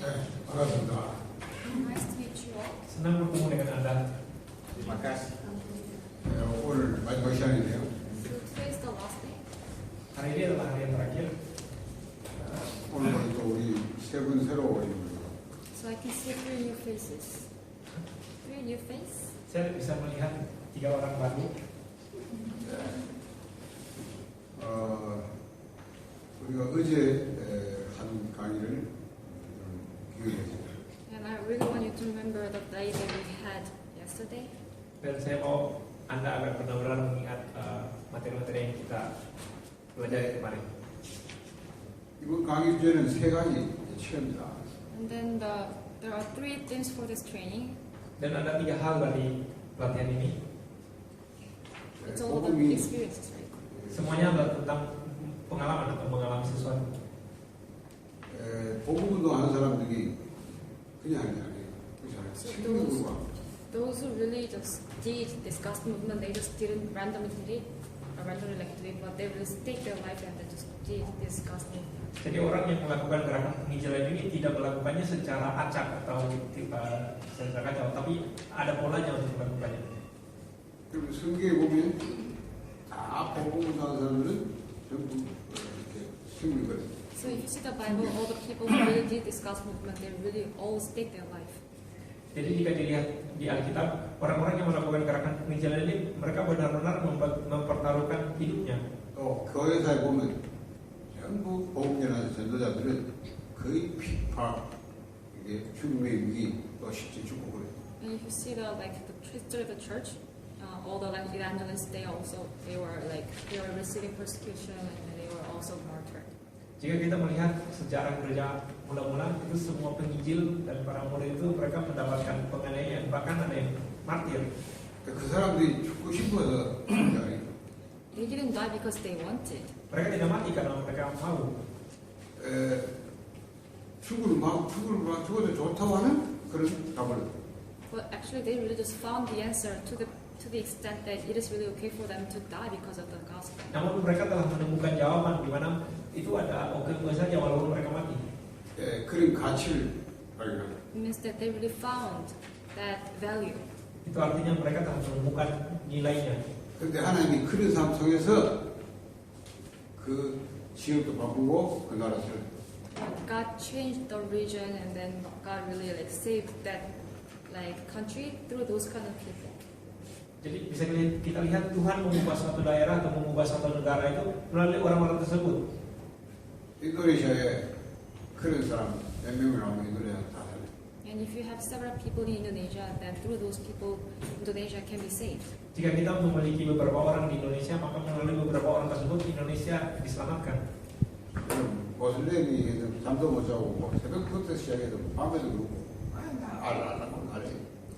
반갑습니다. Nice to meet you all. Senang bertemu dengan Anda. Terima kasih. 오늘 마지막 시간이네요. So today is the last day. Hari ini adalah hari yang terakhir. 오늘은 또 우리 세 분 새로 오신 분이요. So I can see three new faces. Three new faces? Saya bisa melihat 3 orang baru. 우리가 어제 한 강의를 기억했습니다. And I really want you to remember the day that we had yesterday. Dan saya mau Anda agar benar-benar mengingat materi-materi yang kita pelajari kemarin. 이번 강의 주제는 세 가지 체험이다. And then there are three themes for this training. Dan ada 3 hal dari pelatihan ini. It's all about 복음이 experiences, right? Semuanya adalah tentang pengalaman atau mengalami sesuatu. 복음 운동하는 사람들이 그냥 하는 게 아니에요. 그렇지 않아요. 생명으로 합니다. Those who really just did this gospel movement, they just didn't randomly did it, or randomly like do it, but they really stake their life and they just did this gospel movement. Jadi orang yang melakukan gerakan penghijauan ini tidak melakukannya secara acak atau secara kacau, tapi ada polanya untuk melakukannya. 그리고 성경에 보면 다 복음 운동하는 사람들은 전부 이렇게 생명거든요. So if you see the Bible, all the people who really did this gospel movement, they really all stake their life. Jadi jika dilihat di Alkitab, orang-orang yang melakukan gerakan penghijauan ini, mereka benar-benar mempertaruhkan hidupnya. 또 교회사에 보면 전부 복음전하는 전도자들은 거의 핍박, 이게 죽음의 위기, 또 실제 죽고 그래요. And if you see the history of the church, all the evangelists, they were receiving persecution and they were also martyred. Jika kita melihat sejarah gereja mula-mula, itu semua penginjil dan para murid itu mereka mendapatkan penganiayaan, bahkan ada yang martir. 그 사람들이 죽고 싶어서 죽는 게 아니에요. They didn't die because they wanted. Mereka tidak mati karena mereka mau. 죽어도 좋다고 하는 그런 답을. But actually, they really just found the answer to the extent that it is really okay for them to die because of the gospel. Namun mereka telah menemukan jawaban di mana itu ada oke saja walaupun mereka mati. 그런 가치를 발견합니다. It means that they really found that value. Itu artinya mereka telah menemukan nilainya. 그런데 하나님이 그런 삶 속에서 그 지역도 바꾸고 그 나라 살고. God changed the region, and then God really saved that country through those kind of people. Jadi bisa kita lihat Tuhan mengubah suatu daerah atau mengubah suatu negara itu melalui orang-orang tersebut. 인도네시아에 그런 사람 몇 명을 나오면 인도네시아 다 살아요. And if you have several people in Indonesia, then through those people, Indonesia can be saved. Jika kita memiliki beberapa orang di Indonesia, maka melalui beberapa orang tersebut Indonesia diselamatkan. 모슬렘이 잠도 못 자고 새벽부터 시작해서 밤에도 그러고 알아라고 말해.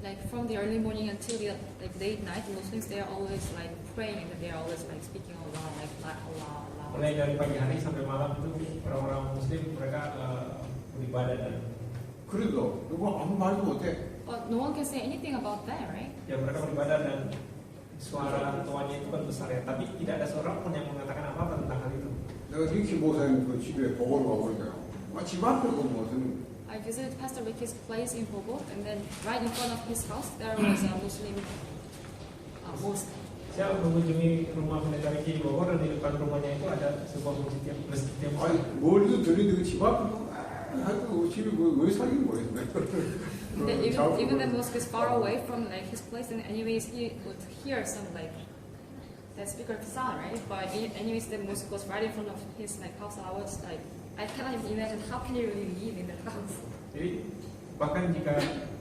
Like from the early morning until the late night, Muslims they are always praying and they are always speaking Allah, Allah. Mulai dari pagi hari sampai malam itu orang-orang Muslim mereka beribadah dan. 그래도 누구 아무 말도 못해. But no one can say anything about that, right? Ya mereka beribadah dan suara tuanya itu kan besar ya, tapi tidak ada seorang pun yang mengatakan apa-apa tentang hal itu. 내가 리키 목사님 그 집에 보고를 가보니까 집 앞에 그 무슨 I visited Pastor Ricky's place in Bogor, and then right in front of his house there was a Muslim mosque. Saya mengunjungi rumah pendeta Ricky di Bogor dan di depan rumahnya itu ada sebuah masjid yang besar. 아니 멀리도 들리는데 집 앞에 하여튼 집이 왜 살긴 모르겠네. And then even the mosque is far away from his place, and anyways he would hear some that speaker sound, right? But anyways the mosque was right in front of his house. I was I cannot even imagine how can you really live in that house. Jadi bahkan jika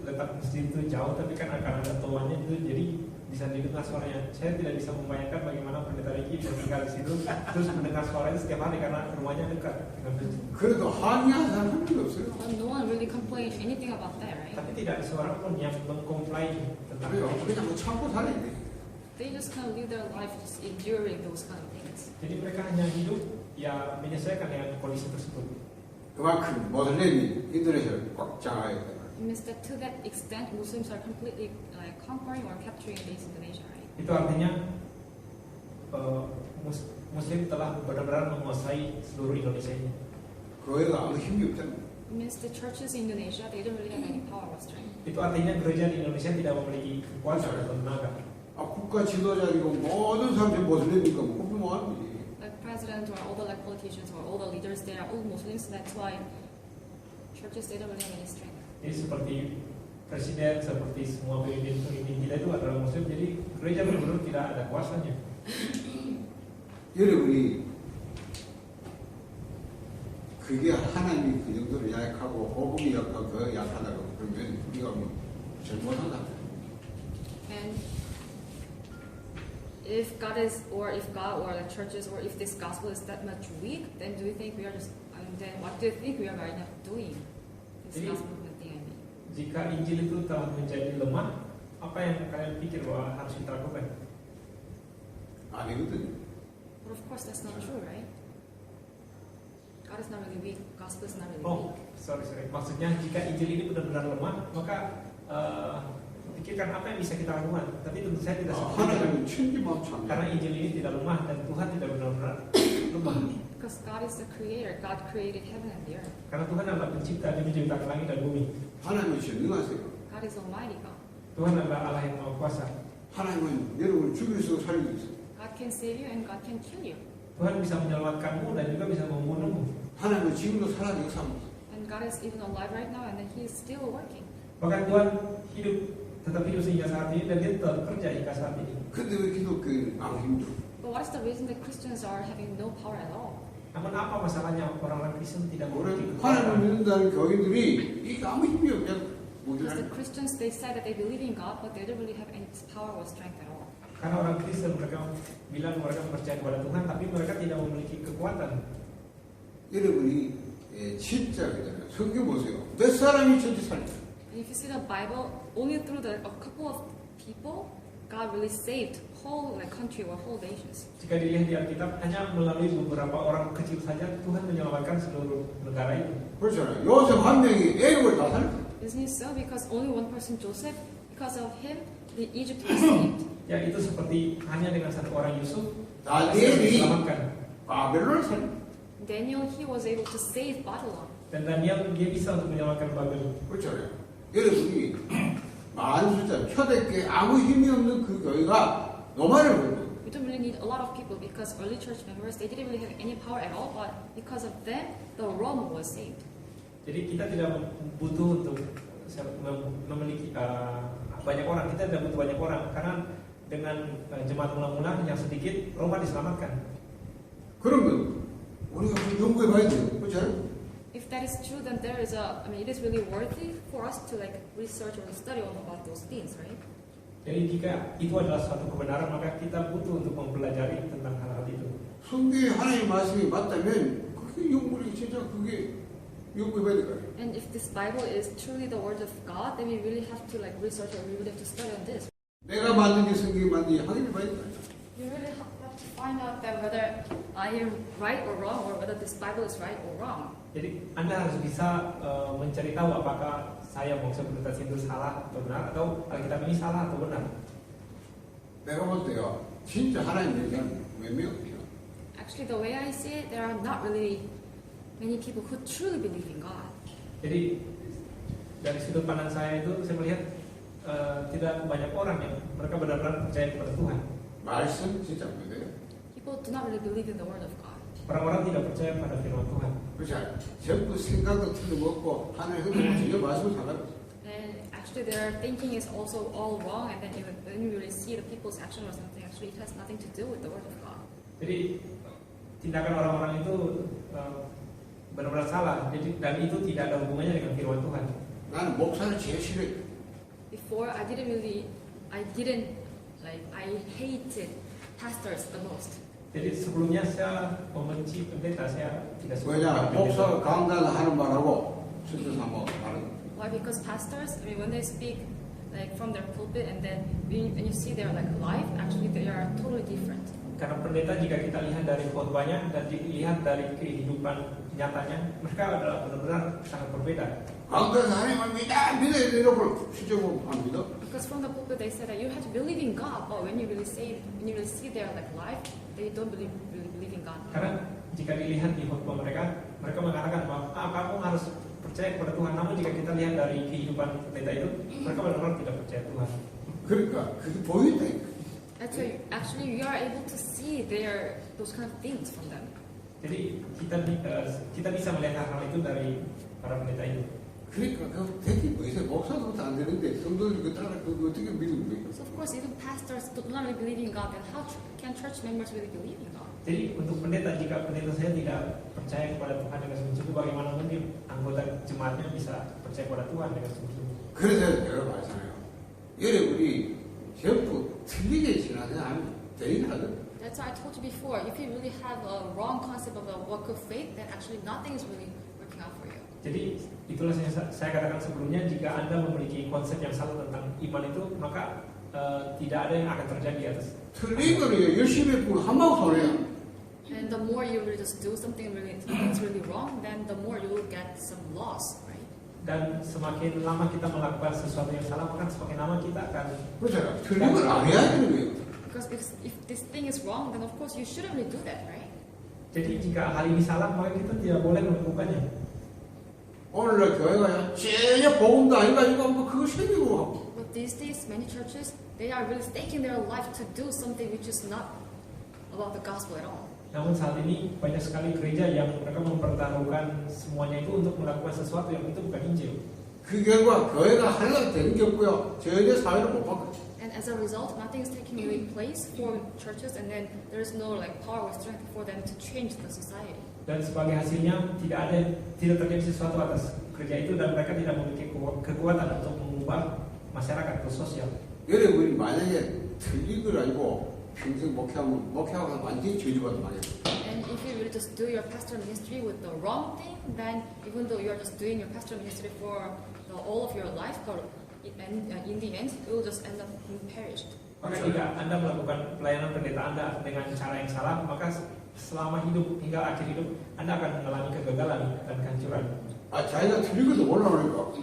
letak masjid itu jauh, tapi kan akan ada toanya itu, jadi bisa didengar suaranya. Saya tidak bisa membayangkan bagaimana pendeta Ricky tinggal di situ, terus mendengar suaranya setiap hari karena rumahnya dekat dengan masjid. 그래도 항의하는 사람 한 명도 없어요. But no one really complained anything about that, right? Tapi tidak ada seorang pun yang mengkomplain tentang 그래요. hal itu. 그냥 뭐 참고 살아야 They just kind of live their life just enduring those kind of things. Jadi mereka hanya hidup ya menyesuaikan dengan kondisi tersebut. 그만큼 모슬렘이 인도네시아를 꽉 장악했다. It means that to that extent, Muslims are completely conquering or capturing this Indonesia, right? Itu artinya Muslim telah benar-benar menguasai seluruh Indonesia ini. 교회가 아무 힘이 없잖아. means the churches in Indonesia, they don't really have any power or strength. Itu artinya gereja di Indonesia tidak memiliki kekuatan atau tenaga. 국가 지도자이고 모든 사람들이 모슬림이니까 뭐하는 거지. Like president or all the like politicians or all the leaders, they are all Muslims. That's why churches they don't really have any strength. Jadi seperti presiden, seperti semua pemimpin kita itu adalah muslim, jadi gereja benar-benar tidak ada kuasanya. 여러분이 그게 하나님이 그 정도로 약하고 복음이 약하고 더 약하다고 그러면 우리가 뭐 잘못한다. And if God is, or if God or the churches, or if this gospel is that much weak, then do you think we are just? And then what do you think we are right now doing? This Jadi, gospel thing, I mean. Jika Injil itu telah menjadi lemah, apa yang kalian pikir bahwa harus kita lakukan? 아니거든요. But of course, that's not true, right? God is not really weak. Gospel is not really Oh, weak. sorry. Maksudnya jika Injil ini benar-benar lemah, maka pikirkan apa yang bisa kita lakukan. Tapi tentu saya tidak seperti itu. 하나님은 천지만천. Karena Injil ini tidak lemah dan Tuhan tidak benar-benar lemah. Because God is the creator. God created heaven and the earth. Karena Tuhan adalah pencipta, Dia menciptakan langit dan bumi. 하나님은 전능하세요. God is Almighty God. Tuhan adalah Allah yang Maha Kuasa. 하나님은 여러분을 죽일 수 살릴 수 있어요. God can save you and God can kill you. Tuhan bisa menyelamatkanmu dan juga bisa membunuhmu. 하나님은 지금도 살아 역사합니다. And God is even alive right now, and then He is still working. Bahkan Tuhan tetap hidup sehingga saat ini dan Dia tetap kerja hingga saat ini. 근데 왜 기독교는 아무 힘도? But what is the reason that Christians are having no power at all? Namun apa masalahnya orang-orang Kristen tidak memiliki 하나님을 kekuatan? 믿는다는 교인들이 이게 아무 힘이 없냐? Because the Christians, they say that they believe in God, but they don't really have any power or strength at all. Karena orang Kristen mereka bilang mereka percaya kepada Tuhan, tapi mereka tidak memiliki kekuatan. 여러분이 진짜 그잖아요. 성경 보세요. 몇 사람이 천지 살려? And if you see the Bible, only through a couple of people, God really saved whole like country or whole nations. Jika dilihat di Alkitab, hanya melalui beberapa orang kecil saja Tuhan menyelamatkan seluruh negara itu. 그렇잖아요. 요셉 한 명이 애국을 다 살려. Isn't it so? Because only one person, Joseph, because of him, the Egypt was saved. Ya itu seperti hanya dengan satu orang Yusuf 다니엘이 diselamatkan. 바벨론을 살려. Daniel, he was able to save Babylon. Dan Daniel dia bisa untuk menyelamatkan Babel. 그렇잖아요. 여러분이 많은 숫자 초대교회 아무 힘이 없는 그 교회가 로마를 벌고 We don't really need a lot of people because early church members, they didn't really have any power at all, but because of them, the Rome was saved. Jadi kita tidak butuh untuk memiliki banyak orang. Kita tidak butuh banyak orang karena dengan jemaat mula-mula yang sedikit Roma diselamatkan. 그러면 우리가 연구해 봐야 돼요. 그렇죠? If that is true, then there is it is really worthy for us to like research or study all about those things, right? Jadi jika itu adalah suatu kebenaran, maka kita butuh untuk mempelajari tentang hal-hal itu. 성경에 하나님 말씀이 맞다면 그게 연구를 진짜 그게 연구해 봐야 될 거예요. And if this Bible is truly the word of God, then we really have to like research or we really have to study on this. 내가 만든 게 성경이 맞는지 확인해 봐야 될 거예요. You really have to find out that whether I am right or wrong, or whether this Bible is right or wrong. Jadi Anda harus bisa mencari tahu apakah saya mau interpretasi itu salah atau benar, atau Alkitab ini salah atau benar. 내가 볼 때요, 진짜 하나님 얘기하는 몇 명 없어요. Actually, the way I see it, there are not really many people who truly believe in God. Jadi dari sudut pandang saya itu saya melihat tidak banyak orang yang mereka benar-benar percaya kepada Tuhan. 말씀 진짜 안 믿어요. People do not really believe in the word of God. Orang-orang tidak percaya pada firman Tuhan. 그렇죠? 전부 생각도 틀려먹고 하나님 흐름을 전혀 말씀을 상관없어요. And actually, their thinking is also all wrong. And then even when you really see the people's action or something, actually, it has nothing to do with the word of God. Jadi tindakan orang-orang itu benar-benar salah. Jadi dan itu tidak ada hubungannya dengan firman Tuhan. 나는 목사를 제일 싫어요. Before, I hated pastors the most. Jadi sebelumnya saya membenci pendeta, saya tidak suka. 왜냐? pendeta. 목사가 강단하는 말하고 실제 사모 다른. Why? Because pastors, when they speak like from their pulpit, and then when you see their like life, actually they are totally different. Karena pendeta jika kita lihat dari khotbahnya dan dilihat dari kehidupan nyatanya, mereka adalah benar-benar sangat berbeda. 강단에서 하나님을 믿어야 되고 실제로 안 믿어? Because from the pulpit they say that you have to believe in God, but when you really see their like life, they don't really believe in God. Karena jika dilihat di khotbah mereka mengatakan bahwa kamu harus percaya kepada Tuhan. Namun jika kita lihat dari kehidupan pendeta itu, mereka benar-benar tidak percaya Tuhan. 그러니까 그게 보인다니까. Actually, we are able to see those kind of things from them. Jadi kita bisa melihat hal-hal itu dari para pendeta itu. 그러니까 그 대기 뭐이세 목사도부터 안 되는데 성도들이 그 따라 그거 어떻게 믿는 거예요? So of course, even pastors do not really believe in God, then how can church members really believe in God? Jadi untuk pendeta, jika pendeta saya tidak percaya kepada Tuhan dengan sungguh-sungguh, bagaimana mungkin anggota jemaatnya bisa percaya kepada Tuhan dengan sungguh-sungguh? 그래서 제가 말했잖아요. 여러분이 전부 틀리게 신앙하면 되긴 That's why I told you before. If you really have a wrong concept of the work of faith, then actually nothing is really working out for you. Jadi itulah saya katakan sebelumnya, jika Anda memiliki konsep yang salah tentang iman itu, maka tidak ada yang akan terjadi atas. 틀린 거는 열심히 했고 한방 손해야. And the more you really just do something that's really wrong, then the more you will get some loss, right? Dan semakin lama kita melakukan sesuatu yang salah, maka semakin lama kita akan. 그렇잖아. 틀린 걸 안 해야 되는 거예요. Because if this thing is wrong, then of course you shouldn't really do that, right? Jadi jika hal ini salah, maka kita tidak boleh melakukannya. 오늘날 교회가 전혀 복음도 아니가지고 뭐 그거 생기고 하고. But these days, many churches, they are really staking their life to do something which is not about the gospel at all. Namun saat ini banyak sekali gereja yang mereka mempertaruhkan semuanya itu untuk melakukan sesuatu yang itu bukan Injil. 그 결과 교회가 하려고 되는 게 없고요. 전혀 사회를 못 바꿔. And as a result, nothing is taking really place for churches, and then there is no like power or strength for them to change the society. Dan sebagai hasilnya tidak terjadi sesuatu atas gereja itu, dan mereka tidak memiliki kekuatan untuk mengubah masyarakat atau sosial. 여러분이 만약에 틀린 걸 알고 평생 목회하고 완전히 저주받는 말이에요. And if you really just do your pastoral ministry with the wrong thing, then even though you are just doing your pastoral ministry for all of your life, but in the end, you will just end up being perished. Maka jika Anda melakukan pelayanan pendeta Anda dengan cara yang salah, maka selama hidup hingga akhir hidup Anda akan mengalami kegagalan dan kehancuran. 자기가 틀린 것도 몰라오니까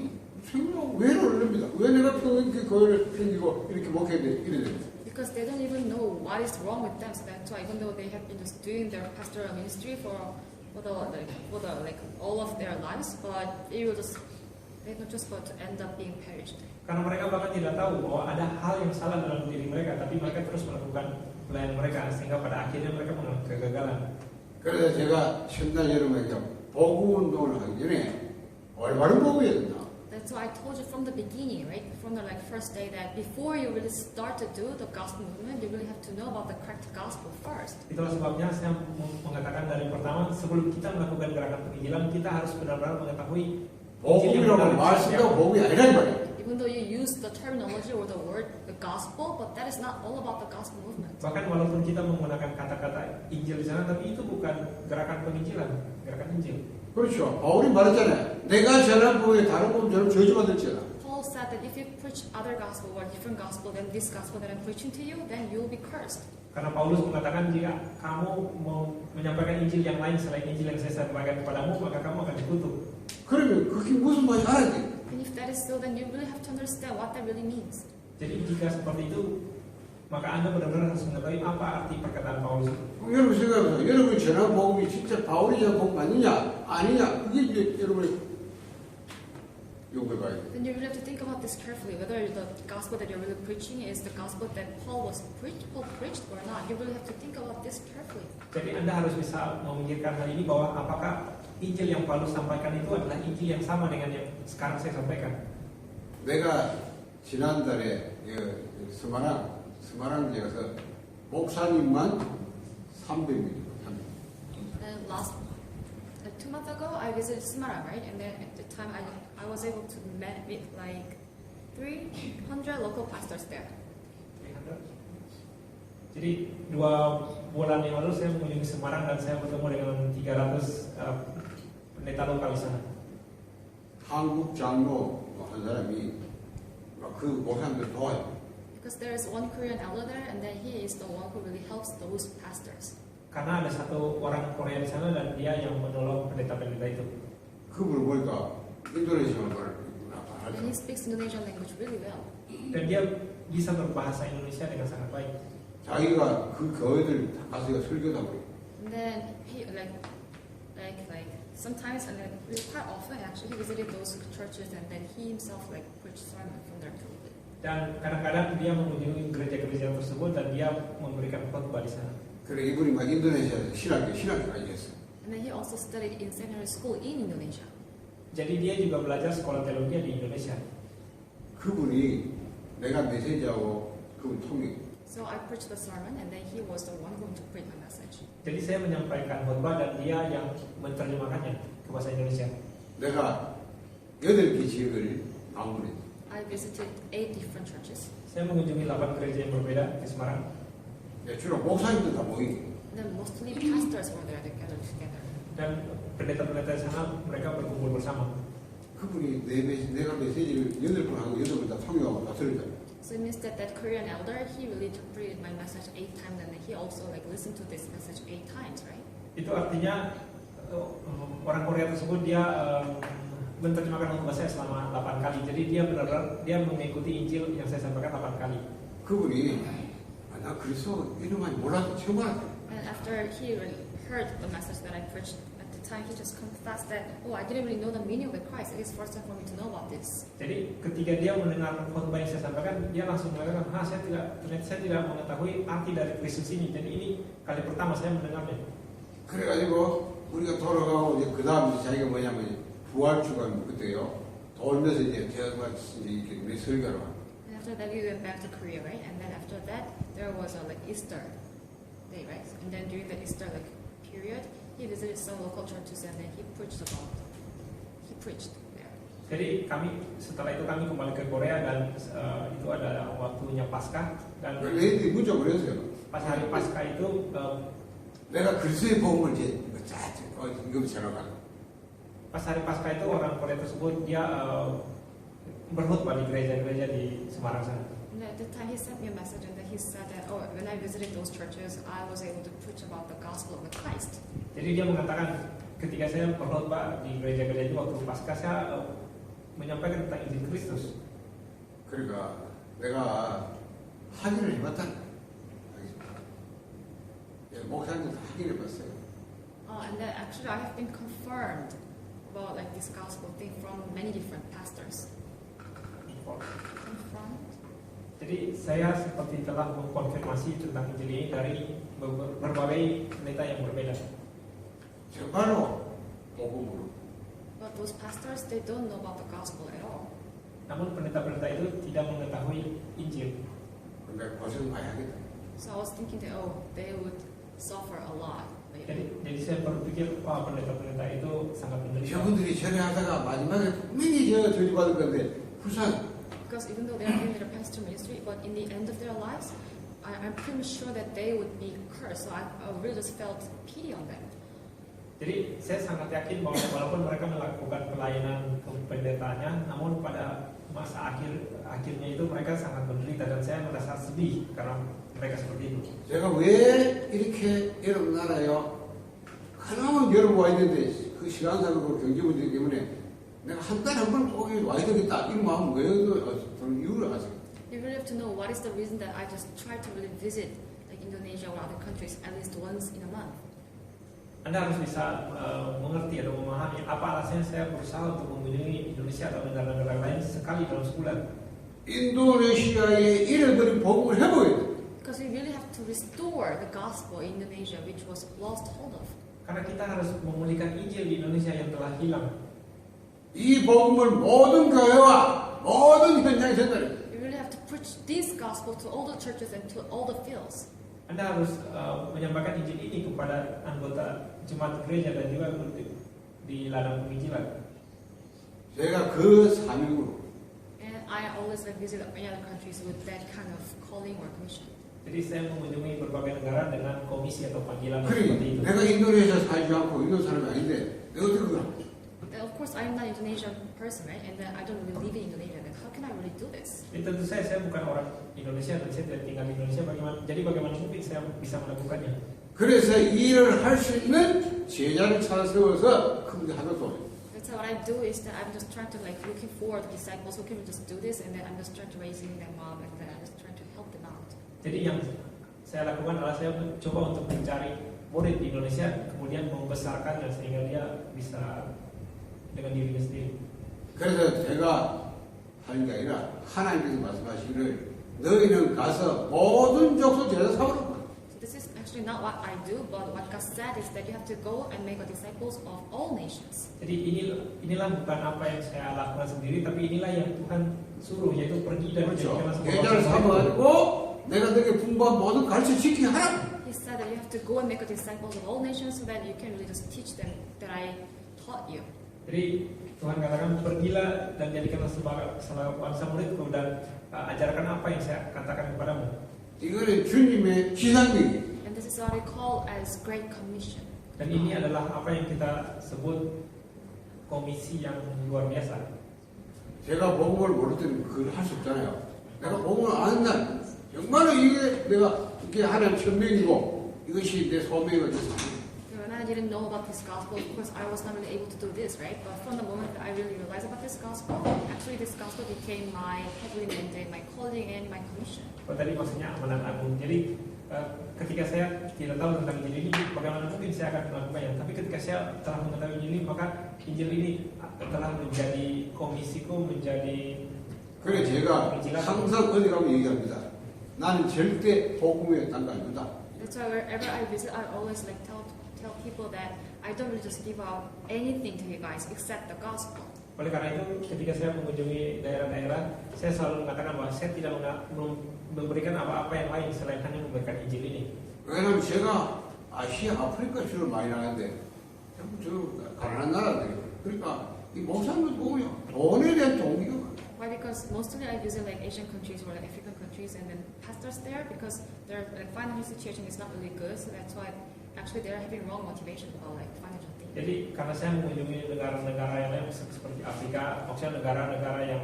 왜 놀랍니다. 왜 내가 평생 교회를 평기고 이렇게 목회해야 돼? 이래 됩니다. Because they don't even know what is wrong with them, so that's why even though they have been just doing their pastoral ministry for all of their lives, but they're not just going to end up being perished. Karena mereka bahkan tidak tahu bahwa ada hal yang salah dalam diri mereka, tapi mereka terus melakukan pelayanan mereka sehingga pada akhirnya mereka mengalami kegagalan. 그래서 제가 첫날 여러분에게 복음 운동을 하기 전에 올바른 복음이어야 된다. That's why I told you from the beginning, right? From the first day, that before you really start to do the gospel movement, you really have to know about the correct gospel first. Itulah sebabnya saya mengatakan dari pertama, sebelum kita melakukan gerakan penginjilan, kita harus benar-benar mengetahui 복음이라고 말씀도 복음이 아니란 말이에요. Even though you use the terminology or the word the gospel, but that is not all about the gospel movement. Bahkan walaupun kita menggunakan kata-kata Injil di sana, tapi itu bukan gerakan penginjilan, gerakan Injil. 그렇죠. 바울이 말했잖아요. 내가 전한 복음에 다른 복음처럼 저주받을지어다. Paul said that if you preach other gospel or different gospel than this gospel that I'm preaching to you, then you will be cursed. Karena Paulus mengatakan jika kamu mau menyampaikan Injil yang lain selain Injil yang saya sampaikan kepadamu, maka kamu akan dikutuk. 그러면 그게 무슨 말인지 알아야 돼. And if that is so, then you really have to understand what that really means. Jadi jika seperti itu, maka Anda benar-benar harus mengetahui apa arti perkataan Paulus itu. 여러분 생각해보세요. 여러분이 전한 복음이 진짜 바울이 전한 복음 맞느냐 아니냐 그게 이제 여러분이 요구해봐야 돼. Then you really have to think about this carefully, whether the gospel that you're really preaching is the gospel that Paul preached or not. You really have to think about this carefully. Jadi Anda harus bisa memikirkan hal ini, bahwa apakah Injil yang Paulus sampaikan itu adalah Injil yang sama dengan yang sekarang saya sampaikan. 내가 지난달에 스마랑 지역에서 목사님만 300명. And last 2 months ago, I visited Semarang, right? And then at the time, I was able to meet like 300 local pastors there. Jadi 2 bulan yang lalu saya mengunjungi Semarang dan saya bertemu dengan 300 pendeta lokal di sana. 한국 장로 한 사람이 그 목사님들 도와요. Because there is one Korean elder there, and then he is the one who really helps those pastors. Karena ada satu orang Korea di sana dan dia yang menolong pendeta-pendeta itu. 그분을 보니까 인도네시아말 And he speaks Indonesian language really well. Dan dia bisa berbahasa Indonesia dengan sangat baik. 자기가 그 교회들 가서 설교도 하고. And then he sometimes and then quite often actually he visited those churches and then he himself like preached sermon from their pulpit. Dan kadang-kadang dia mengunjungi gereja-gereja tersebut dan dia memberikan khotbah di sana. 그래 이분이 막 인도네시아에서 신학교까지 했어요. And then he also studied in seminary school in Indonesia. Jadi dia juga belajar sekolah teologi di Indonesia. 그분이 내가 메시지하고 그분 통역. So I preached the sermon and then he was the one going to preach my message. Jadi saya menyampaikan khotbah dan dia yang menerjemahkannya ke bahasa Indonesia. 내가 8개 지역을 방문했어요. I visited 8 different churches. Saya mengunjungi 8 gereja yang berbeda di Semarang. 주로 목사님들 다 모이고. And then mostly pastors were there together. Dan pendeta-pendeta di sana mereka berkumpul bersama. 그분이 내가 메시지를 8번 하고 8번 다 통역하고 다 들었잖아요. So it means that current elder, he really interpreted my message 8 times and then he also like listened to this message 8 times, right? Itu artinya orang Korea tersebut dia menerjemahkan khotbah saya selama 8 kali. Jadi dia benar-benar dia mengikuti Injil yang saya sampaikan 8 kali. 그분이 나 그래서 이런 말 몰라도 처음 알았다. And after he heard the message that I preached at the time, he just confessed that, oh, I didn't really know the meaning of the Christ. It is first time for me to know about this. Jadi ketika dia mendengar khotbah yang saya sampaikan, dia langsung mengatakan, saya tidak mengetahui arti dari Kristus ini. Jadi ini kali pertama saya mendengarnya. 그래가지고 우리가 돌아가고 이제 그 다음 자기가 뭐냐면 부활주가 그때요. 돌면서 이제 제가 이렇게 설교를 하고. And after that, we went back to Korea, right? And then after that, there was a like Easter day, right? And then during the Easter like period, he visited some local churches and then he preached there. Jadi setelah itu kami kembali ke Korea dan itu ada waktunya Paskah dan 애들이 문자 보냈어요. pas hari Paskah itu 내가 그리스도의 복음을 이제 응급처럼 하고. Pas hari Paskah itu orang Korea tersebut dia berkhotbah di gereja-gereja di Semarang sana. And at the time he sent me a message and then he said that, oh, when I visited those churches, I was able to preach about the gospel of the Christ. Jadi dia mengatakan ketika saya berkhotbah di gereja-gereja itu waktu Paskah saya menyampaikan tentang Injil Kristus. 그러니까 내가 확인을 해봤다. 목사님도 확인해봤어요. And then actually I have been confirmed about like this gospel thing from many different pastors. Confirmed? Jadi saya seperti telah mengkonfirmasi tentang Injil ini dari berbagai pendeta yang berbeda. 정말로 복음으로. But those pastors, they don't know about the gospel at all. Namun pendeta-pendeta itu tidak mengetahui Injil. 그러니까 고생 많이 하겠다. So I was thinking that, oh, they would suffer a lot later. Jadi saya berpikir, wah pendeta-pendeta itu sangat menderita. 저분들이 전해하다가 마지막에 분명히 저주받을 건데 불쌍해. Because even though they are in their pastor ministry, but in the end of their lives, I'm pretty sure that they would be cursed. So I really just felt pity on them. Jadi saya sangat yakin bahwa walaupun mereka melakukan pelayanan pendetanya, namun pada masa akhirnya itu mereka sangat menderita dan saya merasa sedih karena mereka seperti itu. 제가 왜 이렇게 여러분 알아요? 하나만 여러분 와야 되는데 그 시간상으로 경제 문제 때문에 내가 한 달에 한 번 꼭 와야 되겠다 이런 마음 왜 저는 이유를 아세요? You really have to know what is the reason that I just try to really visit like Indonesia or other countries at least once in a month. Anda harus bisa mengerti atau memahami apa alasannya saya berusaha untuk mengunjungi Indonesia atau negara-negara lain sekali dalam sebulan. 인도네시아에 잃어버린 복음을 회복해야 돼. Because we really have to restore the gospel in Indonesia, which was lost hold of. Karena kita harus memulihkan Injil di Indonesia yang telah hilang. 이 복음을 모든 교회와 모든 현장에 전달해. We really have to preach this gospel to all the churches and to all the fields. Anda harus menyampaikan Injil ini kepada anggota jemaat gereja dan juga di ladang penginjilan. 제가 그 사명으로 And I always like visit many other countries with that kind of calling or commission. Jadi saya mengunjungi berbagai negara dengan komisi atau panggilan 그래 seperti itu. 내가 인도네시아 살지 않고 인도 사람이 아닌데 내가 어떻게 그걸 하고 Of course, I am not an Indonesian person, right? And I don't really live in Indonesia. Then how can I really do this? Jadi tentu saya bukan orang Indonesia dan saya tidak tinggal di Indonesia. Bagaimana mungkin saya bisa melakukannya? 그래서 이 일을 할 수 있는 제자를 찾아 세워서 그분들 하는 소리. So what I do is that I'm just trying to like looking for the disciples who can just do this, and then I'm just trying to raising them up, and then I'm just trying to help them out. Jadi yang saya lakukan adalah saya mencoba untuk mencari murid di Indonesia kemudian membesarkannya sehingga dia bisa dengan dirinya sendiri. 그래서 제가 하는 게 아니라 하나님께서 말씀하시기를 너희는 가서 모든 족속 제자 삼으라. So this is actually not what I do, but what God said is that you have to go and make disciples of all nations. Jadi inilah bukan apa yang saya lakukan sendiri, tapi inilah yang Tuhan suruh, yaitu pergi dan 그렇죠. menjadikanlah semua 계좌를 bangsa. 삼아가지고 내가 너에게 분부한 모든 가르쳐 지키게 하라. He said that you have to go and make disciples of all nations so that you can really just teach them that I taught you. Jadi Tuhan katakan pergilah dan jadikanlah sebagai bangsa muridku dan ajarkan apa yang saya katakan kepadamu. 이거는 주님의 지상명이. And this is what we call as Great Commission. Dan ini adalah apa yang kita sebut komisi yang luar biasa. 제가 복음을 모를 때는 그걸 할 수 없잖아요. 내가 복음을 아는 날 정말로 이게 내가 이게 하나님 천명이고 이것이 내 소명이 됐습니다. When I didn't know about this gospel, of course, I was not really able to do this, right? But from the moment that I really realized about this gospel, actually this gospel became my heavenly mandate, my calling, and my commission. Oh, tadi maksudnya amanat agung. Jadi ketika saya tidak tahu tentang Injil ini, bagaimana mungkin saya akan melakukannya. Tapi ketika saya telah mengetahui Injil ini, maka Injil ini telah menjadi komisiku, menjadi. 그래 제가 항상 어디 가면 얘기합니다. 나는 절대 복음에 딴거 아닙니다. That's why wherever I visit, I always like tell people that I don't really just give out anything to you guys except the gospel. Oleh karena itu, ketika saya mengunjungi daerah-daerah, saya selalu mengatakan bahwa saya tidak memberikan apa-apa yang lain selain hanya memberikan Injil ini. 왜냐하면 제가 아시아, 아프리카 주로 많이 나가는데 전부 저 가난한 나라들이에요. 그러니까 이 목사님들 보면 돈에 대한 동기가 많아요. Why? Because mostly I visit like Asian countries or like African countries, and then pastors there because their like financial situation is not really good, so that's why actually they're having wrong motivation about like financial things. Jadi karena saya mengunjungi negara-negara yang lain seperti Afrika, maksudnya negara-negara yang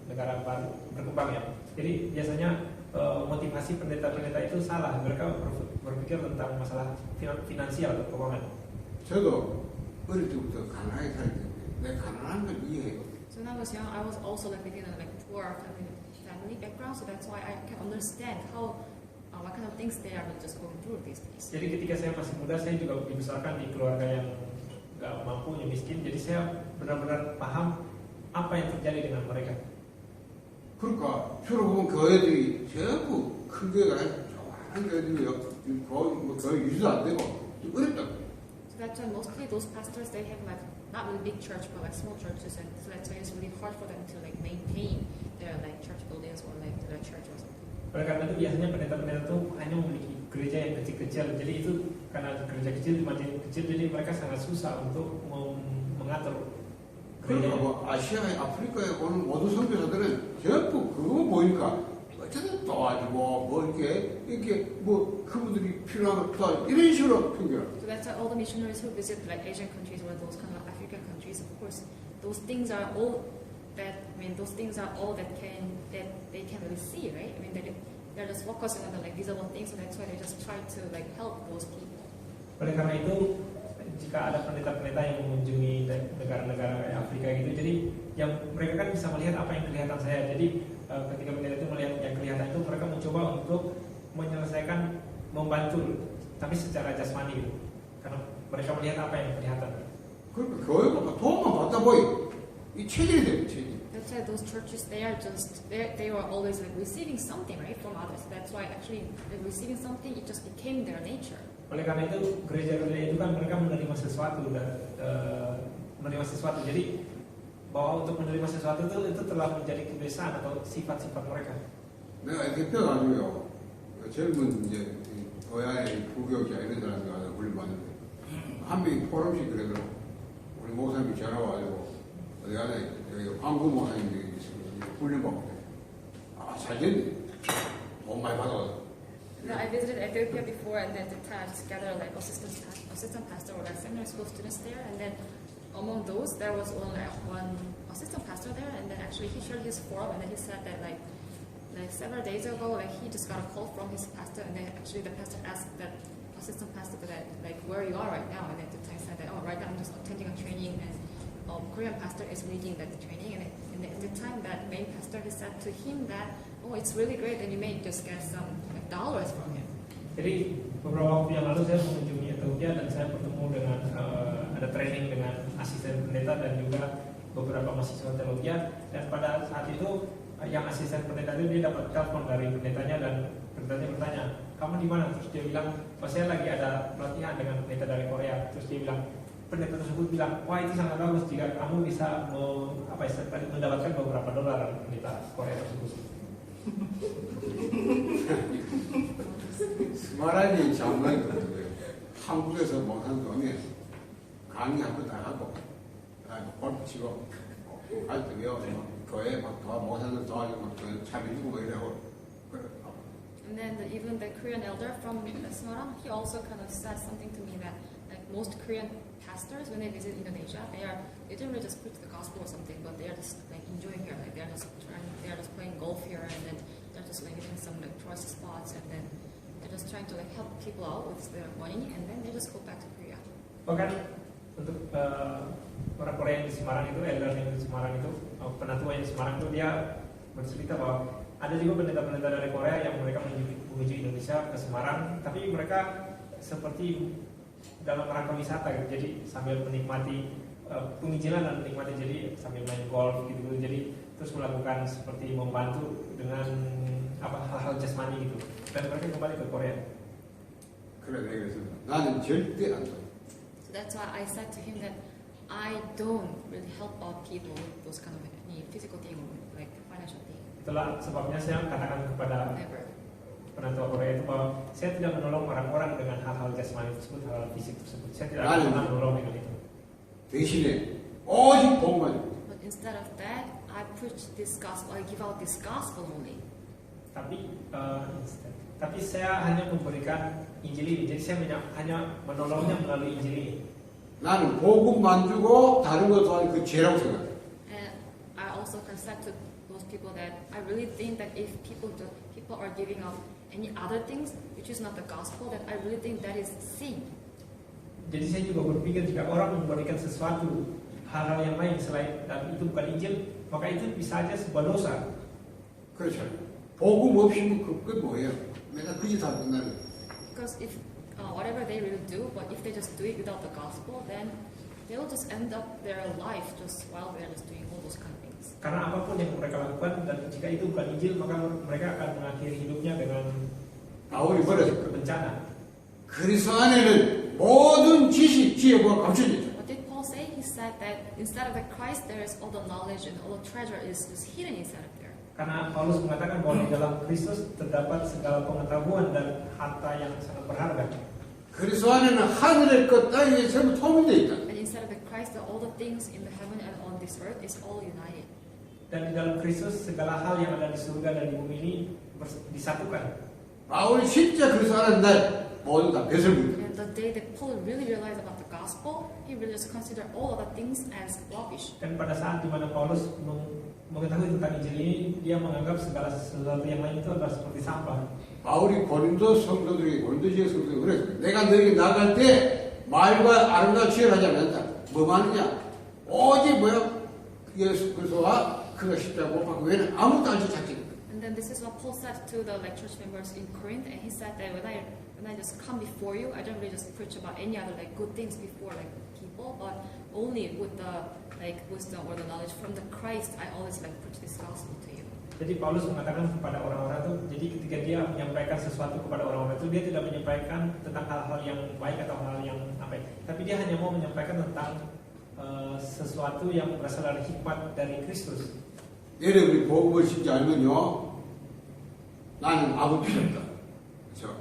negara baru berkembang ya. Jadi biasanya motivasi pendeta-pendeta itu salah. Mereka berpikir tentang masalah finansial atau keuangan. 저도 어릴 때부터 가난하게 살기 때문에 내가 가난한 걸 이해해요. So when I was young, I was also like living in a like poor family background, so that's why I can understand how what kind of things they are just going through these days. Jadi ketika saya masih muda, saya juga dibesarkan di keluarga yang nggak mampu, yang miskin. Jadi saya benar-benar paham apa yang terjadi dengan mereka. 그러니까 주로 보면 교회들이 전부 큰 교회가 아니라 조그마한 교회들이요. 거의 유지도 안 되고 좀 어렵다. So that's why mostly those pastors they have like not really big church but like small churches, and so that's why it's really hard for them to like maintain their like church buildings or like their church or something. Oleh karena itu biasanya pendeta-pendeta itu hanya memiliki gereja yang kecil-kecil. Jadi itu karena gereja kecil, jemaat kecil, jadi mereka sangat susah untuk mengatur gereja. 그러니까 뭐 아시아에 아프리카에 오는 모든 선교사들은 전부 그거 보니까 어쨌든 도와주고 뭐 이렇게 뭐 그분들이 필요한 거 도와주고 이런 식으로 평균을. So that's why all the missionaries who visit like Asian countries or those kind of African countries, of course, those things are all that they can really see, right? I mean, they're just focusing on the like visible things, so that's why they just try to like help those people. Oleh karena itu, jika ada pendeta-pendeta yang mengunjungi negara-negara kayak Afrika gitu, jadi yang mereka kan bisa melihat apa yang kelihatan saya. Jadi ketika pendeta itu melihat yang kelihatan itu, mereka mencoba untuk menyelesaikan, membantu, tapi secara jasmani gitu. Karena mereka melihat apa yang kelihatan. 그러니까 교회가 도움만 받다 보니 이 체질이 돼요, 체질. That's why those churches they were always like receiving something right from others. That's why actually receiving something it just became their nature. Oleh karena itu gereja-gereja itu kan mereka menerima sesuatu dan menerima sesuatu. Jadi bahwa untuk menerima sesuatu itu telah menjadi kebiasaan atau sifat-sifat mereka. 내가 대표가지고요 젊은 이제 교회의 부교육자 이런 사람이 와서 훈련받는데 한 명이 포럼식 그러더라고. 우리 목사님이 전화 와가지고 어디 가나 여기 광고 목사님들이 훈련받고 잘 됐네. 돈 많이 받아가지고. I visited Ethiopia before, and then I gathered like assistant pastor or like seminary school students there, and then among those there was only like one assistant pastor there, and then actually he shared his forum, and then he said that like several days ago, like he just got a call from his pastor, and then actually the pastor asked that assistant pastor that like where you are right now, and at the time said that right now I'm just attending a training, and Korean pastor is leading that training, and at the time that main pastor he said to him that it's really great, and you may just get some like, dollars from him. Jadi beberapa waktu yang lalu saya mengunjungi Ethiopia dan saya bertemu dengan ada training dengan asisten pendeta dan juga beberapa mahasiswa teologi, dan pada saat itu yang asisten pendeta itu dia dapat telepon dari pendetanya dan pendetanya bertanya, kamu di mana? Terus dia bilang, oh saya lagi ada pelatihan dengan pendeta dari Korea. Terus dia bilang, pendeta tersebut bilang, wah itu sangat bagus jika kamu bisa mendapatkan beberapa dolar dari pendeta Korea tersebut. 스마라니 장관이 그러더라고요. 한국에서 못한 돈에 강의 한번 다 하고, 골프 치고, 갈 때 외워서 교회 막 못하는 도와주고, 차려주고 뭐 이러고, And then even the Korean elder from Semarang, he also kind of said something to me that like most Korean pastors, when they visit Indonesia, they don't really just preach the gospel or something, but they are just like enjoying here, like they are just playing golf here, and then they're just like getting some like tourist spots, and then they're just trying to like help people out with their money, and then they just go back to Korea. Bahkan untuk orang Korea yang di Semarang itu, elder yang di Semarang itu, penatua yang di Semarang itu, dia bercerita bahwa ada juga pendeta-pendeta dari Korea yang mereka menuju Indonesia ke Semarang, tapi mereka seperti dalam rangka wisata gitu, jadi sambil menikmati penginjilan dan menikmati, jadi sambil main golf gitu, jadi terus melakukan seperti membantu dengan hal-hal jasmani gitu, dan mereka kembali ke Korea. 그래 내가 그래서 나는 절대 안 돼. So that's why I said to him that I don't really help out people with those kind of any physical thing or like financial thing. Itulah sebabnya saya katakan kepada Never. penatua Korea itu bahwa saya tidak menolong orang-orang dengan hal-hal jasmani tersebut, hal-hal fisik tersebut. Saya tidak akan pernah menolong dengan itu. 대신에 오직 복음만. But instead of that, I preach this gospel. I give out this gospel only. Tapi saya hanya memberikan Injil ini. Jadi saya hanya menolongnya melalui Injil ini. 나는 복음만 주고 다른 거 도와주는 그 죄라고 생각해. And I also said to those people that I really think that if people are giving out any other things which is not the gospel, that I really think that is sin. Jadi saya juga berpikir jika orang memberikan sesuatu hal-hal yang lain selain dan itu bukan Injil, maka itu bisa saja sebuah dosa. 그렇잖아요. 복음 없이면 그게 뭐예요? 내가 그 짓 하고 끝나는 거예요. Because if whatever they really do, but if they just do it without the gospel, then they will just end up their life just while they're just doing all those kind of things. Karena apapun yang mereka lakukan dan jika itu bukan Injil, maka mereka akan mengakhiri hidupnya dengan 바울이 뭐랬어요? bencana. 그리스도 안에는 모든 지식, 지혜가 감춰져 있죠. What did Paul say? He said that instead of the Christ, there is all the knowledge and all the treasure is hidden inside of there. Karena Paulus mengatakan bahwa di dalam Kristus terdapat segala pengetahuan dan harta yang sangat berharga. 그리스도 안에는 하늘의 것, 땅의 것 전부 통일되어 있다. And inside of the Christ, all the things in the heaven and on this earth is all united. Dan di dalam Kristus segala hal yang ada di surga dan di bumi ini disatukan. 바울이 진짜 그리스도 안에 날 모두 다 배설물이다. And the day that Paul really realized about the gospel, he really just considered all other things as rubbish. Dan pada saat di mana Paulus mengetahui tentang Injil ini, dia menganggap segala sesuatu yang lain itu adalah seperti sampah. 바울이 고린도 성도들에게 고린도 지역 성도들에게 그랬어요. 내가 너에게 나갈 때 말과 아름다운 지혜를 하지 않는다. 뭐 하느냐? 오직 뭐야? 예수 그리스도와 그가 십자가 못 박고 외에는 아무것도 알지 찾지. And then this is what Paul said to the like church members in Corinth, and he said that when I just come before you, I don't really just preach about any other like good things before like people, but only with the like wisdom or the knowledge from the Christ. I always like preach this gospel to you. Jadi Paulus mengatakan kepada orang-orang itu, jadi ketika dia menyampaikan sesuatu kepada orang-orang itu, dia tidak menyampaikan tentang hal-hal yang baik atau hal yang apa, tapi dia hanya mau menyampaikan tentang sesuatu yang berasal dari hikmat dari Kristus. 여러분이 복음을 진짜 알면요, 나는 아무 필요 없다. 그렇죠?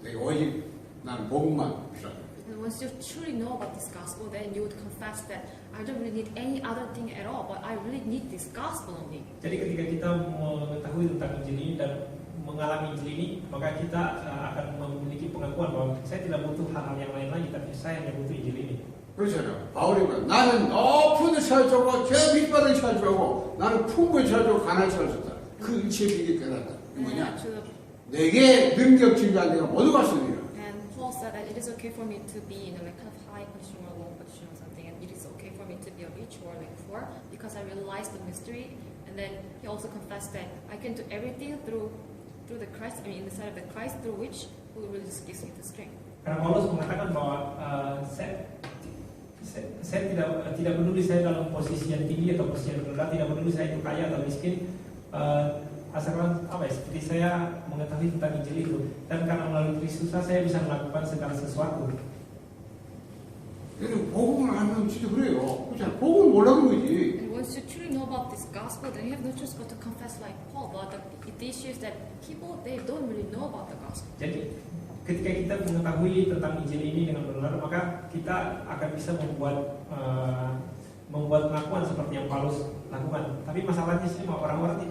내가 오직 나는 복음만 필요하다. And once you truly know about this gospel, then you would confess that I don't really need any other thing at all, but I really need this gospel only. Jadi ketika kita mengetahui tentang Injil ini dan mengalami Injil ini, maka kita akan memiliki pengakuan bahwa saya tidak butuh hal-hal yang lain lagi, tapi saya hanya butuh Injil ini. 그렇잖아요. 바울이 말 나는 높은 데 찾아주고 저 밑바닥에 찾아주고 나는 풍부에 찾아주고 가난에 찾아줬다. 그 일체의 비밀이 깨달았다. 이 뭐냐? 내게 능력 증가한 내가 모두 갈 수 있느니라. And Paul said that it is okay for me to be in a like kind of high position or low position or something, and it is okay for me to be a rich or like poor because I realized the mystery. And then he also confessed that I can do everything through the Christ. I mean, inside of the Christ through which who really just gives me the strength. Karena Paulus mengatakan bahwa saya tidak peduli saya dalam posisi yang tinggi atau posisi yang rendah, tidak peduli saya itu kaya atau miskin, asalkan seperti saya mengetahui tentang Injil itu, dan karena melalui Kristus saya bisa melakukan segala sesuatu. 그래서 복음을 알면 진짜 그래요. 그렇잖아. 복음을 몰라는 거지. And once you truly know about this gospel, then you have no choice but to confess like Paul. But the issue is that people, they don't really know about the gospel. Jadi ketika kita mengetahui tentang Injil ini dengan benar, maka kita akan bisa membuat pengakuan seperti yang Paulus lakukan. Tapi masalahnya sih orang-orang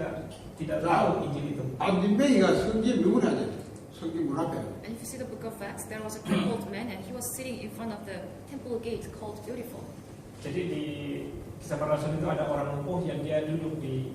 tidak tahu Injil itu. 안진뱅이가 성경 누구냐냐? 성경 문 앞에. And if you see the book of Acts, there was a crippled man and he was sitting in front of the temple gate called Beautiful. Jadi di kisah para rasul itu ada orang lumpuh yang dia duduk di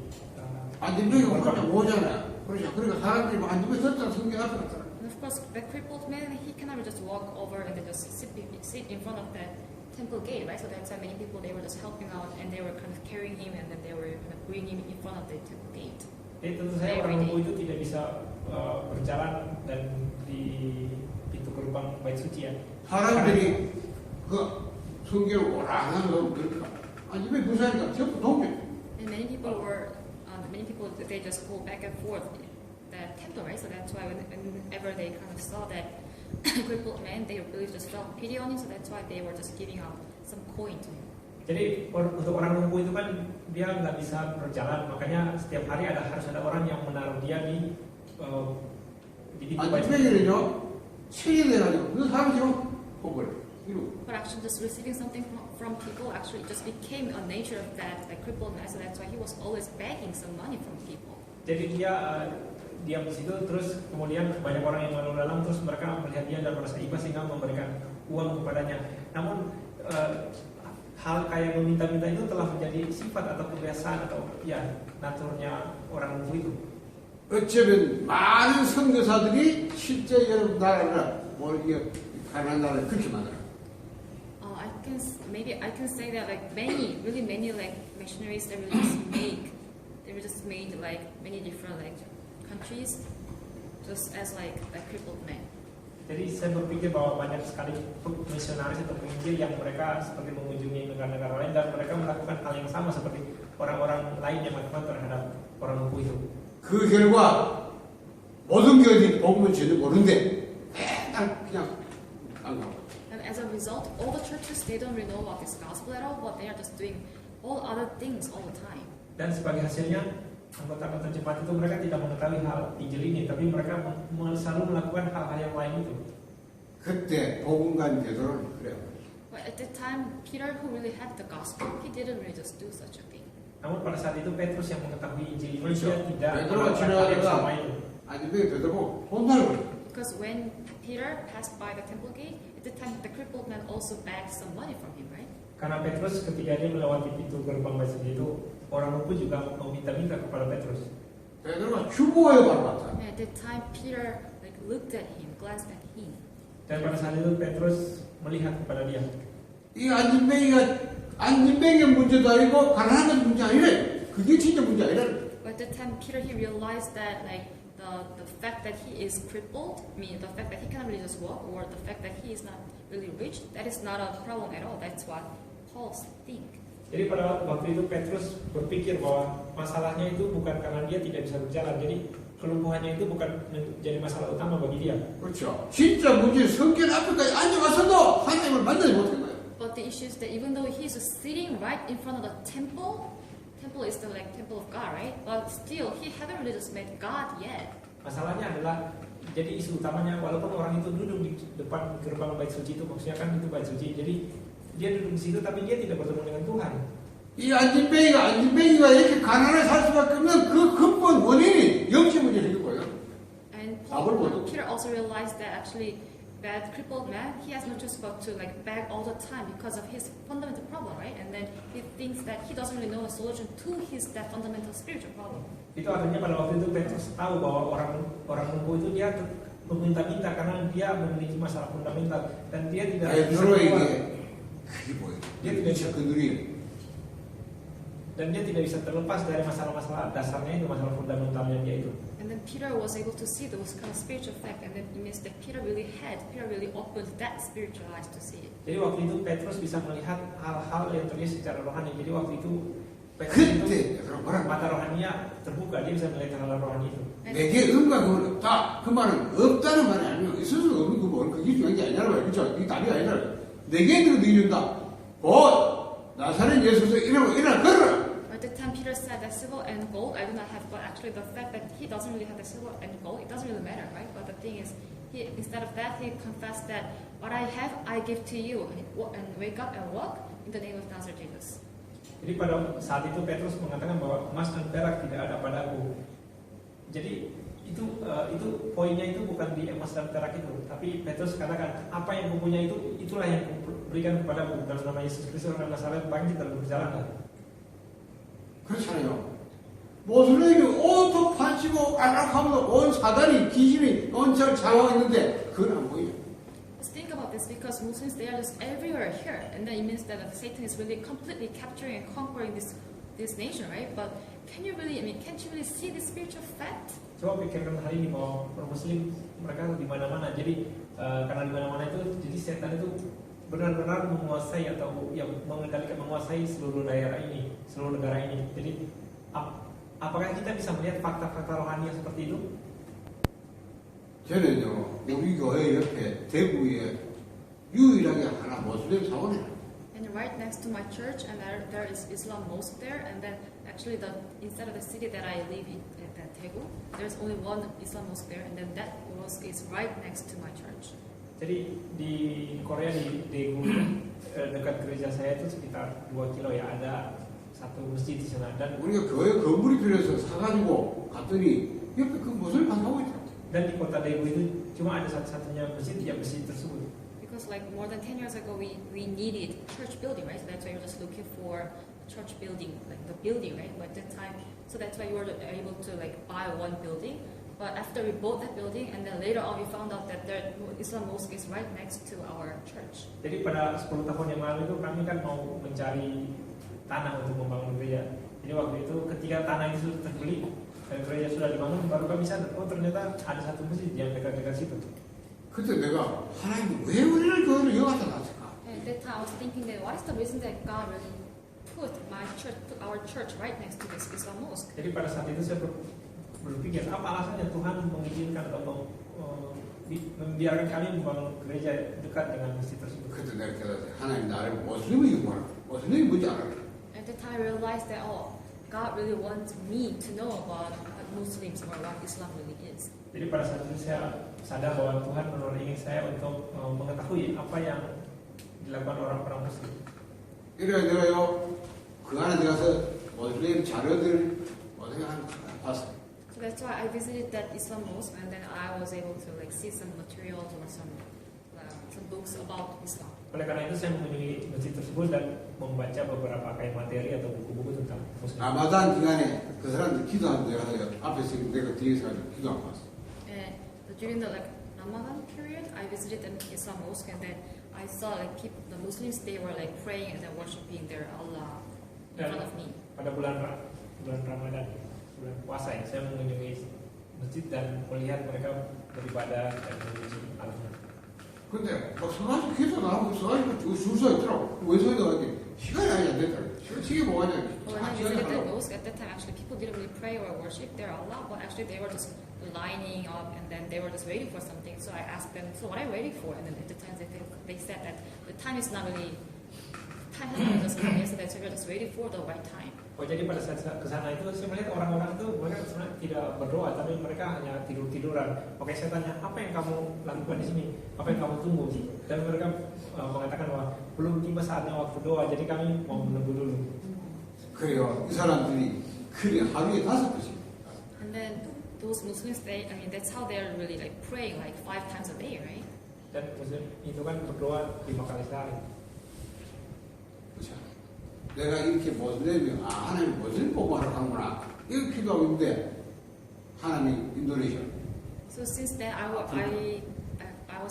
안진뱅이가 혼자 오잖아. 그러니까 사람들이 안진뱅이 섰다 성경 앞에 갔잖아. And of course, the crippled man, he cannot just walk over and then just sit in front of that temple gate, right? So that's why many people, they were just helping out and they were kind of carrying him and then they were kind of bringing him in front of the temple gate. Jadi tentu saja orang lumpuh itu tidak bisa berjalan dan di pintu gerbang bait suci ya. 사람들이 그 성경을 오라 하는 거 그러니까 안진뱅이 부사니까 전부 동네. And many people they just go back and forth that temple, right? So that's why whenever they kind of saw that crippled man, they really just felt pity on him. So that's why they were just giving out some coin to him. Jadi untuk orang lumpuh itu kan dia nggak bisa berjalan, makanya setiap hari harus ada orang yang menaruh dia di pintu bait suci. 안진뱅이는요 책이 돼가지고 그 사람이 지금 복을 이루고. But actually, just receiving something from people actually just became a nature of that crippled man. So that's why he was always begging some money from people. Jadi dia diam di situ, terus kemudian banyak orang yang lalu lalang, terus mereka melihat dia dan merasa iba sehingga memberikan uang kepadanya. Namun hal kayak meminta-minta itu telah menjadi sifat atau kebiasaan atau ya naturnya orang lumpuh itu. 어쩌면 많은 선교사들이 실제 여러분 나라를 가난한 나라를 그렇게 만들어. I can say that like many like missionaries they were just made like many different like countries just as like crippled men. Jadi saya berpikir bahwa banyak sekali misionaris atau penginjil yang mereka seperti mengunjungi negara-negara lain dan mereka melakukan hal yang sama seperti orang-orang lain yang melakukan terhadap orang lumpuh itu. 그 결과 모든 교회들이 복음을 전혀 모르는데 맨날 그냥 안 가고. And as a result, all the churches they don't really know about this gospel at all, but they are just doing all other things all the time. Dan sebagai hasilnya anggota-anggota jemaat itu mereka tidak mengetahui hal Injil ini, tapi mereka selalu melakukan hal-hal yang lain itu. 그때 복음관 베드로는 그래요. But at that time, Peter, who really had the gospel, he didn't really just do such a thing. Namun pada saat itu Petrus yang mengetahui Injil ini 그렇죠. dia tidak 베드로가 melakukan hal yang sama 지나가다가 itu. 안진뱅이 베드로 혼나는 거예요. Because when Peter passed by the temple gate, at the time the crippled man also begged some money from him, right? Karena Petrus ketika dia melewati pintu gerbang bait suci itu, orang lumpuh juga meminta-minta kepada Petrus. 베드로가 죽어요 바로 갔다. And at that time, Peter like looked at him, glanced at him. Dan pada saat itu Petrus melihat kepada dia. 이 안진뱅이의 문제도 아니고 가난한 게 문제 아니래. 그게 진짜 문제 아니래. But at that time, Peter he realized that like the fact that he is crippled, the fact that he cannot really just walk, or the fact that he is not really rich, that is not a problem at all. That's what Paul think. Jadi pada waktu itu Petrus berpikir bahwa masalahnya itu bukan karena dia tidak bisa berjalan. Jadi kelumpuhannya itu bukan menjadi masalah utama bagi dia. 그렇죠. 진짜 문제 성경 앞에까지 앉아가서도 하나님을 만나지 못한 거예요. But the issue is that even though he is sitting right in front of the temple is the like temple of God, right? But still he haven't really just met God yet. Masalahnya adalah jadi isu utamanya walaupun orang itu duduk di depan gerbang bait suci itu, maksudnya kan itu bait suci. Jadi dia duduk di situ tapi dia tidak bertemu dengan Tuhan. 이 안진뱅이가 이렇게 가난하게 살 수밖에 없는 그 근본 원인이 영적 문제를 거예요. And 밥을 먹고. Peter also realized that actually that crippled man, he has no choice but to like beg all the time because of his fundamental problem, right? And then he thinks that he doesn't really know a solution to that fundamental spiritual problem. Itu artinya pada waktu itu Petrus tahu bahwa orang lumpuh itu dia meminta-minta karena dia memiliki masalah fundamental dan dia tidak bisa keluar. 베드로에게 그게 뭐예요? dia tidak bisa 그 눈이 Dan dia tidak bisa terlepas dari masalah-masalah dasarnya itu, masalah fundamentalnya dia itu. And then Peter was able to see those kind of spiritual fact, and then it means that Peter really opened that spiritual eyes to see it. Jadi waktu itu Petrus bisa melihat hal-hal yang terjadi secara rohani. Jadi waktu itu Petrus itu 그때 그런 거란 mata rohaninya terbuka, dia bisa melihat hal rohani itu. 내게 음각은 없다. 그 말은 없다는 말이 아니면 있을 수 없는 그 뭘 그게 중요한 게 아니라 말이죠. 그게 답이 아니라 내게 들어들이는다. 곧 나사렛 예수서 일어나 걸어라. At the time Peter said that silver and gold I do not have, but actually the fact that he doesn't really have the silver and gold, it doesn't really matter, right? But the thing is, instead of that, he confessed that what I have, I give to you, and wake up and walk in the name of Nazareth Jesus. Jadi pada saat itu Petrus mengatakan bahwa emas dan perak tidak ada padaku. Jadi itu poinnya itu bukan di emas dan perak itu, tapi Petrus katakan apa yang kupunya itu itulah yang kuberikan kepadamu dalam nama Yesus Kristus orang Nazaret, bangkit dan berjalanlah. 그렇잖아요. 모슬렘이 온통 판치고 깔락하면서 온 사단이 귀신이 온철 장하고 있는데 그건 안 보이죠. Let's think about this because Muslims they are just everywhere here, and then it means that Satan is really completely capturing and conquering this nation, right? But can't you really see this spiritual fact? Coba pikirkan hari ini bahwa orang Muslim mereka di mana-mana. Jadi karena di mana-mana itu, jadi setan itu benar-benar menguasai atau yang menguasai seluruh daerah ini, seluruh negara ini. Jadi apakah kita bisa melihat fakta-fakta rohani yang seperti itu? 저는요 우리 교회 옆에 대구에 유일하게 하나 모슬렘 사원이에요. And right next to my church, and there is Islam mosque there, and then actually inside of the city that I live in, at Daegu, there's only one Islam mosque there, and then that mosque is right next to my church. Jadi di Korea di Daegu dekat gereja saya itu sekitar 2 kilo ya, ada satu masjid di sana. Dan 우리가 교회 건물이 필요해서 사가지고 갔더니 옆에 그 모슬렘 하고 있더라고요. dan di kota Daegu itu cuma ada satu-satunya masjid tersebut. Because like more than 10 years ago, we needed church building, right? So that's why we were just looking for church building, like the building, right? But at that time, so that's why we were able to like buy one building. But after we bought that building, and then later on we found out that the Islam mosque is right next to our church. Jadi pada 10 tahun yang lalu itu kami kan mau mencari tanah untuk membangun gereja. Jadi waktu itu ketika tanah itu sudah terbeli dan gereja sudah dibangun, baru kami sadar, oh ternyata ada satu masjid yang dekat-dekat situ. 그때 내가 하나님 왜 우리를 교회를 여기다 놨을까? And at that time I was thinking that what is the reason that God really put our church right next to this Islam mosque? Jadi pada saat itu saya berpikir apa alasannya Tuhan mengizinkan atau membiarkan kami membangun gereja dekat dengan masjid tersebut. 그때 내가 깨달았어요. 하나님 나를 모슬렘이 구하라. 모슬렘이 뭔지 알아라. At that time I realized that God really wants me to know about Muslims or what Islam really is. Jadi pada saat itu saya sadar bahwa Tuhan benar-benar ingin saya untuk mengetahui apa yang dilakukan orang-orang Muslim. 이래야 내가요 그 안에 들어가서 모슬렘 자료들 어떻게 봤어요. So that's why I visited that Islam mosque, and then I was able to like see some materials or some books about Islam. Oleh karena itu saya mengunjungi masjid tersebut dan membaca beberapa kayak materi atau buku-buku tentang Muslim. 라마단 기간에 그 사람들 기도하는 데가 앞에서 내가 뒤에서 기도하고 왔어. And during the like Ramadan period, I visited the Islam mosque, and then I saw like the Muslims they were like praying and then worshiping their Allah in front of me. Pada bulan Ramadan, bulan puasa ya, saya mengunjungi masjid dan melihat mereka beribadah dan memuji Allah. 근데 서가지고 기도 나오고 서가지고 줄 서 있더라고. 왜 서 있더라고? 시간이 아예 안 됐더라고. 시간이 뭐하냐. When I visited the mosque at that time, actually people didn't really pray or worship their Allah, but actually they were just lining up and then they were just waiting for something. So I asked them, so what are you waiting for? And then at the time they said that the time has not really just come yet, so that's why we're just waiting for the right time. Oh jadi pada saat ke sana itu saya melihat orang-orang itu mereka sebenarnya tidak berdoa, tapi mereka hanya tidur-tiduran. Oke, saya tanya apa yang kamu lakukan di sini, apa yang kamu tunggu? Dan mereka mengatakan bahwa belum tiba saatnya waktu doa, jadi kami mau menunggu dulu. 그래요. 이 사람들이 그래 하루에 5번씩. And then those Muslims, that's how they're really like praying like 5 times a day, right? Dan Muslim itu kan berdoa 5 kali sehari. 그렇죠. 내가 이렇게 모슬렘이 하나님 모슬렘 보고 하는구나 이렇게 기도하고 있는데 하나님 인도네시아. So since then I was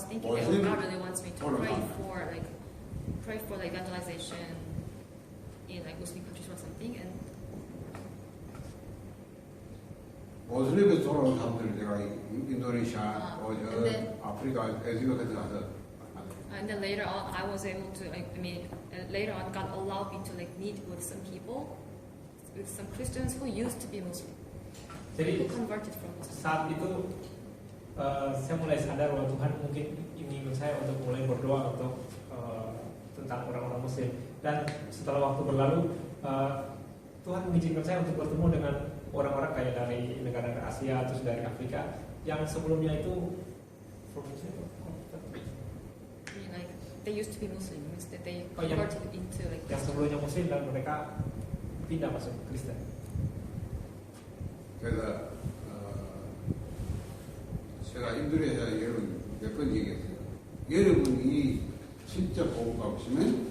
thinking that God really wants me to pray for like evangelization in like Muslim countries or something, and 모슬림에서 돌아온 사람들 제가 인도네시아, 근데- 아프리카, 에티오피아 같은 데 가서 And then later on, I was able to, later on, God allowed me to like meet with some people, with some Christians who used to be Muslim, Jadi who converted from Muslim. saat itu saya mulai sadar bahwa Tuhan mungkin ingin saya untuk mulai berdoa untuk tentang orang-orang Muslim. Dan setelah waktu berlalu, Tuhan mengizinkan saya untuk bertemu dengan orang-orang kayak dari negara-negara Asia, terus dari Afrika, yang sebelumnya itu Like they used to be Muslim, means that they Oh, yeah. converted into like yang sebelumnya Muslim dan mereka pindah masuk Kristen. 그래서 제가 인도네시아 여러분 몇 번 얘기했어요. 여러분이 진짜 복음 받고 싶으면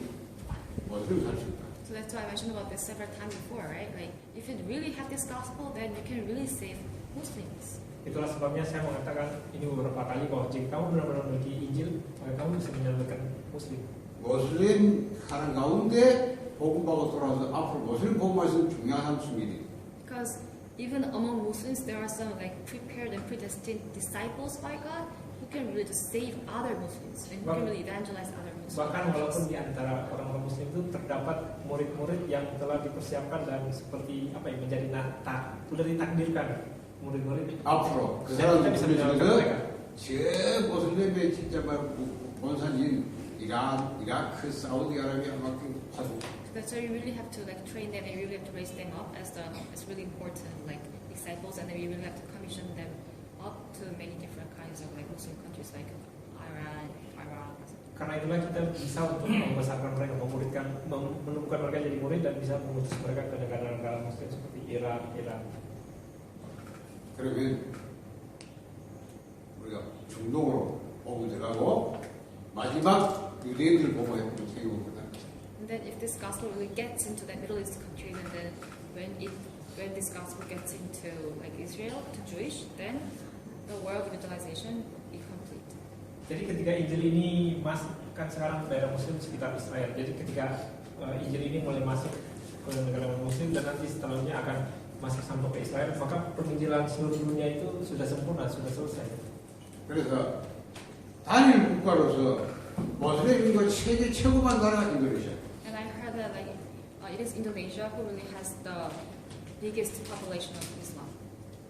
모슬림 살수 있다. So that's why I mentioned about this several times before, right? Like if you really have this gospel, then you can really save Muslims. Itulah sebabnya saya mengatakan ini beberapa kali bahwa jika kamu benar-benar memiliki Injil, maka kamu bisa menyelamatkan Muslim. 모슬림 하는 가운데 복음 받고 돌아와서 앞으로 모슬림 복음에서 중요한 순간이. Because even among Muslims, there are some like prepared and predestined disciples by God who can really just save other Muslims and who can really evangelize other Muslims. Bahkan walaupun di antara orang-orang Muslim itu terdapat murid-murid yang telah dipersiapkan dan seperti apa ya menjadi sudah ditakdirkan murid-murid. 앞으로 그 Saya 사람들 bisa menyelamatkan mereka. 제 모슬림의 진짜 본산인 이라크, 사우디아라비아 막 파수. That's why you really have to like train them and you really have to raise them up as really important like disciples, and then you really have to commission them up to many different kinds of like Muslim countries like Iran, Iraq. Karena itulah kita bisa untuk membesarkan mereka, menemukan mereka jadi murid dan bisa mengutus mereka ke negara-negara Muslim seperti Iran. 그러면 우리가 중동으로 오고 들어가고 마지막 유대인들 보고 세우거든. And then if this gospel really gets into the Middle East countries, and then when this gospel gets into like Israel to Jewish, then the world evangelization is complete. Jadi ketika Injil ini masuk kan sekarang daerah Muslim sekitar Israel. Jadi ketika Injil ini mulai masuk ke negara Muslim dan nanti setelahnya akan masuk sampai ke Israel, maka penginjilan seluruh dunia itu sudah sempurna, sudah selesai. 그래서 단일 국가로서 모슬림인과 세계 최고만 나라가 인도네시아. And I heard that like it is Indonesia who really has the biggest population of Islam.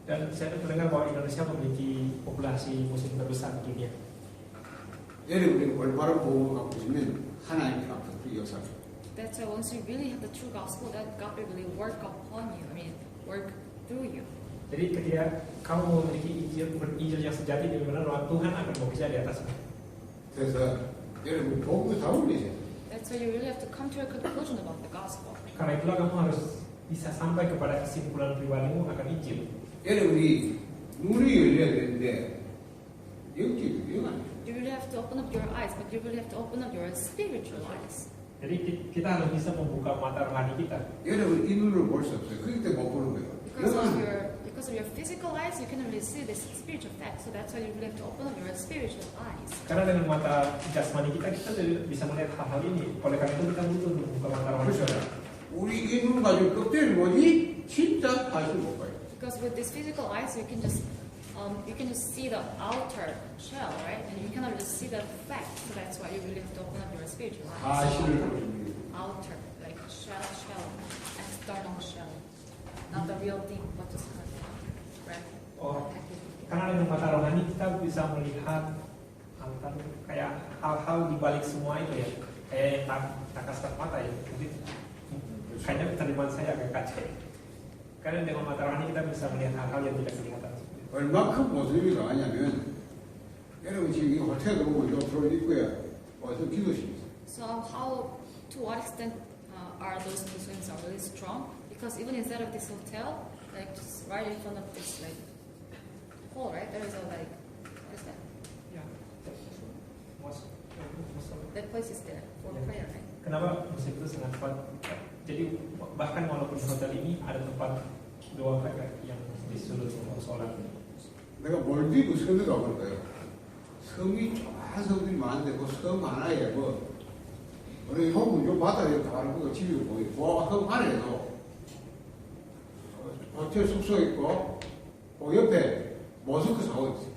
Dan saya mendengar bahwa Indonesia memiliki populasi Muslim terbesar di dunia. 여러분이 올바른 복음을 갖고 있으면 하나님이 앞으로 그 역사를. That's why once you really have the true gospel, that God will really work upon you. Work through you. Jadi ketika kamu memiliki Injil yang sejati, benar-benar bahwa Tuhan akan bekerja di atasmu. 그래서 여러분 복음을 다 올리세요. That's why you really have to come to a conclusion about the gospel. Karena itulah kamu harus bisa sampai kepada kesimpulan pribadimu akan Injil. 여러분이 눈이 열려야 되는데 영적이 영 아니에요. You really have to open up your eyes, but you really have to open up your spiritual eyes. Jadi kita harus bisa membuka mata rohani kita. 여러분 이 눈으로 볼 수 없어요. 그렇기 때문에 못 보는 거예요. Because of your physical eyes, you can really see this spiritual fact. So that's why you really have to open up your spiritual eyes. Karena dengan mata jasmani kita bisa melihat hal-hal ini. Oleh karena itu kita butuh untuk membuka mata rohani kita. 우리 이 눈 가지고 껍데기를 보니 진짜 다시 못 봐요. Because with these physical eyes, you can just see the outer shell, right? And you cannot really see the fact. So that's why you really have to open up your spiritual eyes. 사실을 보는 Outer, like shell, external shell, not the real thing, but just right? Oh, karena dengan mata rohani kita bisa melihat kayak hal-hal di balik semua itu ya, kayak yang tak kasat mata ya. Mungkin kayaknya terjemahan saya agak kacau. Karena dengan mata rohani kita bisa melihat hal-hal yang tidak kelihatan. 얼마큼 모습이 강하냐면 여러분 지금 이 호텔 들어오고 옆으로 입구에 와서 기도십니다. So to what extent are those Muslims are really strong? Because even inside of this hotel, like just right in front of this like hall, right? There is a like, what is that? Ya, That place is there for prayer, right? Kenapa muslim itu sangat kuat? Jadi bahkan walaupun di hotel ini ada tempat doa mereka yang disuruh sholat. 내가 몰디브 섬에 가볼 거예요. 섬이 좁은 섬들이 많은데 그 섬 하나에 우리 한국 요 바다에 가는 거 집이 보이고 섬 안에도 호텔 숙소 있고 그 옆에 모스크 사고 있어요.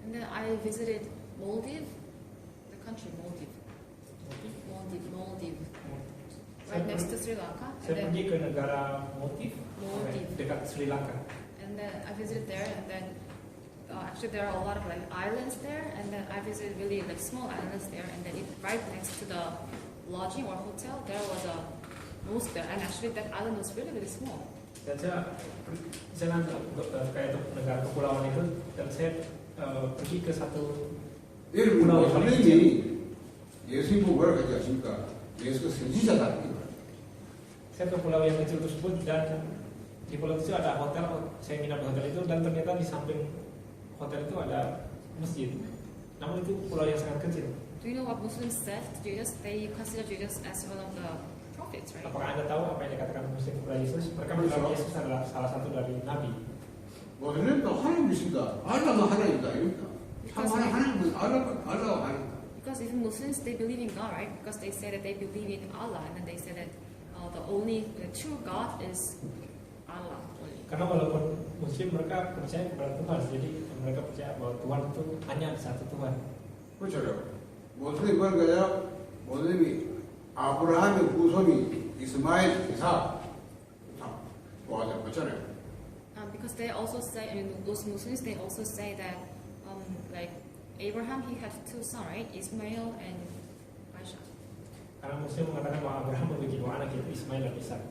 And then I visited Maldives, the country Maldives. Right next to Sri Lanka. And Saya then, pergi ke negara Maldives, Maldives. dekat Sri Lanka. and then I visited there, and then actually there are a lot of like islands there, and then I visited really like small islands there, and then right next to the lodging or hotel there was a mosque there, and actually that island was really really small. Dan saya jalan kayak itu negara kepulauan itu, dan saya pergi ke satu 여러분, 문화가 선생님이 예수님 보고 뭐라고 하지 않습니까? 예수가 선지자다. saya ke pulau yang kecil tersebut, dan di pulau itu ada hotel. Saya nginap di hotel itu, dan ternyata di samping hotel itu ada masjid. Namun itu pulau yang sangat kecil. Do you know what Muslims said to Jesus? They consider Jesus as one of the prophets, right? Apakah Anda tahu apa yang dikatakan Muslim kepada Yesus? Mereka menganggap Yesus adalah salah satu dari nabi. 모슬림도 하나님 믿습니다. 알라가 하나님이다. 이럽니다. 참 하나님은 알라가 하나님이다. Because even Muslims, they believe in God, right? Because they say that they believe in Allah, and then they say that the true God is Allah only. Karena walaupun Muslim, mereka percaya kepada Tuhan, jadi mereka percaya bahwa Tuhan itu hanya satu Tuhan. 그렇죠. 모슬림 그런 거냐? 모슬림이 아브라함의 후손이 이스마엘 이삭 좋아하잖아요. 그렇잖아요. Because they also say, I mean, those Muslims, they also say that, like Abraham, he had two sons, right? Ismail and Isaac. Karena Muslim mengatakan bahwa Abraham memiliki dua anak, yaitu Ismail dan Ishak.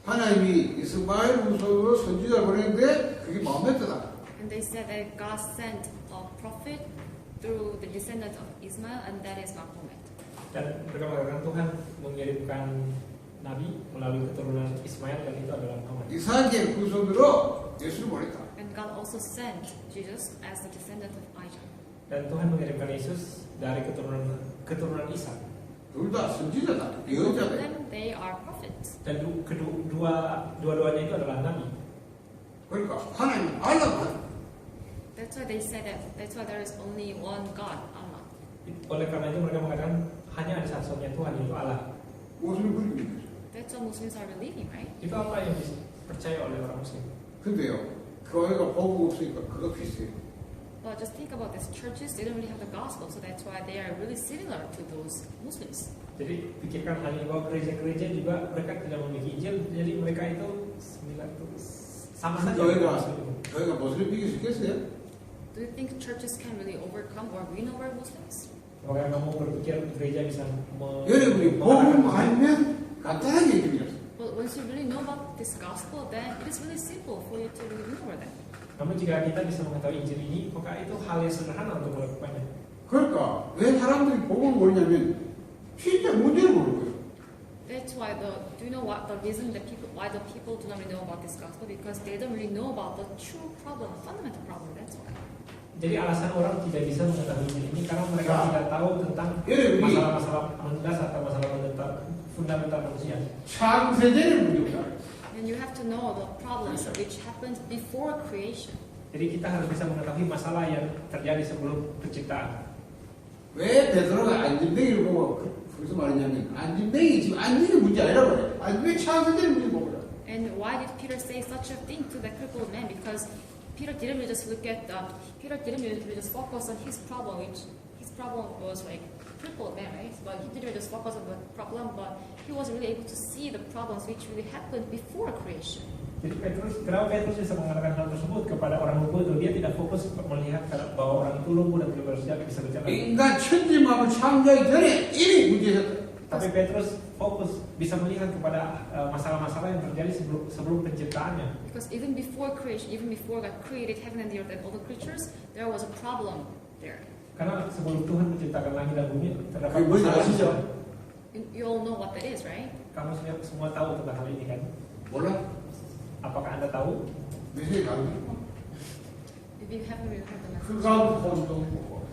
하나님이 이스마엘 후손으로 선지자 보냈는데 그게 마음에 들다. And they said that God sent a prophet through the descendant of Ismail, and that is Muhammad. Dan mereka mengatakan Tuhan mengirimkan nabi melalui keturunan Ismail, dan itu adalah Muhammad. 이삭의 후손으로 예수를 보냈다. And God also sent Jesus as the descendant of Isaac. Dan Tuhan mengirimkan Yesus dari keturunan Ishak. 둘 다 선지자다. Both of 예언자다. them, they are prophets. Dan dua-duanya itu adalah nabi. 그러니까 하나님은 알라가 That's why they say that. That's why there is only one God, Allah. Oleh karena itu mereka mengatakan hanya ada satu-satunya Tuhan, yaitu Allah. 무슨 그림이죠. That's what Muslims are believing, right? Itu apa yang dipercaya oleh orang Muslim. 근데요, 교회가 보고 없으니까 그거 비슷해요. Well, just think about this. Churches, they don't really have the gospel, so that's why they are really similar to those Muslims. Jadi pikirkan hal ini, bahwa gereja-gereja juga mereka tidak memiliki Injil, jadi mereka itu sama saja. 교회가 무슨 이길 수 있겠어요? Do you think churches can really overcome or win over Muslims? Apakah kamu berpikir gereja bisa 여러분이 복음 알면 간단하게 얘기합니다. Well, once you really know about this gospel, then it is really simple for you to really win over them. Namun jika kita bisa mengetahui Injil ini, maka itu hal yang sederhana untuk melakukannya. 그러니까 왜 사람들이 복음을 모르냐면 진짜 문제를 모르는 거예요. That's why do you know what the reason that why the people do not really know about this gospel? Because they don't really know about the true problem, fundamental problem. That's why. Jadi alasan orang tidak bisa mengetahui Injil ini karena mereka tidak tahu tentang masalah-masalah mendasar atau masalah fundamental manusia. 창세전의 문제입니다. And you have to know the problems which happened before creation. Jadi kita harus bisa mengetahui masalah yang terjadi sebelum penciptaan. 왜 베드로가 안진뱅이를 보고 그래서 말했냐면 안진뱅이 지금 안진의 문제 아니라고 그래. 안진뱅이 창세전의 문제 보고. And why did Peter say such a thing to the crippled man? Because Peter didn't really just focus on his problem, which his problem was like crippled man, right? But he didn't just focus on the problem, but he was really able to see the problems which really happened before creation. Jadi kenapa Petrus bisa mengatakan hal tersebut kepada orang lumpuh itu? Dia tidak fokus melihat bahwa orang itu lumpuh dan tidak bisa berjalan. 인간 천지만을 창조하기 전에 이미 문제였다. Tapi Petrus fokus bisa melihat kepada masalah-masalah yang terjadi sebelum penciptaannya. Because even before creation, even before God created heaven and the earth and all the creatures, there was a problem there. Karena sebelum Tuhan menciptakan langit dan bumi terdapat 그게 뭔지 masalah. 아시죠? You all know what that is, right? Kamu semua tahu tentang hal ini kan? 몰라? Apakah Anda tahu? 메시지 강의. If you haven't really heard the message. 흑암 혼동 보고.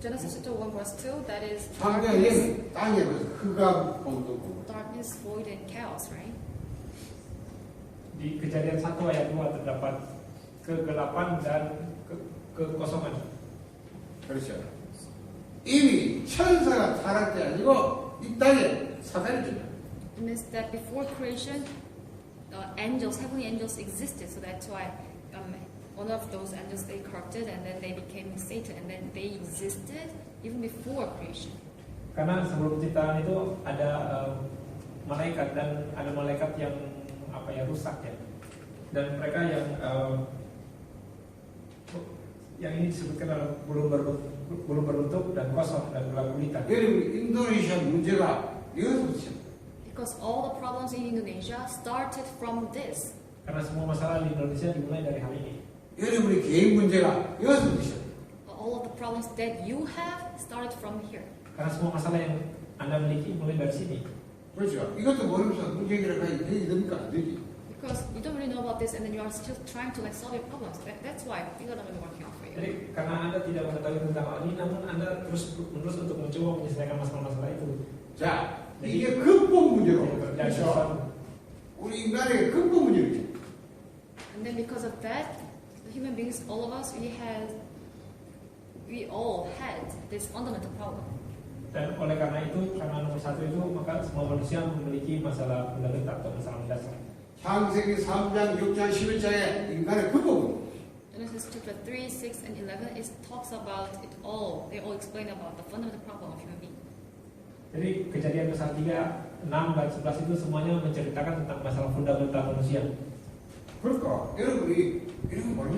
Genesis chapter 1 verse 2, that is 창조의 땅에 흑암 혼동 보고. darkness, void, and chaos, right? Di Kejadian 1 ayat 2 terdapat kegelapan dan kekosongan. 그렇죠. 이미 천사가 타락 때 아니고 이 땅에 사단이 줬다. It means that before creation, angels, heavenly angels existed. So that's why one of those angels they corrupted and then they became Satan and then they existed even before creation. Karena sebelum ciptaan itu ada malaikat dan ada malaikat yang rusak ya. Dan mereka yang ini disebutkan dalam belum berbentuk dan kosong dan gelap gulita. 여러분 인도네시아 문제가 이것부터 Because all the problems in Indonesia started from this. Karena semua masalah di Indonesia dimulai dari hal ini. 여러분의 개인 문제가 이것부터 시작. All of the problems that you have started from here. Karena semua masalah yang Anda miliki mulai dari sini. 그렇죠. 이것도 모르면서 문제 해결하기 되게 됩니까? 안 되지. Because you don't really know about this and then you are still trying to solve your problems. That's why things are not really working out for you. Jadi karena Anda tidak mengetahui tentang hal ini, namun Anda terus menerus untuk mencoba menyelesaikan masalah-masalah itu. 자, 이게 근본 문제로. Dan 그렇죠. 우리 인간의 근본 문제죠. And then because of that, the human beings, all of us, we all had this fundamental problem. Dan oleh karena itu, karena nomor satu itu, maka semua manusia memiliki masalah fundamental atau masalah mendasar. 창세기 3장, 6장, 11장에 인간의 근본. Genesis chapter 3, 6, and 11 it talks about it all. They all explain about the fundamental problem of human being. Jadi kejadian besar 3, 6, dan 11 itu semuanya menceritakan tentang masalah fundamental manusia. 그러니까 여러분이 이런 거 모르면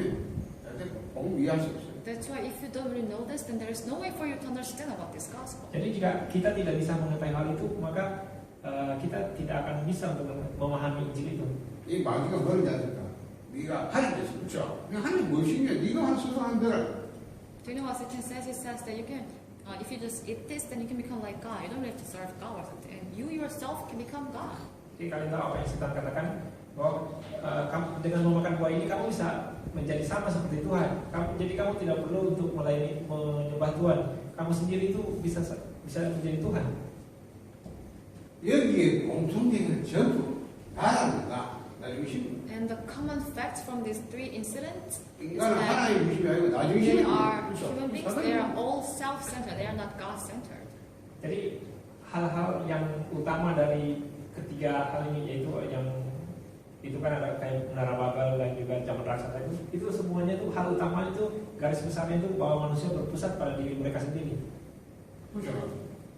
공부 이해할 수 없어요. That's why if you don't really know this, then there is no way for you to understand about this gospel. Jadi jika kita tidak bisa mengetahui hal itu, maka kita tidak akan bisa untuk memahami Injil itu. 이 마귀가 뭐냐 하니까 네가 하나님께서 그렇죠. 하나님 무엇이냐? 네가 할 수 있는 대로. Do you know what Satan says? He says that you can, if you just eat this, then you can become like God. You don't really have to serve God or something, and you yourself can become God. Jadi kalian tahu apa yang Setan katakan? Bahwa kamu dengan memakan buah ini kamu bisa menjadi sama seperti Tuhan. Jadi kamu tidak perlu untuk mulai menyembah Tuhan. Kamu sendiri itu bisa menjadi Tuhan. 여기에 공통된 전부 나라는가 나중에 심. And the common facts from these three incidents is 인간은 that 하나님 무심이 아니고 나중에 they 심. are human beings. They are all self-centered. They are not God-centered. Jadi hal-hal yang utama dari ketiga hal ini yaitu yang itu kan ada kayak menara Babel dan juga zaman raksasa itu semuanya itu hal utama itu garis besarnya itu bahwa manusia berpusat pada diri mereka sendiri. 그렇죠.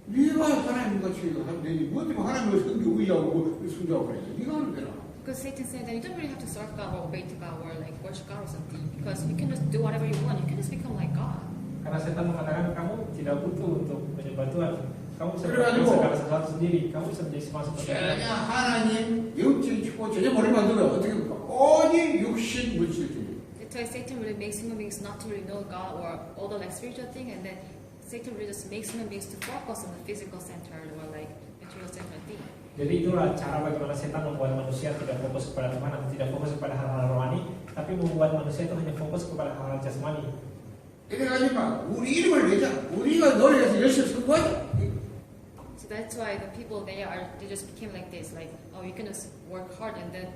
네가 하나님 같이 하면 되지. 뭐 때문에 하나님을 의하고 순종하고 그래. 네가 하면 되나? Because Satan said that you don't really have to serve God or obey to God or like worship God or something. Because you can just do whatever you want. You can just become like God. Karena setan mengatakan kamu tidak butuh untuk menyembah Tuhan. Kamu bisa 그래가지고 melakukan segala sesuatu sendiri. Kamu bisa menjadi semua seperti 전혀 Tuhan. 하나님 영적인 축복 전혀 모르면 안 돼요. 어떻게 합니까? 오직 육신 물질주의. That's why Satan really makes human beings not to really know God or all the like spiritual thing, and then Satan really just makes human beings to focus on the physical center or like material center thing. Jadi itulah cara bagaimana setan membuat manusia tidak fokus kepada Tuhan atau tidak fokus kepada hal-hal rohani, tapi membuat manusia itu hanya fokus kepada hal-hal jasmani. 이래가지고 우리 이름을 내자. 우리가 노력해서 열심히 선거하자. So that's why the people they just became like this, like you can just work hard and then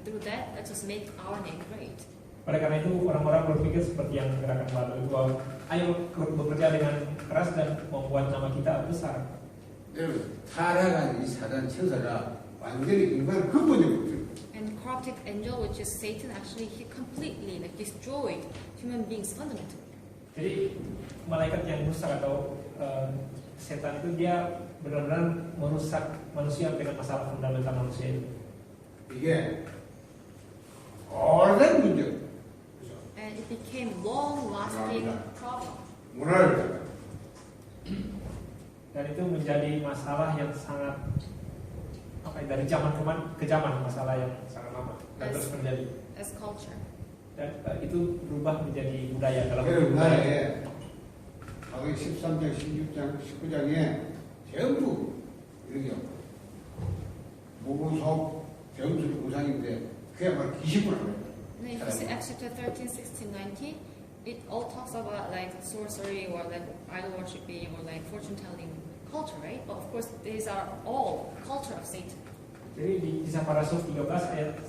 through that let's just make our name great. Oleh karena itu orang-orang berpikir seperti yang gerakan Batu itu, bahwa ayo bekerja dengan keras dan membuat nama kita besar. 여러분 타락한 이 사단 천사가 완전히 인간을 근본적으로 And corrupted angel, which is Satan, actually he completely like destroyed human beings fundamentally. Jadi malaikat yang rusak atau setan itu dia benar-benar merusak manusia dengan masalah fundamental manusia itu. 이게 오래된 문제. And it became long-lasting problem. 문화를 Dan itu menjadi masalah yang sangat dari zaman ke zaman, masalah yang sangat lama dan terus terjadi. As culture. Dan itu berubah menjadi budaya dalam 여러분 budaya. 나라에 과거에 13장, 16장, 19장에 전부 이렇게 모공속 병술 우상인데 그야말로 기신문화. And if you see Acts chapter 13, 16, 19, it all talks about like sorcery or like idol worshipping or like fortune telling culture, right? But of course, these are all culture of Satan. Jadi di Kisah Para Rasul 13 ayat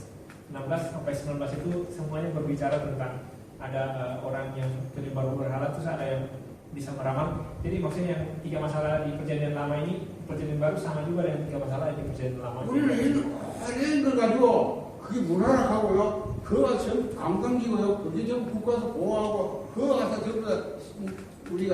16 sampai 19 itu semuanya berbicara tentang ada orang yang penyembah berhala, terus ada yang bisa meramal. Jadi maksudnya yang tiga masalah di perjanjian lama ini, perjanjian baru sama juga dengan tiga masalah di perjanjian lama. 우리는 이런 걸 가지고 그게 문화락하고요. 그거 전 관광지고요. 그게 전 국가에서 보호하고 그거 가서 전부 다 우리가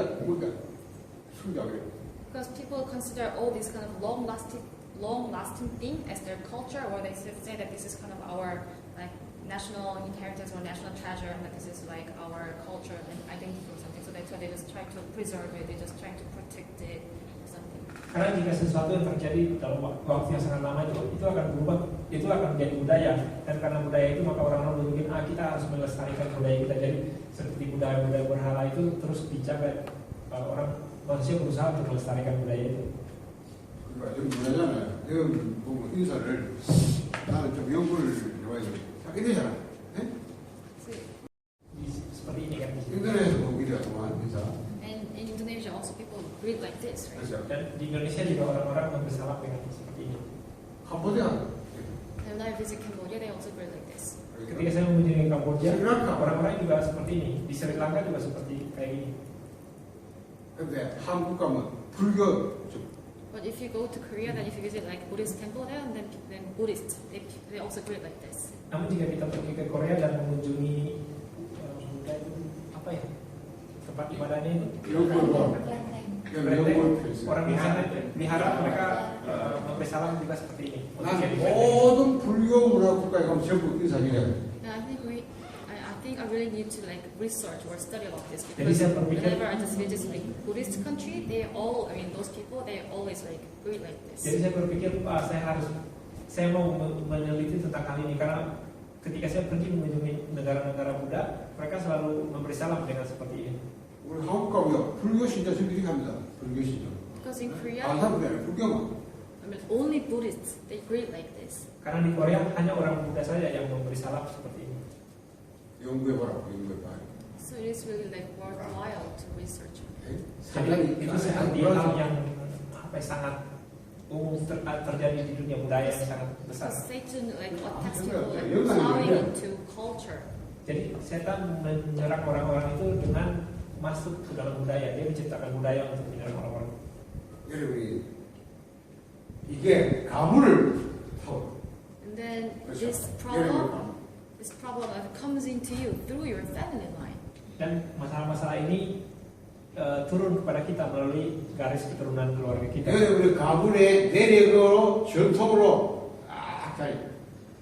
순작해요. Because people consider all this kind of long-lasting thing as their culture, or they say that this is kind of our like national inheritance or national treasure, and that this is like our culture and identity or something. So that's why they just try to preserve it. They just try to protect it or something. Karena jika sesuatu yang terjadi dalam waktu yang sangat lama itu akan berubah, itu akan menjadi budaya, dan karena budaya itu maka orang-orang berpikir kita harus melestarikan budaya kita. Jadi seperti budaya-budaya berhala itu terus dijaga, orang manusia berusaha untuk melestarikan budaya itu. 그러니까 좀 문화잖아요. 내가 보면 인사를 나는 좀 연구를 해봐야 돼. 자, 이러잖아. 네? Seperti ini kan. 인터넷에서 보면 이래야 그만 인사. And in Indonesia also people greet like this, right? 그렇죠. Dan di Indonesia juga orang-orang memberi salam dengan seperti ini. 캄보디아. And when I visit Cambodia, they also greet like this. Ketika saya mengunjungi Kamboja, Sri Lanka. orang-orang juga seperti ini. Di Sri Lanka juga seperti kayak ini. 근데 한국 가면 불교 쪽. But if you go to Korea, then if you visit like Buddhist temple there, and then Buddhists, they also greet like this. Namun jika kita pergi ke Korea dan mengunjungi Buddha itu apa ya, tempat ibadahnya itu orang wihara mereka memberi salam juga seperti ini. 난 모든 불교 문화 국가에 가면 전부 인사해요. And I think I really need to like research or study about this, Jadi because saya berpikir, whenever I just visit like Buddhist country, those people, they always like greet like jadi this. saya berpikir saya mau meneliti tentang hal ini karena ketika saya pergi mengunjungi negara-negara Buddha, mereka selalu memberi salam dengan seperti ini. 우리 한국 가면 불교 신자들이 합니다. 불교 신자. Because in Korea, 사람들이 아니라 불교만. only Buddhists they greet like this. Karena di Korea hanya orang Buddha saja yang memberi salam seperti ini. 연구해봐라. 연구해봐. So it is really like worthwhile to research. Jadi itu seperti hal yang sangat umum terjadi di dunia budaya yang sangat besar. Because Satan like attacks people like plowing into culture. Jadi setan menyerang orang-orang itu dengan masuk ke dalam budaya. Dia menciptakan budaya untuk menyerang orang-orang. 여러분이 이게 가문을 타고. And then 그렇죠. this problem comes into you through your family line. Dan masalah-masalah ini turun kepada kita melalui garis keturunan keluarga kita. 우리 가문의 내력으로 전통으로 쫙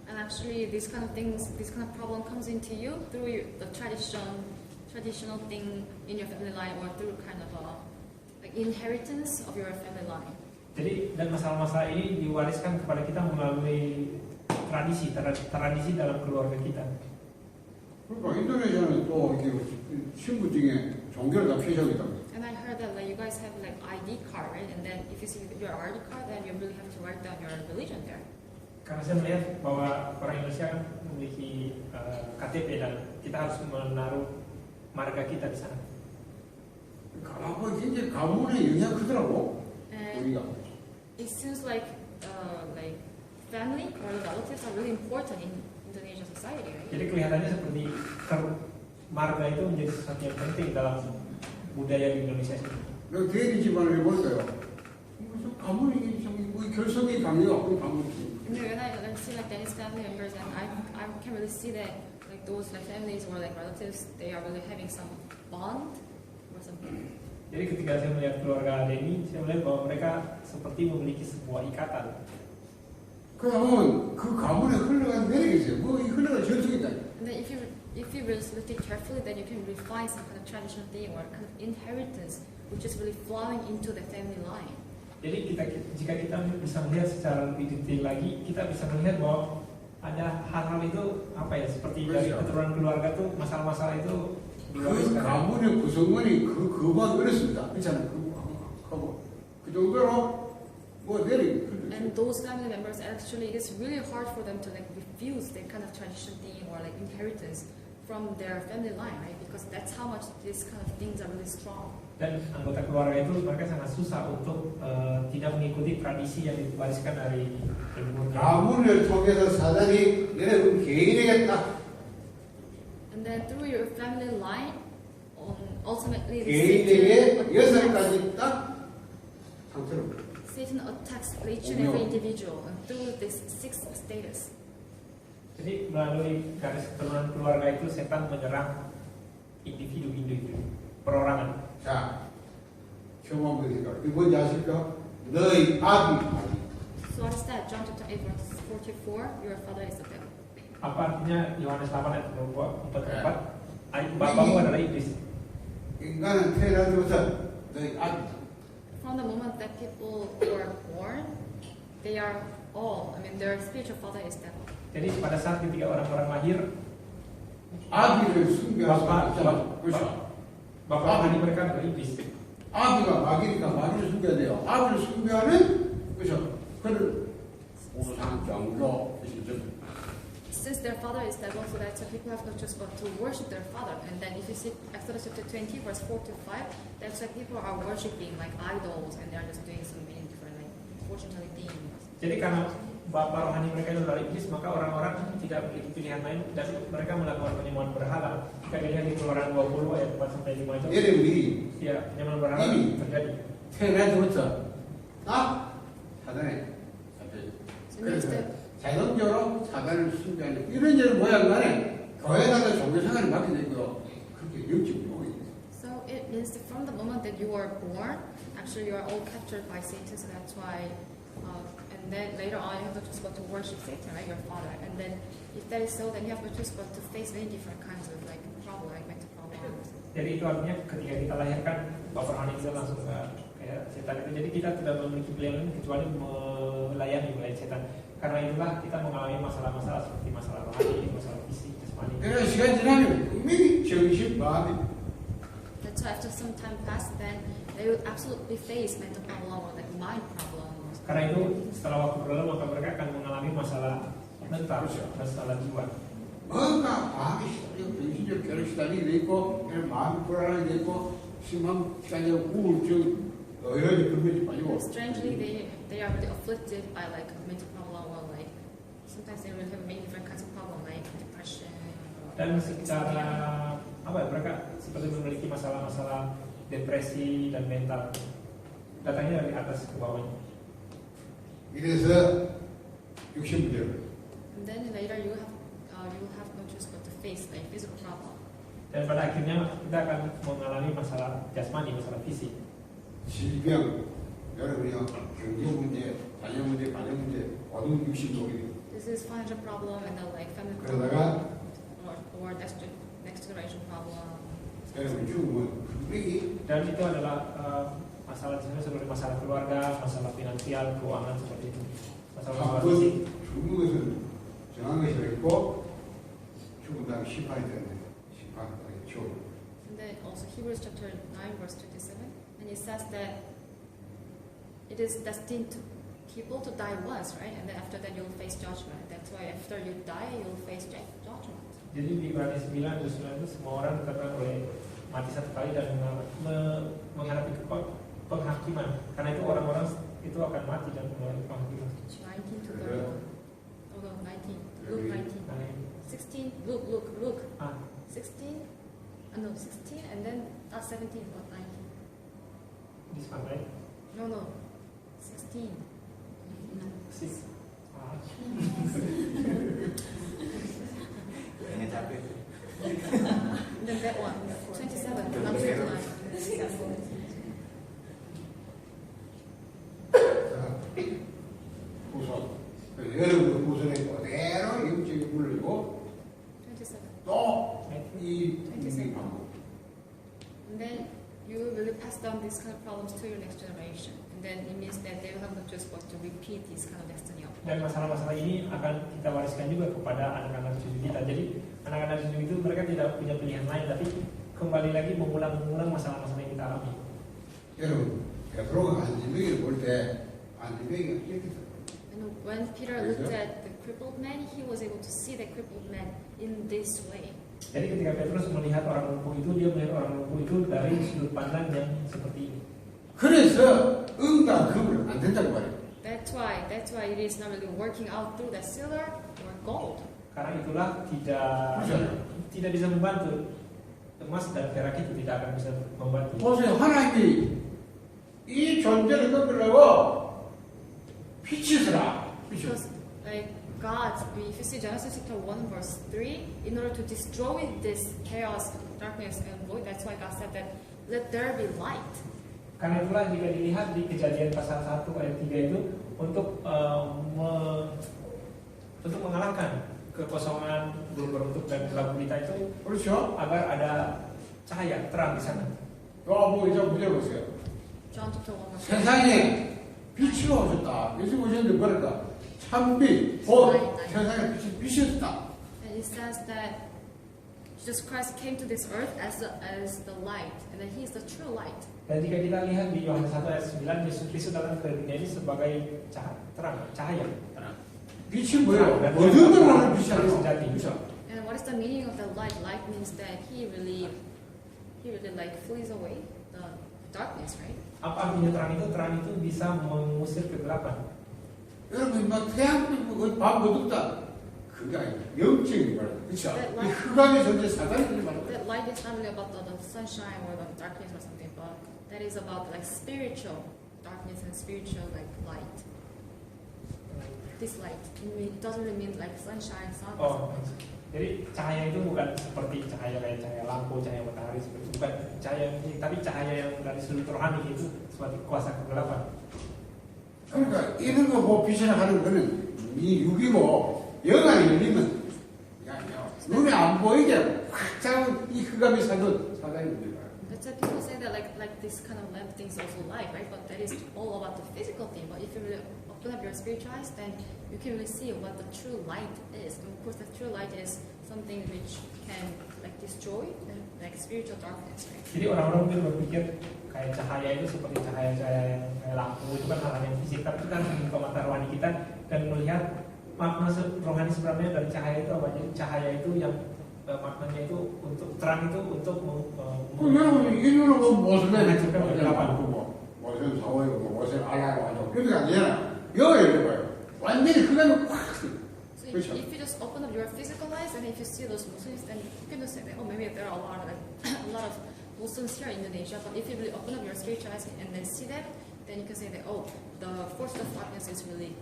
And actually, this kind of problem comes into you through the traditional thing in your family line, or through kind of like inheritance of your family line. Jadi dan masalah-masalah ini diwariskan kepada kita melalui tradisi dalam keluarga kita. 그러니까 인도네시아는 또 이렇게 신분 중에 종교를 다 표시하고 있다고. And I heard that like you guys have like ID card, right? And then if you see your ID card, then you really have to write down your religion there. Karena saya melihat bahwa orang Indonesia kan memiliki KTP dan kita harus menaruh marga kita di sana. 가문 굉장히 가문의 영향 크더라고. And 우리가. it seems like family or relatives are really important in Indonesian society, right? Jadi kelihatannya seperti marga itu menjadi sesuatu yang penting dalam budaya di Indonesia sini. 내가 대리 집안을 해볼까요? 가문이 좀 결속이 강해요. 가문이. And when I see like Dennis family members, and I can really see that like those like families or like relatives, they are really having some bond or something. Jadi ketika saya melihat keluarga Denny, saya melihat bahwa mereka seperti memiliki sebuah ikatan. 그러면 그 가문에 흘러간 매력이 있어요. 뭐 이 흘러간 전통이 있다. And then if you really look it carefully, then you can really find some kind of traditional thing or kind of inheritance which is really flowing into the family line. Jadi jika kita bisa melihat secara lebih detail lagi, kita bisa melihat bahwa ada hal-hal itu apa ya, seperti dari keturunan keluarga tuh masalah-masalah itu 그 diwariskan. 가문의 구성원이 그거보다 어렸습니다. 그렇잖아요. 그 정도로 뭐 내리. And those family members, actually, it is really hard for them to like refuse that kind of tradition thing or like inheritance from their family line, right? Because that's how much these kind of things are really strong. Dan anggota keluarga itu mereka sangat susah untuk tidak mengikuti tradisi yang diwariskan dari leluhur. 가문을 통해서 사단이 내려온 개인에게 딱 And then through your family line, ultimately 개인에게 Satan 여섯 가지 딱 상처를. Satan attacks each and every individual through this six status. Jadi melalui garis keturunan keluarga itu setan menyerang individu perorangan. 자, 처음 보니까 이거 뭔지 아실까? 너희 아비. So what is that? John chapter 8 verse 44, your father is the devil. Apa artinya Yohanes 8 ayat 44? Bapakmu adalah iblis. 인간은 태어나면서 너희 아비. From the moment that people were born, they are all, their spiritual father is devil. Jadi pada saat ketika orang-orang lahir, 아비를 숭배할 수 있잖아. 그렇죠? bapak rohani mereka adalah iblis. 아비가 마귀니까 마귀를 숭배해야 돼요. 아비를 숭배하는 그렇죠? 그를 우상 종교 그렇죠? Since their father is devil, so that's why people have no choice but to worship their father. And then if you see Exodus chapter 20, verse 4 to 5, that's why people are worshiping like idols and they're just doing some many different like fortune telling things. Jadi karena bapak rohani mereka itu adalah iblis, maka orang-orang tidak memiliki pilihan lain dan mereka melakukan penyembahan berhala. Jika dilihat di Keluaran 20 ayat 4 sampai 5 itu, 여러분이 ya penyembahan berhala terjadi. 태어나서부터 사단에 So means that 자동적으로 사단을 숭배하는 이런 모양간에 교회에다가 종교생활을 맡게 되고요. 그렇게 영적 모임이 돼요. So it means that from the moment that you are born, actually you are all captured by Satan. So that's why, and then later on you have to choose but to worship Satan, right, your father. And then if that is so, then you have to choose but to face many different kinds of like problem, like mental problems. Jadi itu artinya ketika kita lahirkan, bapak rohani kita langsung kayak setan itu. Jadi kita tidak memiliki pilihan lain kecuali melayani setan. Karena itulah kita mengalami masalah-masalah seperti masalah rohani, masalah fisik, jasmani. 그래서 시간 지나면 분명히 정신 마음이 That's why after some time passed, then they will absolutely face mental problem or like mind problems. Karena itu setelah waktu berlalu maka mereka akan mengalami masalah mental, masalah jiwa. 뭔가 마음이 시달리고 정신적 괴로 시달리게 돼 있고 마음이 불안하게 돼 있고 심한 시달리고 우울증 여러 가지 불면이 빠지고 Strangely, they are really afflicted by like mental problem or like sometimes they will have many different kinds of problem like depression. Dan secara mereka seperti memiliki masalah-masalah depresi dan mental. Datangnya dari atas ke bawahnya. 이래서 육신 문제를 And then later you will have no choice but to face like physical problem. Dan pada akhirnya kita akan mengalami masalah jasmani, masalah fisik. 질병 여러분이요 경제 문제, 자녀 문제, 가정 문제 모든 육신 독이 This is financial problem and then like family 그러다가 problem or next generation problem. 여러분 죽으면 분명히 Dan itu adalah masalah seperti masalah keluarga, masalah finansial, keuangan seperti itu. Masalah fisik. 죽는 것은 정한 것이 있고 죽은 다음에 심판이 되는데 심판 죠. And then also Hebrews chapter 9 verse 27, and it says that it is destined to people to die once, right? And then after that you'll face judgment. That's why after you die you'll face judgment. Jadi di Ibrani 9 ayat 9 itu semua orang tetap boleh mati satu kali dan menghadapi penghakiman. Karena itu orang-orang itu akan mati dan mengalami penghakiman. 19 to 31. Oh no, 19. Luke 19. 16. Luke. 16. No, 16 and then 17 or 19. Di sepantai. No. 16. 6. Ini capek. And then that one. 27. Not 29. 후손. 여러분 후손에 그대로 영적이 물리고 27. 또이 방법. And then you will pass down these kind of problems to your next generation. And then it means that they will have no choice but to repeat this kind of destiny of Dan masalah-masalah ini akan kita wariskan juga kepada anak-anak cucu kita. Jadi anak-anak cucu itu mereka tidak punya pilihan lain, tapi kembali lagi mengulang masalah-masalah yang kita alami. 여러분 베드로가 안진뱅이를 볼 때 안진뱅이가 이렇게 And when Peter looked at the crippled man, he was able to see the crippled man in this way. Jadi ketika Petrus melihat orang lumpuh itu, dia melihat orang lumpuh itu dari sudut pandang yang seperti ini. 그래서 응답 금을 안 된다고 말해요. That's why it is not really working out through the silver or gold. Karena itulah tidak bisa membantu. Emas dan perak itu tidak akan bisa membantu. 보세요. 하나님이 이 존재를 꺾으려고 빛이서라. 빛이. Because like God, if you see Genesis chapter 1 verse 3, in order to destroy this chaos, darkness and void, that's why God said that let there be light. Karena itulah jika dilihat di Kejadian pasal 1 ayat 3 itu untuk untuk mengalahkan kekosongan, belum berbentuk dan gelap gulita itu 그렇죠? agar ada cahaya terang di sana. 뭐 이제 보세요. John chapter 1 verse 3. 세상에 빛이 오셨다. 예수 오셨는데 뭐랄까? 참빛, 곧 세상에 빛이었다. And it says that Jesus Christ came to this earth as the light, and that He is the true light. Dan jika kita lihat di Yohanes 1 ayat 9, Yesus Kristus datang ke dunia ini sebagai cahaya. 빛이 뭐예요? 어두운 걸 보는 빛이 아니고. 그렇죠? And what is the meaning of the light? Light means that He really like flees away the darkness, right? Apa artinya terang itu? Terang itu bisa mengusir kegelapan. 여러분 막 태양 빛 밤 어둡다. 그게 아니에요. 영적인 말. 그렇죠? 이 흑암의 존재 사단이 말이에요. That light is not really about the sunshine or the darkness or something, but that is about like spiritual darkness and spiritual like light. This light, it doesn't really mean like sunshine, sun. Oh, jadi cahaya itu bukan seperti cahaya kayak cahaya lampu, cahaya matahari seperti itu. Bukan cahaya ini, tapi cahaya yang dari sudut rohani itu seperti kuasa kegelapan. 그러니까 이런 거 뭐 빛이라 하는 거는 이 육이고 영안이 열리면 눈에 안 보이게 확 잡은 이 흑암이 사단이 문제가. That's why people say that like this kind of lamp things also light, right? But that is all about the physical thing. But if you really open up your spiritual eyes, then you can really see what the true light is. And of course, the true light is something which can like destroy the like spiritual darkness, right? Jadi orang-orang mungkin berpikir kayak cahaya itu seperti cahaya-cahaya yang kayak lampu itu kan hal yang fisik, tapi kita harus membuka mata rohani kita dan melihat makna rohani sebenarnya dari cahaya itu apa. Jadi cahaya itu yang maknanya itu untuk terang itu untuk 여러분 이 눈으로 보면 모습에 menghancurkan kegelapan. 모습 사고이고 모습 알라고 하죠. 그러니까 아니잖아. 영어 읽어봐요. 완전히 흑암이 확. So 그렇죠. if you just open up your physical eyes and if you see those Muslims, then you can just say that, oh, maybe there are a lot of Muslims here in Indonesia. But if you really open up your spiritual eyes and then see that, then you can say that, oh, the force of darkness is really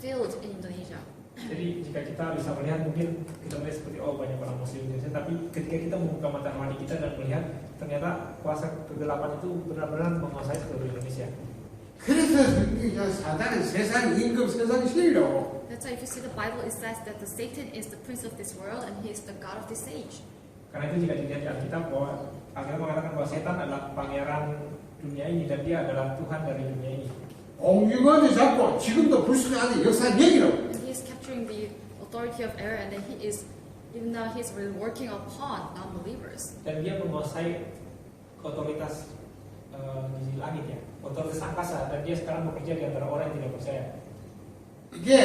filled in Indonesia. Jadi jika kita bisa melihat, mungkin kita melihat seperti banyak orang muslim di Indonesia, tapi ketika kita membuka mata rohani kita dan melihat ternyata kuasa kegelapan itu benar-benar menguasai seluruh Indonesia. 그래서 사단은 세상 임금 세상 신이라고. That's why if you see the Bible, it says that the Satan is the prince of this world and he is the god of this age. Karena itu jika dilihat di Alkitab bahwa Alkitab mengatakan bahwa setan adalah pangeran dunia ini dan dia adalah Tuhan dari dunia ini. 공중원을 잡고 지금도 불순하게 역사력이라고. And he is capturing the authority of error, and then he is, even now he is really working upon non-believers. Dan dia menguasai otoritas di langit ya, otoritas angkasa, dan dia sekarang bekerja di antara orang yang tidak percaya. 이게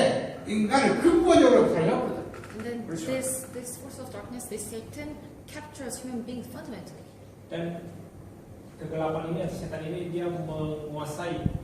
인간을 근본적으로 살려버려. And then this force of darkness, this Satan, captures human beings fundamentally. Dan kegelapan ini atau setan ini dia menguasai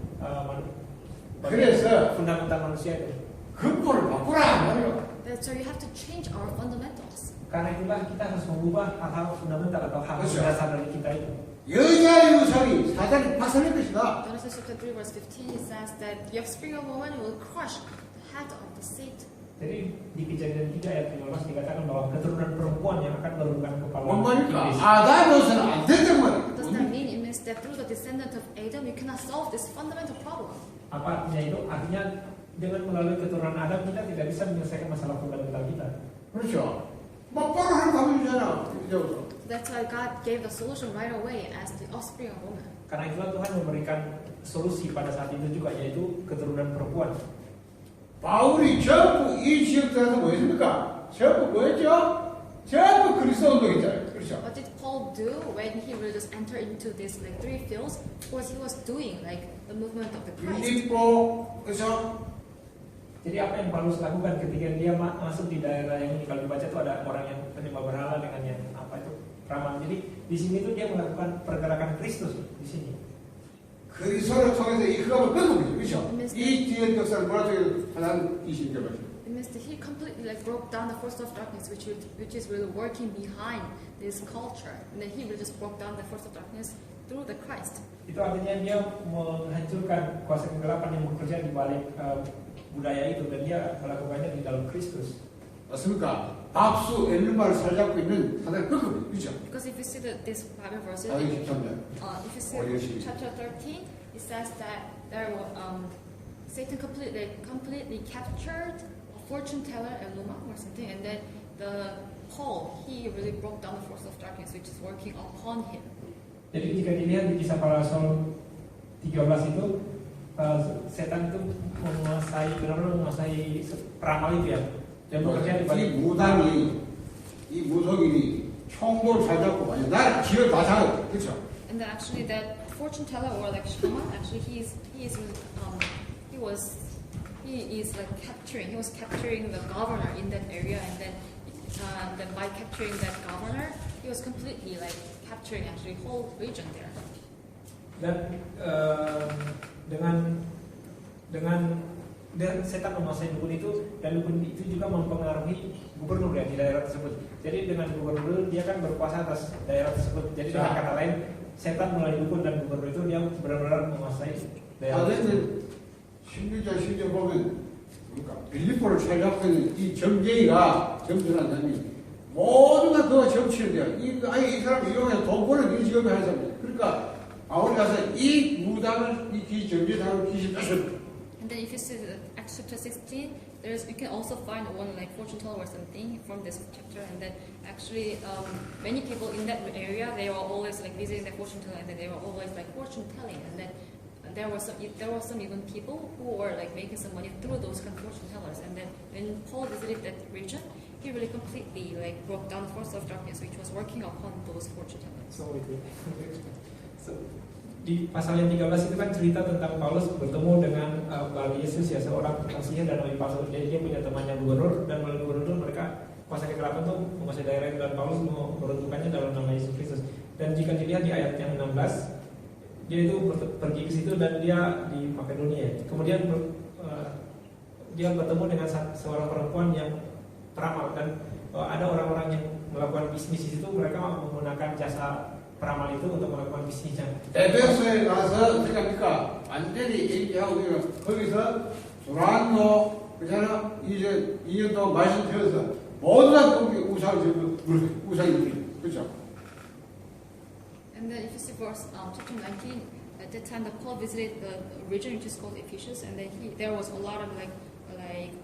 그래서 fundamental manusia itu. 근본을 바꾸라 말이야. So you have to change our fundamentals. Karena itulah kita harus mengubah hal-hal fundamental atau hal 그렇죠. dasar dari kita itu. 여자의 유성이 사단이 박살낼 것이다. Genesis chapter 3 verse 15 it says that the offspring of woman will crush the head of the Satan. Jadi di Kejadian 3 ayat 15 dikatakan bahwa keturunan perempuan yang akan menurunkan kepala 뭔 말입니까? iblis. 아담으로서는 안 된단 말이야. What does that mean? It means that through the descendant of Adam, you cannot solve this fundamental problem. Apa artinya itu? Artinya dengan melalui keturunan Adam kita tidak bisa menyelesaikan masalah fundamental kita. 그렇죠. 막바로 하는 답을 주잖아. 이제부터. That's why God gave the solution right away as the offspring of woman. Karena itulah Tuhan memberikan solusi pada saat itu juga, yaitu keturunan perempuan. 바울이 전부 이 지역 들어서 뭐 했습니까? 전부 뭐였죠? 전부 그리스도 운동했잖아요. 그렇죠. What did Paul do when he will just enter into this like three fields? Of course, he was doing like the movement of the Christ. 빌립보, 그렇죠? Jadi apa yang Paulus lakukan ketika dia masuk di daerah yang kalau dibaca itu ada orang yang penyembah berhala dengan yang apa itu ramal. Jadi di sini tuh dia melakukan pergerakan Kristus di sini. 그리스도를 통해서 이 흑암을 끊는 거죠. 그렇죠? 이 뒤에 역사를 뭐라고 하나님 이신 게 맞죠. It means that he completely like broke down the force of darkness, which is really working behind this culture, and then he really just broke down the force of darkness through the Christ. Itu artinya dia menghancurkan kuasa kegelapan yang bekerja di balik budaya itu dan dia melakukannya di dalam Kristus. 맞습니까? 박수 엘르마를 살잡고 있는 하나의 그거예요. 그죠? Because if you see this Bible verses, 아유, 잠깐만. if you see 열심히. chapter 13, it says that Satan completely captured a fortune teller Eluma or something, and then Paul, he really broke down the force of darkness which is working upon him. Jadi jika dilihat di kisah para rasul 13 itu, setan itu menguasai, benar-benar menguasai peramal itu ya. Dan bekerja di 이 balik 무당이, 이 무속인이 총도 잘 잡고 완전 나를 기어 다 잡아. 그렇죠? And then actually that fortune teller or like shaman, actually he was capturing the governor in that area, and then by capturing that governor, he was completely like capturing actually whole region there. Dan dengan setan menguasai dukun itu, dan dukun itu juga mempengaruhi gubernur ya di daerah tersebut. Jadi dengan gubernur dia kan berkuasa atas daerah tersebut. Jadi dengan kata lain, setan melalui dukun dan gubernur itu dia benar-benar menguasai daerah tersebut. 16장 10절 보면 그러니까 빌립보를 찾아잡고 있는 이 정쟁이가 정전한 사람이 모두 다 그가 정치를 돼요. 이 사람 이용해서 돈 버는 이 직업을 하는 사람이에요. 그러니까 바울이 가서 이 무당을 이 정제사를 귀신 뺏어. And then if you see the Acts chapter 16, you can also find one like fortune teller or something from this chapter, and then actually many people in that area, they were always like visiting the fortune teller, and then they were always like fortune telling, and then there were some even people who were like making some money through those kind of fortune tellers. And then when Paul visited that region, he really completely like broke down the force of darkness which was working upon those fortune tellers. So, di pasal yang 13 itu kan cerita tentang Paulus bertemu dengan Bar Yesus ya, seorang tukang sihir dan nabi palsu. Jadi dia punya temannya gubernur, dan melalui gubernur mereka kuasa kegelapan itu menguasai daerah itu, dan Paulus meruntukannya dalam nama Yesus Kristus. Dan jika dilihat di ayat yang 16, dia itu pergi ke situ dan dia di Makedonia. Kemudian dia bertemu dengan seorang perempuan yang peramal, dan ada orang-orang yang melakukan bisnis di situ. Mereka menggunakan jasa peramal itu untuk melakukan bisnisnya. 에베소에 가서 생각하니까 완전히 얘기하고 거기서 두란노 그잖아 이제 2년 동안 말씀 들어서 모두 다 거기 우상을 들고 우상이 그렇죠? And then if you see verse chapter 19, at that time the Paul visited the region which is called Ephesus, and then there was a lot of like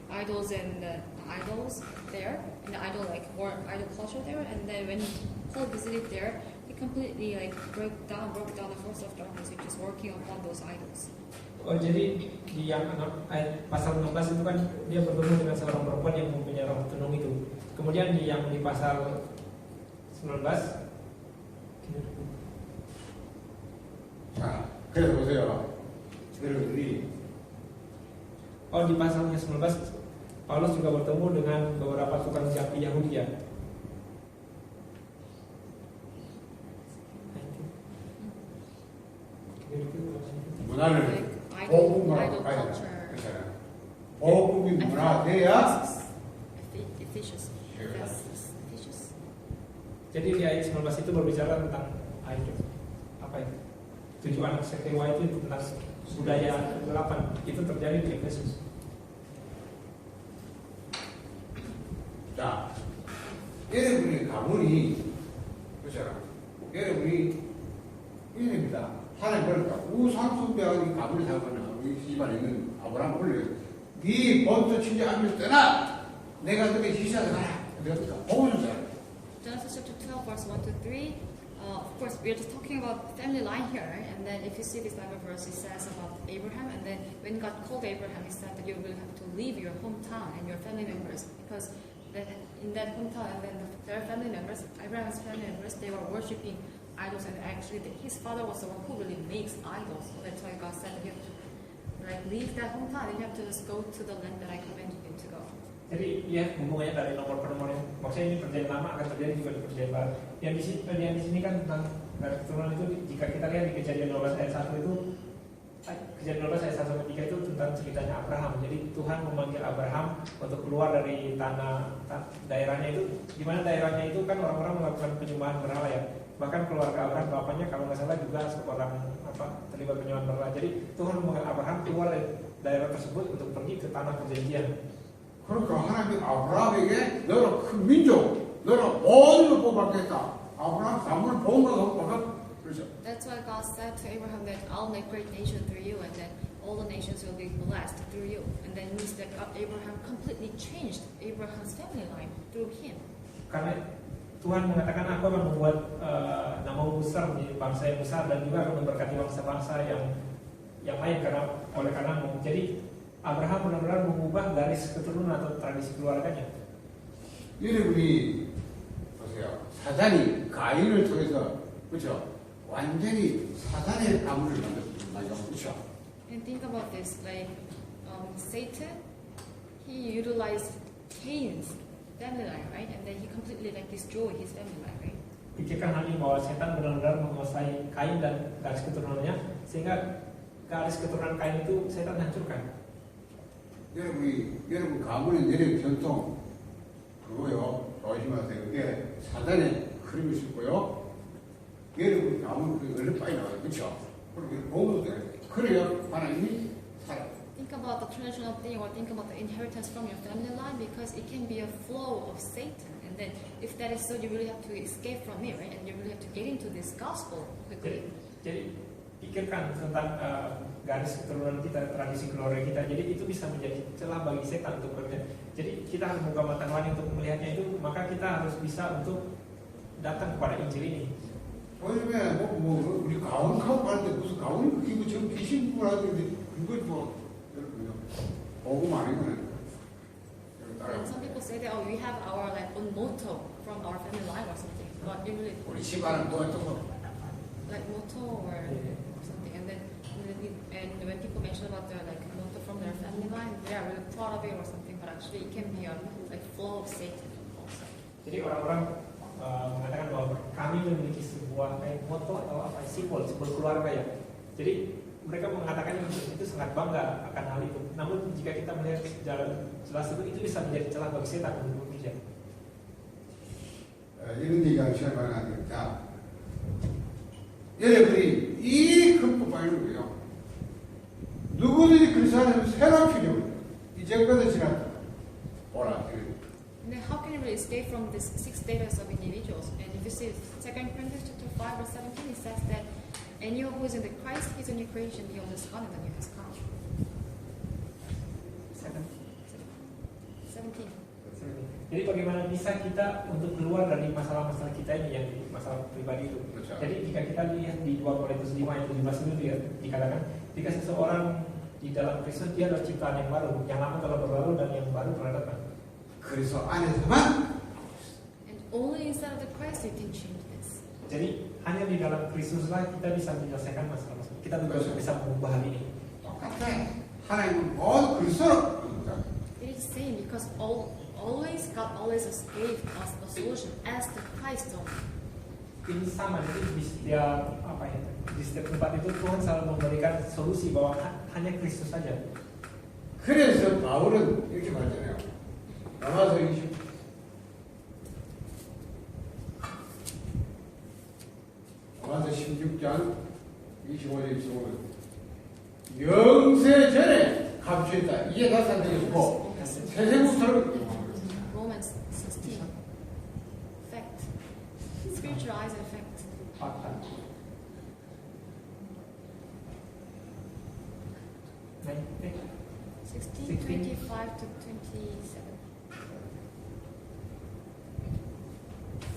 idols and idols there, and the idol culture there. And then when Paul visited there, he completely like broke down the force of darkness which is working upon those idols. Oh, jadi di yang pasal 16 itu kan dia bertemu dengan seorang perempuan yang mempunyai rambut tenung itu. Kemudian di pasal 19, 자, 그래서 보세요. 여러분들이 di pasalnya 19, Paulus juga bertemu dengan beberapa tukang japi Yahudi ya. 문화를 Like 보국문화로 idol 가야 culture. 되잖아요. 보국이 문화돼야 Ephesus. Jadi di ayat 19 itu berbicara tentang idol. Apa itu? 7 anak setewa itu tentang budaya kegelapan. Itu terjadi di Efesus. 자, 여러분의 가문이 그렇잖아. 여러분이 이입니다. 하나님 그러니까 우상숭배하는 가문을 잡으면 우리 집안에 있는 아브라함 올려요. 네 본토 친지 아비를 떠나 내가 너에게 희생하러 가라. 그러니까 보여주잖아. Genesis chapter 12, verse 1 to 3. Of course, we're just talking about family line here, and then if you see this Bible verse, it says about Abraham, and then when God called Abraham, He said that you will have to leave your hometown and your family members, because in that hometown and then their family members, Abraham's family members, they were worshiping idols, and actually his father was the one who really makes idols. So that's why God said you have to leave that hometown and you have to just go to the land that I commanded you to go. Jadi ya hubungannya dari nomor per nomor, maksudnya ini perjanjian lama akan terjadi juga di perjanjian baru. Yang di sini kan tentang dari keturunan itu, jika kita lihat di Kejadian 12 ayat 1 itu, Kejadian 12 ayat 1 sampai 3 itu tentang ceritanya Abraham. Jadi Tuhan memanggil Abraham untuk keluar dari tanah daerahnya itu, di mana daerahnya itu kan orang-orang melakukan penyembahan berhala ya. Bahkan keluarga Abraham, bapaknya kalau nggak salah juga seorang terlibat penyewaan berhala. Jadi Tuhan mengajak Abraham keluar dari daerah tersebut untuk pergi ke tanah perjanjian. 그러니까 하나님이 아브라함에게 너로 큰 민족, 너로 모든 걸 뽑았겠다. 아브라함 가문을 본 거가 뭐가 그렇죠. That's why God said to Abraham that I'll make great nation through you, and then all the nations will be blessed through you. And then it means that Abraham completely changed Abraham's family line through him. Karena Tuhan mengatakan aku akan membuat namamu besar menjadi bangsa yang besar dan juga akan memberkati bangsa-bangsa yang lain oleh karenamu. Jadi Abraham benar-benar mengubah garis keturunan atau tradisi keluarganya. 여러분이 보세요. 사단이 가인을 통해서 그렇죠. 완전히 사단의 가문을 만들었습니다. 그렇죠. And think about this, like Satan, he utilized Cain's family line, right? And then he completely like destroyed his family line, right? Pikirkan hal ini bahwa setan benar-benar menguasai Kain dan garis keturunannya, sehingga garis keturunan Kain itu setan hancurkan. 여러분 가문의 내력 전통 그거요. 조심하세요. 그게 사단의 흐름이 있고요. 여러분 가문 그 얼른 빨리 나와요. 그렇죠? 그렇게 보면 돼요. 그래야 하나님이 살아요. Think about the traditional thing, or think about the inheritance from your family line, because it can be a flow of Satan. And then, if that is so, you really have to escape from it, right? And you really have to get into this gospel quickly. Jadi pikirkan tentang garis keturunan kita, tradisi keluarga kita. Jadi itu bisa menjadi celah bagi setan untuk bekerja. Jadi kita harus buka mata hati untuk melihatnya itu. Maka kita harus bisa untuk datang kepada Injil ini. 요즘에 우리 가훈 가는데 무슨 가훈이 그게 지금 귀신 부라는데 그걸 뭐 보고 많이 거는. And some people say that we have our like own motto from our family line or something, but it really 우리 집안은 또 like motto or something. And then when people mention about their like motto from their family line, they are really proud of it or something. But actually, it can be a like flow of Satan also. Jadi orang-orang mengatakan bahwa kami memiliki sebuah motto atau simbol keluarga ya. Jadi mereka mengatakan itu sangat bangga akan hal itu. Namun jika kita melihat jelas itu bisa menjadi celah bagi setan untuk bekerja. 이런 얘기가 시작을 하니까 여러분이 이 극복하는 거예요. 누구든지 그리스도 안에서 새로운 필요합니다. 이제까지 지났다. 오라. And then how can you really escape from this six status of individuals? And if you see 2 Corinthians chapter 5 verse 17, it says that anyone who is in the Christ is a new creation, the old is gone and the new has come. 17. Jadi bagaimana bisa kita untuk keluar dari masalah-masalah kita ini yang masalah pribadi itu? Betul. Jadi jika kita lihat di 2 Korintus 5 ayat 17 itu dikatakan jika seseorang di dalam Kristus dia adalah ciptaan yang baru, yang lama telah berlalu dan yang baru telah datang. 그래서 안에서만 And only inside of the Christ you can change this. Jadi hanya di dalam Kristuslah kita bisa menyelesaikan masalah-masalah. Kita juga bisa mengubah hal ini. 똑같아. 하나님은 모두 그리스도로. It is the same because always God always gave us a solution as the Christ only. Ini sama, jadi di setiap di setiap tempat itu Tuhan selalu memberikan solusi bahwa hanya Kristus saja. 그래서 바울은 이렇게 말하잖아요. 로마서 16장 25절 25절 영세 전에 감추했다. 이게 나타내고 세세부터는 Romans 16. Fact. Spiritual eyes and fact. Fakta. Nah, 16, 25 to 27.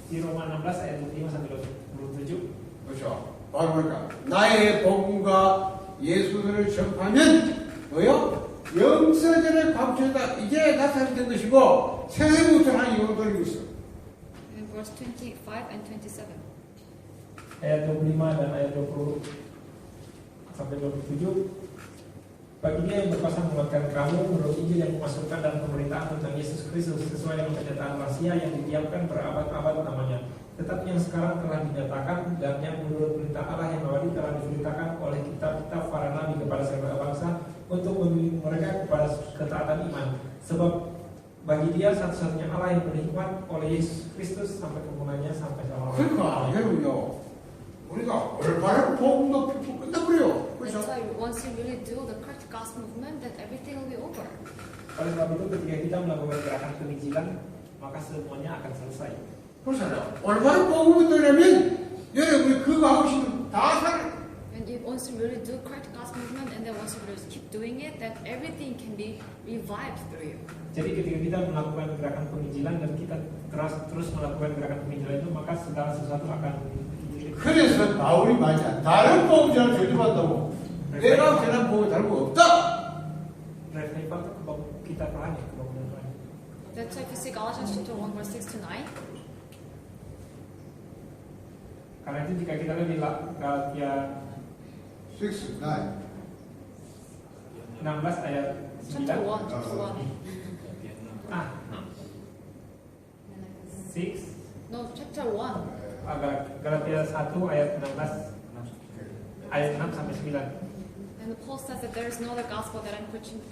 di Roma 16 ayat 25 sampai 27. 그렇죠. 바로 그러니까 나의 복음과 예수를 전파하면 뭐요? 영세전에 감추했다. 이제 나타낸 것이고 세세부터 하나님 영을 돌리고 있어. In verse 25 and 27. Ayat 25 dan ayat 20 sampai 27. Bagi dia yang berkuasa menguatkan kamu menurut Injil yang memasukkan dalam pemberitaan tentang Yesus Kristus sesuai dengan kenyataan rahasia yang didiamkan berabad-abad namanya. Tetapi yang sekarang telah dinyatakan dan yang menurut perintah Allah yang abadi telah diberitakan oleh kitab-kitab para nabi kepada segala bangsa untuk membimbing mereka kepada ketaatan iman. Sebab bagi dia satu-satunya Allah yang berhikmat oleh Yesus Kristus sampai kemuliaannya sampai 그러니까 여러분요, 우리가 올바른 복음도 끝나버려요. 그렇죠? That's why once you really do the correct gospel movement, then everything will be over. Oleh sebab itu ketika kita melakukan gerakan penginjilan, maka semuanya akan selesai. 그렇잖아요. 올바른 복음을 들으면 여러분이 그거 하고 싶은 다 살아. And if once you really do correct gospel movement, and then once you really keep doing it, then everything can be revived through you. Jadi ketika kita melakukan gerakan penginjilan dan kita terus melakukan gerakan penginjilan itu, maka segala sesuatu akan. 그래서 바울이 말이야. 다른 복음자를 저주받다고. 내가 전한 복음이 다른 거 없다. Revival itu kebangkitan rohani, kebangkitan rohani. That's why if you see Galatians chapter 1 verse 6 to 9, Karena itu jika kita lihat di Galatia 6, 9. 16 ayat 9. chapter 1, chapter 1. 6 No, chapter 1. Galatia 1 ayat 16 ayat 6 sampai 9. And Paul says that there is no other gospel that I'm preaching.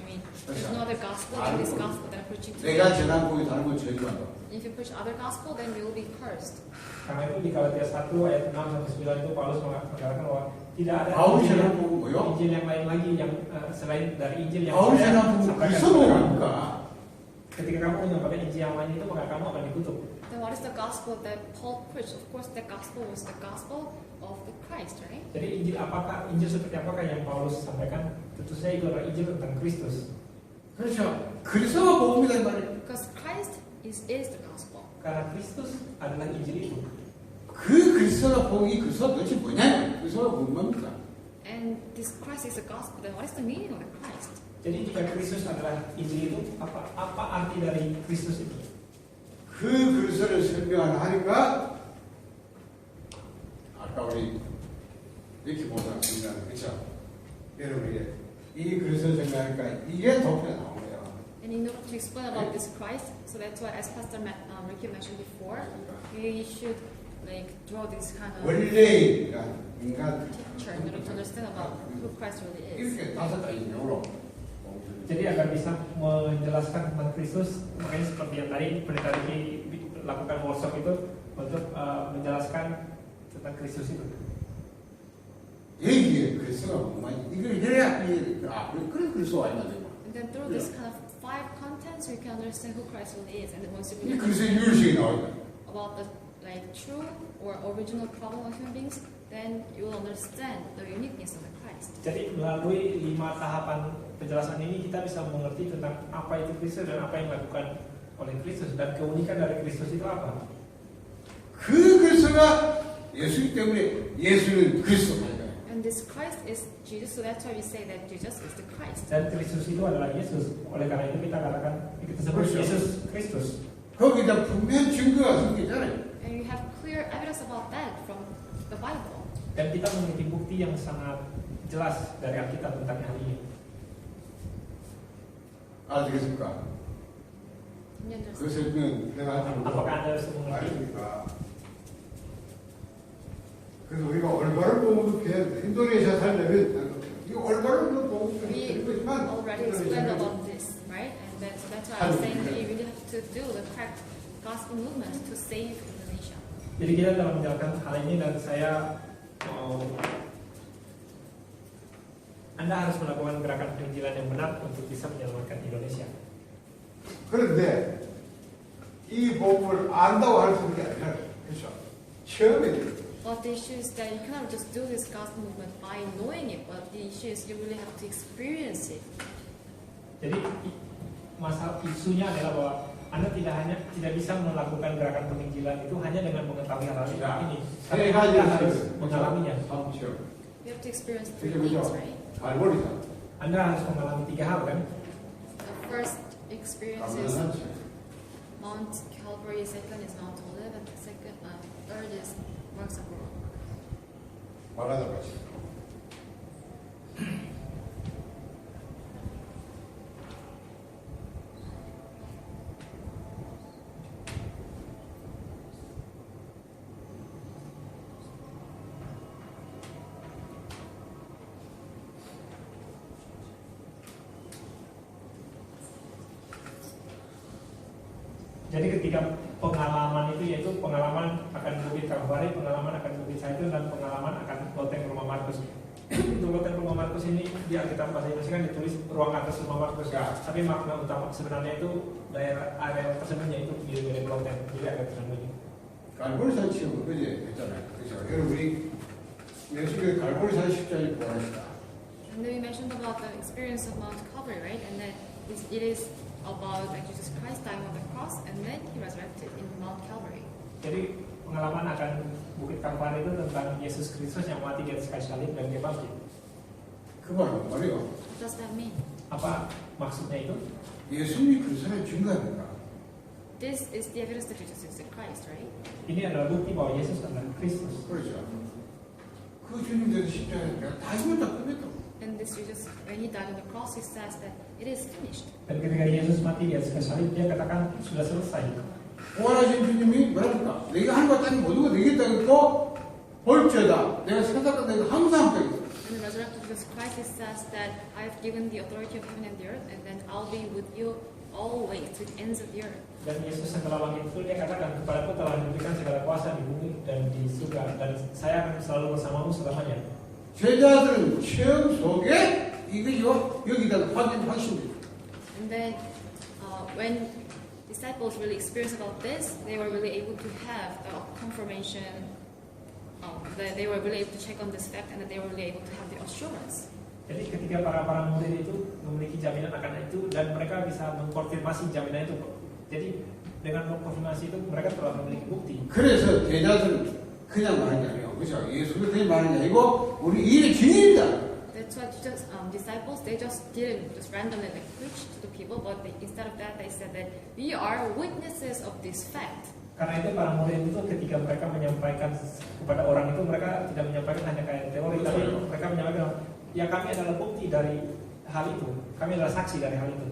There's no other gospel than this gospel that I'm preaching to you. 내가 전한 복음이 다른 거 저주한다. If you preach other gospel, then you will be cursed. Karena itu di Galatia 1 ayat 6 sampai 9 itu Paulus mengatakan bahwa tidak ada 바울이 injil, 전한 복음은 뭐요? injil yang lain lagi yang selain dari injil yang 바울이 saya 전한 복음은 sampaikan. 그리스도니까. Ketika kamu menyampaikan injil yang lain itu, maka kamu akan dikutuk. Then what is the gospel that Paul preached? Of course, the gospel was the gospel of the Christ, right? Jadi injil seperti apakah yang Paulus sampaikan? Tentu saja itu adalah injil tentang Kristus. 그렇죠. 그리스도가 복음이란 말이에요. Because Christ is the gospel. Karena Kristus adalah injil itu. 그 그리스도가 복음이 그리스도가 도대체 뭐냐? 그리스도가 뭡니까? And this Christ is the gospel. Then what is the meaning of the Christ? Jadi jika Kristus adalah injil itu, apa arti dari Kristus itu? 그 그리스도를 설명하는 하니까 아까 우리 이렇게 보았습니다. 그렇죠? 여러분이 이 그리스도를 설명하니까 이게 도표가 나온 거예요. And in order to explain about this Christ, so that's why, as Pastor Ricky mentioned before, we should like draw this kind of 원래가 인간 picture in order to understand about who Christ really is. 이렇게 다섯 가지 내용으로 Jadi agar bisa menjelaskan tentang Kristus, makanya seperti yang tadi Pendeta Ricky lakukan workshop itu untuk menjelaskan tentang Kristus itu. 얘기해 그리스도가 뭐냐? 이걸 해야 그런 그리스도가 아니야 되고. And then through this kind of 5 contents, we can understand who Christ really is, and then once you 이 really 그리스도의 유일성이 나오니까. about the like true or original problem of human beings, then you will understand the uniqueness of the Christ. Jadi melalui 5 tahapan penjelasan ini kita bisa mengerti tentang apa itu Kristus dan apa yang dilakukan oleh Kristus dan keunikan dari Kristus itu apa. 그 그리스도가 예수이기 때문에 예수는 그리스도다. And this Christ is Jesus, so that's why we say that Jesus is the Christ. Dan Kristus itu adalah Yesus. Oleh karena itu kita katakan kita sebut Yesus Kristus. 거기다 분명한 증거가 생기잖아요. And we have clear evidence about that from the Bible. Dan kita memiliki bukti yang sangat jelas dari Alkitab tentang hal ini. 알겠습니까? Can you 그 understand? 설명 내가 Apakah Anda bisa mengerti? 알겠습니까? 그래서 우리가 올바른 복음을 인도네시아 살려면 이 올바른 복음을 We 거지만 already explained about this, right? And so that's why I'm saying that you really have to do the correct gospel movement to save Indonesia. Jadi kita dalam menjalankan hal ini dan saya Anda harus melakukan gerakan penginjilan yang benar untuk bisa menyelamatkan Indonesia. 그런데 이 복음을 안다고 할 수 있는 게 아니라 그렇죠. 처음에 But the issue is that you cannot just do this gospel movement by knowing it, but the issue is you really have to experience it. Jadi masalah isunya adalah bahwa Anda tidak bisa melakukan gerakan penginjilan itu hanya dengan mengetahui hal ini. Tapi Anda harus mengalaminya. You have to experience 3 그게 things, 뭐죠? right? 발버리다. Anda harus mengalami 3 hal kan? The first experience is Mount Calvary, second is Mount Olive, and third is works of God. 말하다 같이. Jadi ketika pengalaman itu yaitu pengalaman akan Bukit Kalvari, pengalaman akan Bukit Zaitun, dan pengalaman akan loteng rumah Markus. Untuk loteng rumah Markus ini di Alkitab bahasa Indonesia kan ditulis ruang atas rumah Markus. Ya. Tapi makna utama sebenarnya itu daerah area tersebutnya itu mirip-mirip loteng. Jadi agak terlalu. 갈보리산 체험을 그제 했잖아요. 그래서 여러분이 예수의 갈보리산 십자가를 보았다. And then we mentioned about the experience of Mount Calvary, right? And then it is about like Jesus Christ dying on the cross and then he resurrected in Mount Calvary. Jadi pengalaman akan Bukit Kalvari itu tentang Yesus Kristus yang mati di atas kayu salib dan dia bangkit. 그 말은 말이요. What does that mean? Apa maksudnya itu? 예수님이 그 사람의 증거입니다. This is the evidence that Jesus is the Christ, right? Ini adalah bukti bahwa Yesus adalah Kristus. 그렇죠. 그 주님 대해서 십자가에 내가 다 이루었다 끝냈다. And this Jesus, when he died on the cross, he says that it is finished. Dan ketika Yesus mati di atas kayu salib, dia katakan sudah selesai. 부활하신 주님이 뭐랍니까? 내가 한 것 땅이 모든 거 내겠다 했고 볼죄다. 내가 세상과 내가 항상 함께 있다. In the resurrected Jesus Christ, he says that I have given the authority of heaven and the earth, and then I'll be with you always to the ends of the earth. Dan Yesus setelah bangkit itu dia katakan kepadaku telah diberikan segala kuasa di bumi dan di surga dan saya akan selalu bersamamu selamanya. 제자들은 체험 속에 이거요 여기다 확신됩니다. And then when disciples really experienced about this, they were really able to have the confirmation. They were really able to check on this fact, and that they were really able to have the assurance. Jadi ketika para murid itu memiliki jaminan akan itu dan mereka bisa mengkonfirmasi jaminan itu. Jadi dengan mengkonfirmasi itu mereka telah memiliki bukti. 그래서 제자들은 그냥 말하는 게 아니에요. 그렇죠? 예수가 그냥 말하는 게 아니고 우리 일의 증인이다. That's why just disciples, they just didn't just randomly like preach to the people, but instead of that, they said that we are witnesses of this fact. Karena itu para murid itu ketika mereka menyampaikan kepada orang itu mereka tidak menyampaikan hanya kayak teori, tapi mereka menyampaikan ya kami adalah bukti dari hal itu, kami adalah saksi dari hal itu.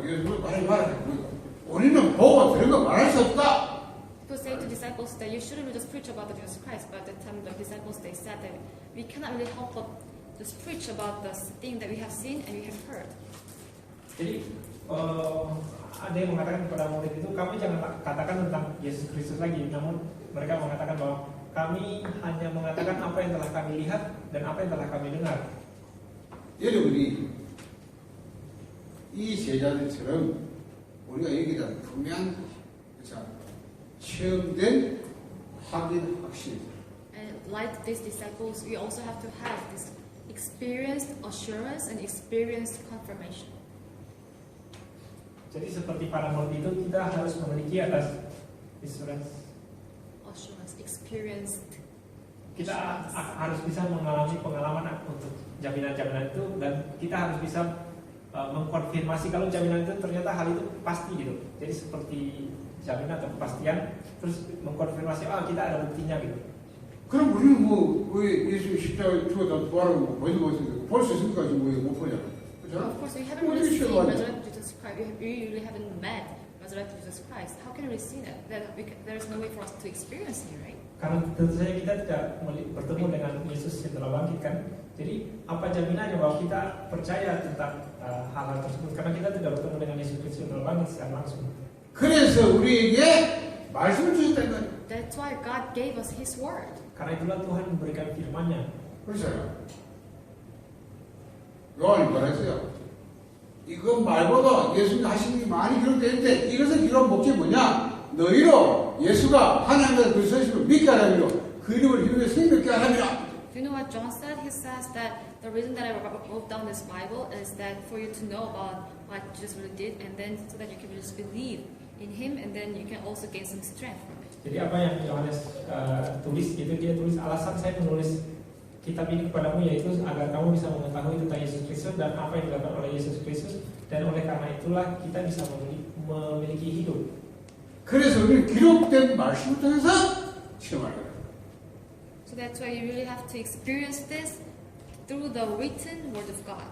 예수를 말해. 우리는 보고 들은 거 말할 수 없다. People say to disciples that you shouldn't just preach about the Jesus Christ, but at the time the disciples they said that we cannot really help but just preach about the thing that we have seen and we have heard. Jadi ada yang mengatakan kepada murid itu kami jangan katakan tentang Yesus Kristus lagi, namun mereka mengatakan bahwa kami hanya mengatakan apa yang telah kami lihat dan apa yang telah kami dengar. 여러분이 이 제자들처럼 우리가 여기다 분명한 체험된 확인 확신. And like these disciples, we also have to have this experienced assurance and experienced confirmation. Jadi seperti para murid itu kita harus memiliki atas assurance. Experienced. Kita harus bisa mengalami pengalaman untuk jaminan-jaminan itu dan kita harus bisa mengkonfirmasi kalau jaminan itu ternyata hal itu pasti gitu. Jadi seperti jaminan atau kepastian terus mengkonfirmasi kita ada buktinya gitu. 그럼 우리는 왜 예수 십자가에 죽었다 부활하고 보이는 것을 볼 수 있을까 지금 못 보냐? Of course, we haven't really seen resurrected Jesus Christ. We really haven't met resurrected Jesus Christ. How can we see that? There is no way for us to experience Him, right? Karena tentu saja kita tidak bertemu dengan Yesus yang telah bangkit kan. Jadi apa jaminannya bahwa kita percaya tentang hal-hal tersebut? Karena kita tidak bertemu dengan Yesus Kristus yang telah bangkit secara langsung. 그래서 우리에게 말씀을 주셨다는 거예요. That's why God gave us His word. Karena itulah Tuhan memberikan firman-Nya. 그렇잖아요. 요한이 말했어요. 이거 말고도 예수님 하신 일이 많이 기록되는데 이것을 기록한 목적이 뭐냐? 너희로 예수가 하나님의 그 선심을 믿게 하라며 그 이름을 이루게 생명케 하라며. Do you know what John said? He says that the reason that I wrote down this Bible is that for you to know about what Jesus really did, and then so that you can just believe in Him, and then you can also gain some strength from it. Jadi apa yang Yohanes tulis itu dia tulis alasan saya menulis kitab ini kepadamu yaitu agar kamu bisa mengetahui tentang Yesus Kristus dan apa yang dilakukan oleh Yesus Kristus dan oleh karena itulah kita bisa memiliki hidup. 그래서 우리는 기록된 말씀을 통해서 체험하는 거예요. So that's why you really have to experience this through the written Word of God.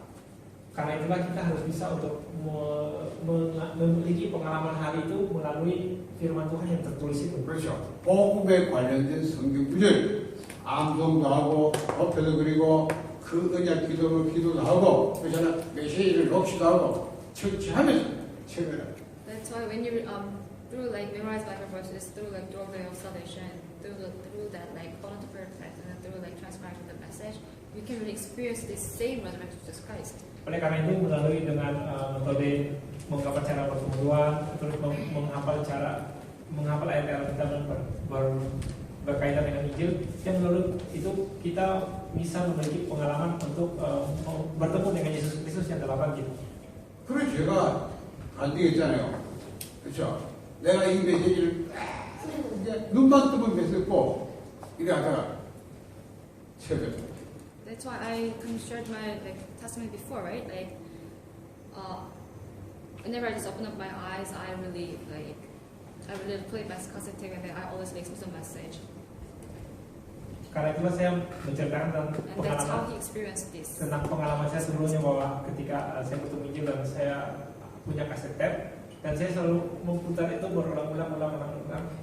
Karena itulah kita harus bisa untuk memiliki pengalaman hal itu melalui firman Tuhan yang tertulis itu. 그렇죠. 복음에 관련된 성경 구절, 암송도 하고, 법회도 그리고 그 언약 기도도 하고, 그렇잖아. 메시지를 녹취도 하고, 청취하면서 체험해라. That's why when you through like memorize Bible verses, through like doorway of salvation, through that like hold on to prayer text, and then through like transcribing the message, we can really experience this same resurrection of Jesus Christ. Oleh karena itu melalui dengan metode menghafal cara pertemuan, terus menghafal ayat-ayat Alkitab dan berkaitan dengan Injil, yang melalui itu kita bisa memiliki pengalaman untuk bertemu dengan Yesus Kristus yang telah bangkit. 그래 제가 안 되겠잖아요. 그렇죠? 내가 이 메시지를 이제 눈만 뜨면 메시지고 이래 하다가 새벽. That's why I kind of shared my like testimony before, right? Like, whenever I just open up my eyes, I really play my concentrate, and then I always listen to the message. Karena itulah saya menceritakan tentang And that's how pengalaman he experienced this. tentang pengalaman saya sebelumnya, bahwa ketika saya bertemu Injil dan saya punya kaset tape dan saya selalu memutar itu berulang-ulang.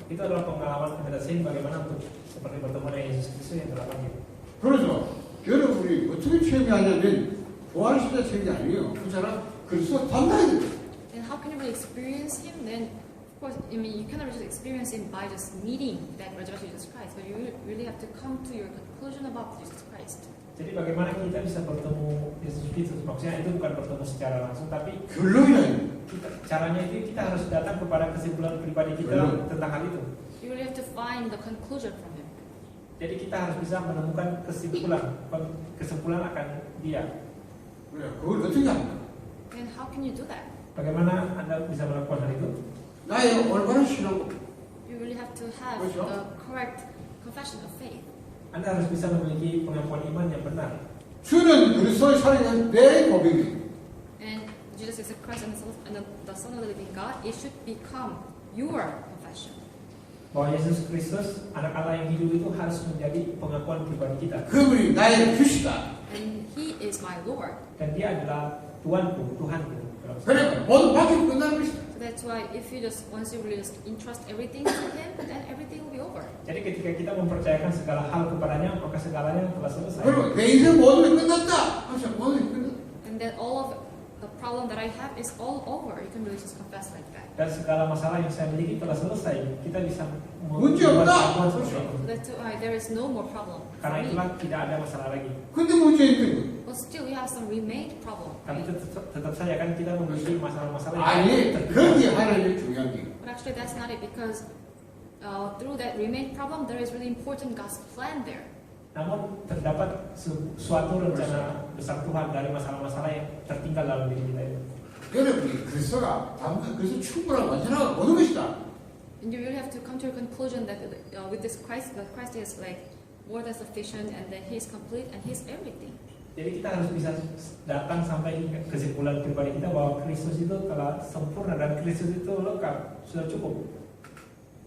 Itu adalah pengalaman mendesain bagaimana untuk seperti bertemu dengan Yesus Kristus yang telah bangkit. 그래서 여러분이 어떻게 체험하냐면 부활시대 체험이 아니에요. 그 사람 그리스도 만나야 돼요. And how can you really experience him? Then, of course, I mean, you cannot just experience him by just meeting that resurrection of Jesus Christ, but you really have to come to your conclusion about Jesus Christ. Jadi bagaimana kita bisa bertemu Yesus Kristus? Maksudnya itu bukan bertemu secara langsung, tapi 결론이라는 caranya itu kita harus datang kepada kesimpulan pribadi kita tentang hal itu. You really have to find the conclusion from him. Jadi kita harus bisa menemukan kesimpulan akan dia. 그래 그걸 어떻게 합니까? And how can you do that? Bagaimana Anda bisa melakukan hal itu? 나의 올바른 신앙 You really have to have 그렇죠. the correct confession of faith. Anda harus bisa memiliki pengakuan iman yang benar. 주는 그리스도의 살아있는 내 고백이 And Jesus is the Christ and the Son of the living God. It should become your confession. Bahwa Yesus Kristus, anak Allah yang hidup itu harus menjadi pengakuan pribadi kita. 그분이 나의 주시다. And He is my Lord. Dan dia adalah Tuanku, Tuhanku. 그러니까 모든 바뀌고 끝나는 것이다. So that's why if you just once you really just entrust everything to Him, then everything will be over. Jadi ketika kita mempercayakan segala hal kepadanya, maka segalanya telah selesai. 그리고 내 인생 모든 게 끝났다. 그렇죠? 모든 게 끝났다. And then all of the problem that I have is all over. You can really just confess like that. Dan segala masalah yang saya miliki telah selesai. Kita bisa 문제 없다. pengakuan seperti itu. So that's why there is no more problem for Karena me. itulah tidak ada masalah lagi. 근데 문제 있는 거. But still, we have some remained problem. Tapi Right? tetap saja kan kita memiliki masalah-masalah 아니, 그게 하나님의 중요한 게. But actually, that's not it because through that remained problem, there is really important God's plan there. Namun terdapat suatu rencana besar Tuhan dari masalah-masalah yang tertinggal dalam diri kita itu. 여러분이 그리스도가 그래서 충분한 완전한 모든 것이다. And you really have to come to a conclusion that with this Christ, that Christ is like more than sufficient, and that He is complete and He is everything. Jadi kita harus bisa datang sampai kesimpulan pribadi kita bahwa Kristus itu telah sempurna dan Kristus itu lengkap, sudah cukup.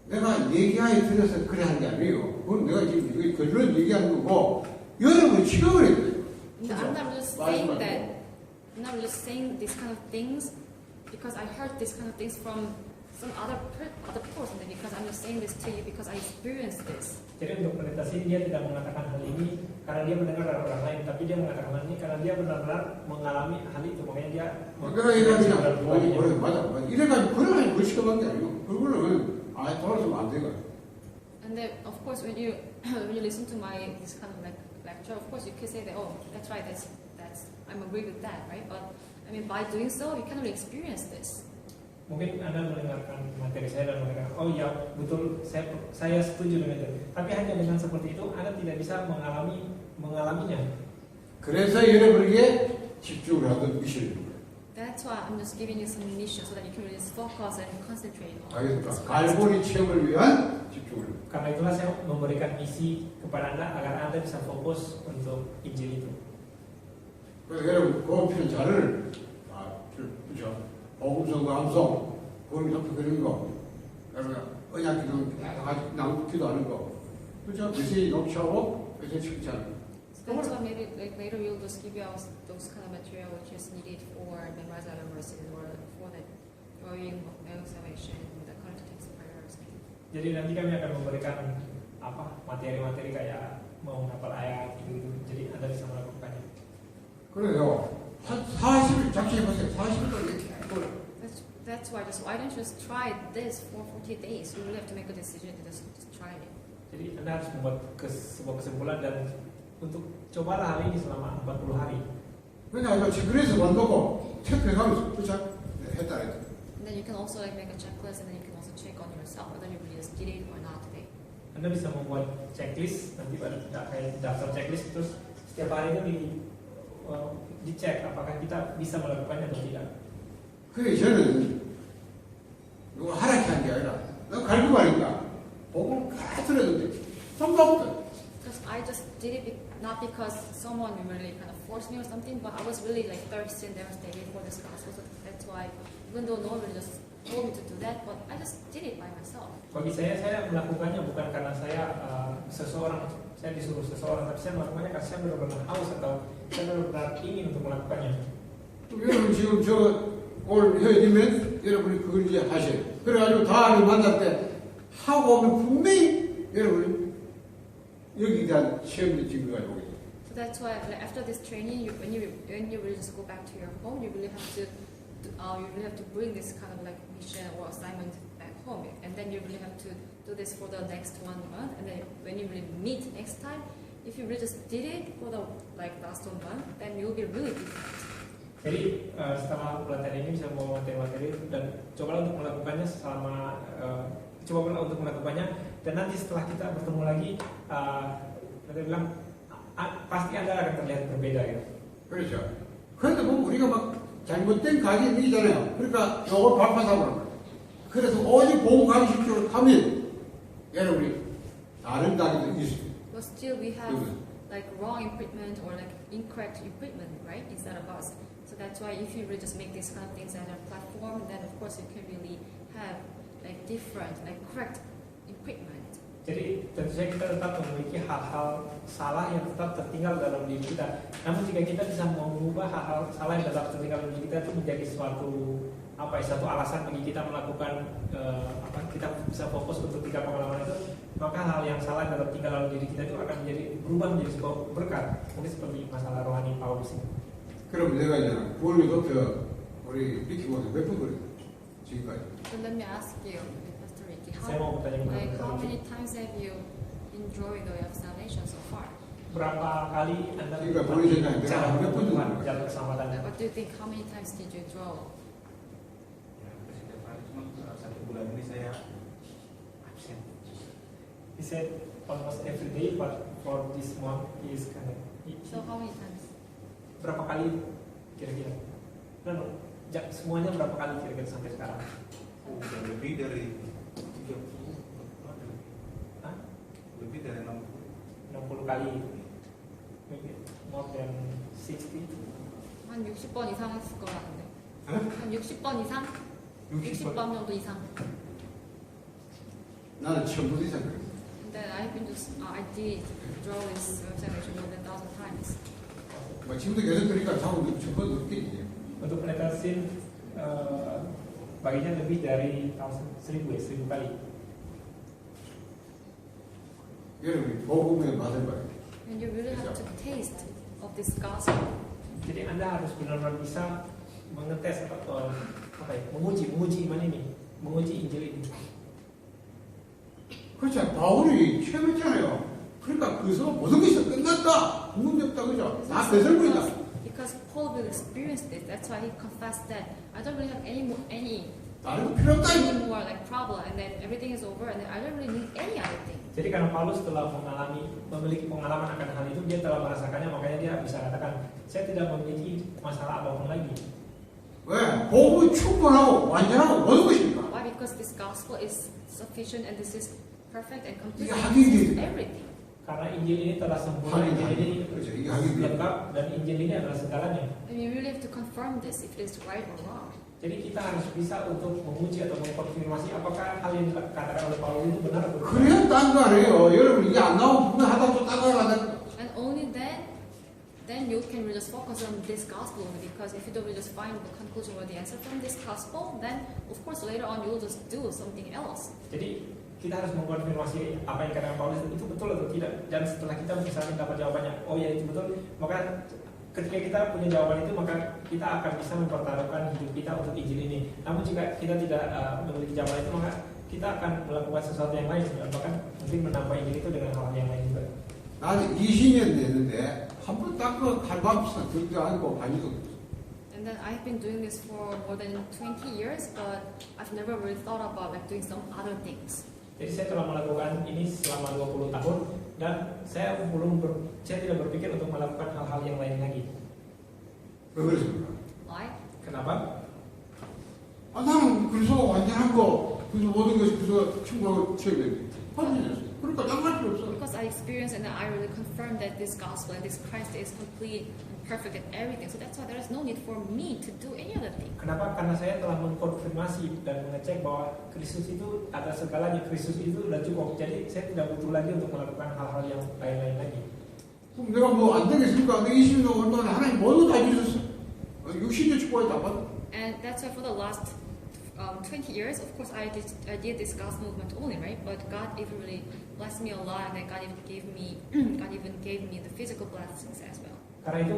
내가 얘기하기 들어서 그래 하는 게 아니에요. 그건 내가 지금 그런 얘기하는 거고 여러분이 체험을 해야 돼요. I'm not just saying that. I'm not just saying these kind of things because I heard these kind of things from some other person, because I'm just saying this to you because I experienced this. Jadi untuk meditasi dia tidak mengatakan hal ini karena dia mendengar dari orang lain, tapi dia mengatakan hal ini karena dia benar-benar mengalami hal itu, makanya dia. 그러니까 이래가지고 맞아. 이래가지고 그러면 불시험한 게 아니고 그거는 돌아서면 안 되거든. And then, of course, when you listen to my this kind of like lecture, of course you can say that, oh, that's right, that's I'm agree with that, right? But I mean, by doing so, you can really experience this. Mungkin Anda mendengarkan materi saya dan mengatakan, oh ya betul, saya setuju dengan itu. Tapi hanya dengan seperti itu Anda tidak bisa mengalaminya. 그래서 여러분에게 집중을 하던 미션입니다. That's why I'm just giving you some mission so that you can really focus and concentrate on 알겠습니다. this Christ. 갈보리 체험을 위한 집중을. Karena itulah saya memberikan misi kepada Anda agar Anda bisa fokus untuk Injil itu. 그래서 여러분 고편 자를 그렇죠. 복음성과 함성, 그걸 좀 그런 거, 그러면 언약 기도 기도하는 거, 그렇죠. 메시지 녹취하고 메시지 칭찬. So that's why maybe like later we'll just give you those kind of material which is needed for memorizing other verses or for the growing of salvation, the current text prayers. Jadi nanti kami akan memberikan materi-materi kayak mau hafal ayat gitu. Jadi Anda bisa melakukannya. 그래요. 40일 작성해보세요. 40일 That's why just why don't you just try this for 40 days? You really have to make a decision to just try it. Jadi Anda harus membuat sebuah kesimpulan dan untuk cobalah hal ini selama 40 hari. 왜냐하면 체크리스트 만들고 체크해가면서 그렇죠? 했다 했다. And then you can also like make a checklist, and then you can also check on yourself whether you really just did it or not today. Anda bisa membuat checklist, nanti pada kayak daftar checklist, terus setiap hari itu dicek apakah kita bisa melakukannya atau tidak. 그게 저는 누가 하라게 한 게 아니라 나 가르쳐 말니까 복음을 가르쳐야 성공부터. Because I just did it not because someone really kind of forced me or something, but I was really like thirsty and devastated for this gospel. So that's why, even though no one really just told me to do that, but I just did it by myself. Bagi saya melakukannya bukan karena saya disuruh seseorang, tapi saya melakukannya karena saya benar-benar haus atau saya benar-benar ingin untuk melakukannya. 여러분 지금 저 오늘 헤어지면 여러분이 그걸 이제 하셔요. 그래가지고 다음에 만날 때 하고 오면 분명히 여러분 여기에 대한 체험의 증거가 오겠죠. So that's why like, after this training, when you really just go back to your home, you really have to bring this kind of like mission or assignment back home, and then you really have to do this for the next 1 month, and then when you really meet next time, if you really just did it for the like last 1 month, then you'll be really different. Jadi setelah pelatihan ini bisa membawa materi-materi dan cobalah untuk melakukannya dan nanti setelah kita bertemu lagi kita bilang pasti Anda akan terlihat berbeda gitu. 그렇죠. 그런데 보면 우리가 막 잘못된 가정이잖아요. 그러니까 요걸 발파사고 그러는 거예요. 그래서 오직 보고 가기 쉽도록 하면 여러분이 다른 단계도 있어요. But still we have like wrong equipment or like incorrect equipment, right? Instead of us. So that's why if you really just make these kind of things as a platform, then of course you can really have like different, like correct equipment. Jadi tentu saja kita tetap memiliki hal-hal salah yang tetap tertinggal dalam diri kita. Namun jika kita bisa mengubah hal-hal salah yang tetap tertinggal dalam diri kita itu menjadi satu alasan bagi kita melakukan kita bisa fokus untuk 3 pengalaman itu, maka hal yang salah yang tetap tertinggal dalam diri kita itu akan berubah menjadi sebuah berkat. Mungkin seperti masalah rohani Paulus ini. 그럼 내가 이제 부활의 도표 우리 리키 모두 몇번 그랬어 지금까지? So let me ask you, Pastor Ricky, Saya mau bertanya like kepada how Ricky. many times have you enjoyed your salvation so far? Berapa kali Anda Jika boleh saya tanya, berapa pun Tuhan Tuhan. jalan keselamatan? Like, what do you think? How many times did you draw? Ya, setiap hari cuma 1 bulan ini saya absen. He said almost every day, but for this month he is kind of. So how many times? Berapa kali kira-kira? Semuanya berapa kali kira-kira sampai sekarang? Udah lebih dari 30. Hah? Lebih dari 60. 60 kali. Maybe more than 60. 한 60번 이상 했을 것 같은데. 어? 한 60번 이상? 60번 정도 이상. 나는 처음부터 이상 그랬어. And then I did draw this salvation more than 1,000 times. 뭐 지금도 계속 그러니까 자꾸 처음부터 느끼지. Untuk pendeta Sin baginya lebih dari 1000 kali. 여러분이 복음의 맛을 봐요. And you really have to taste of this gospel. Jadi Anda harus benar-benar bisa mengetes atau menguji iman ini, menguji Injil ini. 그렇죠. 바울이 체험했잖아요. 그러니까 그래서 모든 것이 끝났다. 문제 없다. 그죠? 다 배설고 있다. Because Paul will experience this. That's why he confessed that I don't really have any 다른 거 필요 없다. more like problem, and then everything is over, and then I don't really need any other thing. Jadi karena Paulus telah memiliki pengalaman akan hal itu, dia telah merasakannya, makanya dia bisa katakan, saya tidak memiliki masalah apapun lagi. 왜? 복음이 충분하고 완전하고 모든 것이니까. Why? Because this gospel is sufficient, and this is perfect and complete. 이게 And 하객이에요. this is everything. Karena Injil ini telah sempurna, Injil ini 그렇죠. 이게 하객이에요. lengkap, dan Injil ini adalah segalanya. And you really have to confirm this if it is right or wrong. Jadi kita harus bisa untuk menguji atau mengkonfirmasi apakah hal yang dikatakan oleh Paulus itu benar atau tidak. 그래야 딴 거 아니에요. 여러분 이게 안 나오면 분명하다고 또 딴 거 하다. And only then you can really just focus on this gospel only, because if you don't really just find the conclusion or the answer from this gospel, then of course later on you will just do something else. Jadi kita harus mengkonfirmasi apa yang dikatakan Paulus itu betul atau tidak, dan setelah kita misalnya dapat jawabannya, oh ya itu betul, maka ketika kita punya jawaban itu, maka kita akan bisa mempertaruhkan hidup kita untuk Injil ini. Namun jika kita tidak memiliki jawaban itu, maka kita akan melakukan sesuatu yang lain, bahkan mungkin menambah Injil itu dengan hal yang lain juga. 나는 20년 됐는데 한 번 딱 그 갈바비슷한 들도 아니고 반지도 없어. And then I've been doing this for more than 20 years, but I've never really thought about like doing some other things. Jadi saya telah melakukan ini selama 20 tahun dan saya tidak berpikir untuk melakukan hal-hal yang lain lagi. 왜 그러십니까? Why? Kenapa? 아, 나는 그래서 완전한 거, 그래서 모든 것이 그래서 친구하고 체험했는데 완전했어요. 그러니까 양말 필요 없어. Because I experienced and I really confirmed that this gospel and this Christ is complete and perfect in everything. So that's why there is no need for me to do any other thing. Kenapa? Karena saya telah mengkonfirmasi dan mengecek bahwa Kristus itu atas segalanya, Kristus itu sudah cukup. Jadi saya tidak butuh lagi untuk melakukan hal-hal yang lain-lain lagi. 그럼 내가 뭐 안 되겠습니까? 내가 20년 얼마나 하나님 모두 다 주셨어. 60년 축복했다 봐. And that's why for the last 20 years, of course, I did this gospel movement only, right? But God even really blessed me a lot, and then God even gave me the physical blessings as well. Karena itu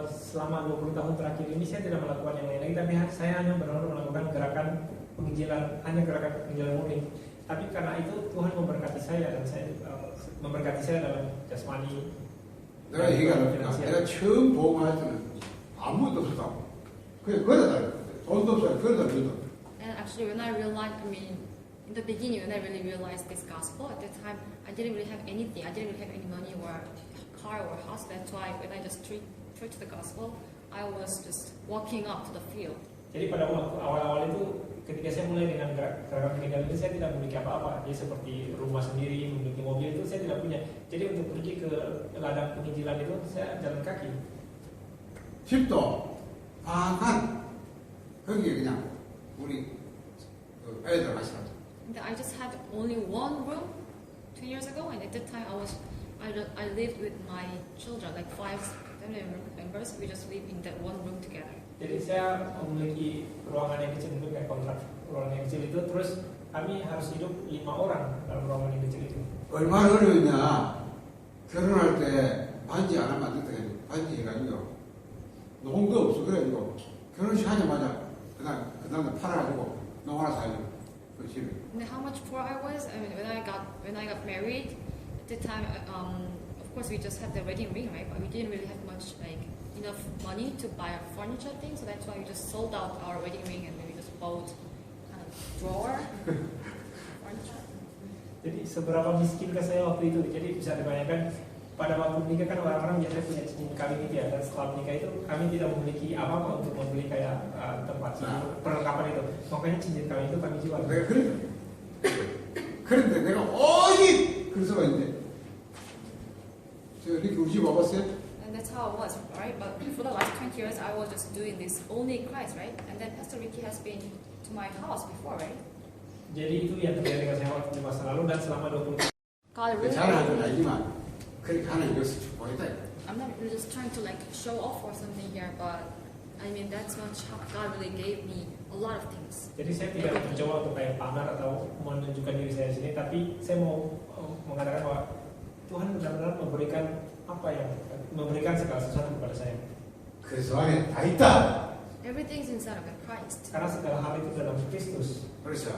selama 20 tahun terakhir ini saya tidak melakukan yang lain lagi, tapi saya hanya benar-benar melakukan gerakan penginjilan, hanya gerakan penginjilan murni. Tapi karena itu Tuhan memberkati saya dan saya memberkati saya dalam jasmani. 내가 얘기하니까 내가 처음 보험할 때는 아무것도 없었다고. 그냥 걸어다녔어. 돈도 없어요. 걸어다녔어. And actually, when I realized, in the beginning, when I really realized this gospel, at that time, I didn't really have anything. I didn't really have any money or car or house. That's why when I just preached the gospel, I was just walking up to the field. Jadi pada waktu awal-awal itu, ketika saya mulai dengan gerakan penginjilan itu, saya tidak memiliki apa-apa. Jadi seperti rumah sendiri, memiliki mobil itu saya tidak punya. Jadi untuk pergi ke ladang penginjilan itu, saya jalan kaki. 집도 방한 거기에 그냥 우리 애들 같이 살았어. And I just had only one room 2 years ago, and at that time I lived with my children, like 5 family members. We just lived in that one room together. Jadi saya memiliki ruangan yang kecil itu kayak kontrak ruangan yang kecil itu, terus kami harus hidup 5 orang dalam ruangan yang kecil itu. 얼마나 어려웠냐. 결혼할 때 반지 안 하면 안 된다 해도 반지 해가지고 농도 없어. 그래가지고 결혼식 하자마자 그다음에 팔아가지고 농 하나 사요. 그 집에. And how much poor I was? I mean, when I got married, at the time, of course, we just had the wedding ring, right? But we didn't really have much enough money to buy a furniture thing, so that's why we just sold out our wedding ring and then we just bought kind of drawer furniture. Jadi seberapa miskinkah saya waktu itu? Jadi bisa dibayangkan pada waktu menikah kan orang-orang biasanya punya cincin kawin itu ya, dan setelah menikah itu kami tidak memiliki apa-apa untuk membeli kayak tempat perlengkapan itu. Makanya cincin kawin itu kami jual. 내가 그런데 내가 오직 그래서 이제 저 이렇게 우리 집 와봤어요? And that's how it was, right? But for the last 20 years, I was just doing this only Christ, right? And then Pastor Ricky has been to my house before, right? Jadi itu yang terjadi dengan saya waktu di masa lalu dan selama 20 tahun. God really. 잘하는 건 알지만 그렇게 하는 것을 축복했다. I'm not really just trying to show off or something here, but I mean that's much how God really gave me a lot of things. Jadi saya tidak mencoba untuk kayak pamer atau menunjukkan diri saya sini, tapi saya mau mengatakan bahwa Tuhan benar-benar memberikan segala sesuatu kepada saya. 그래서 안에 다 있다. Everything's inside of Christ. Karena segala hal itu dalam Kristus. 그렇죠.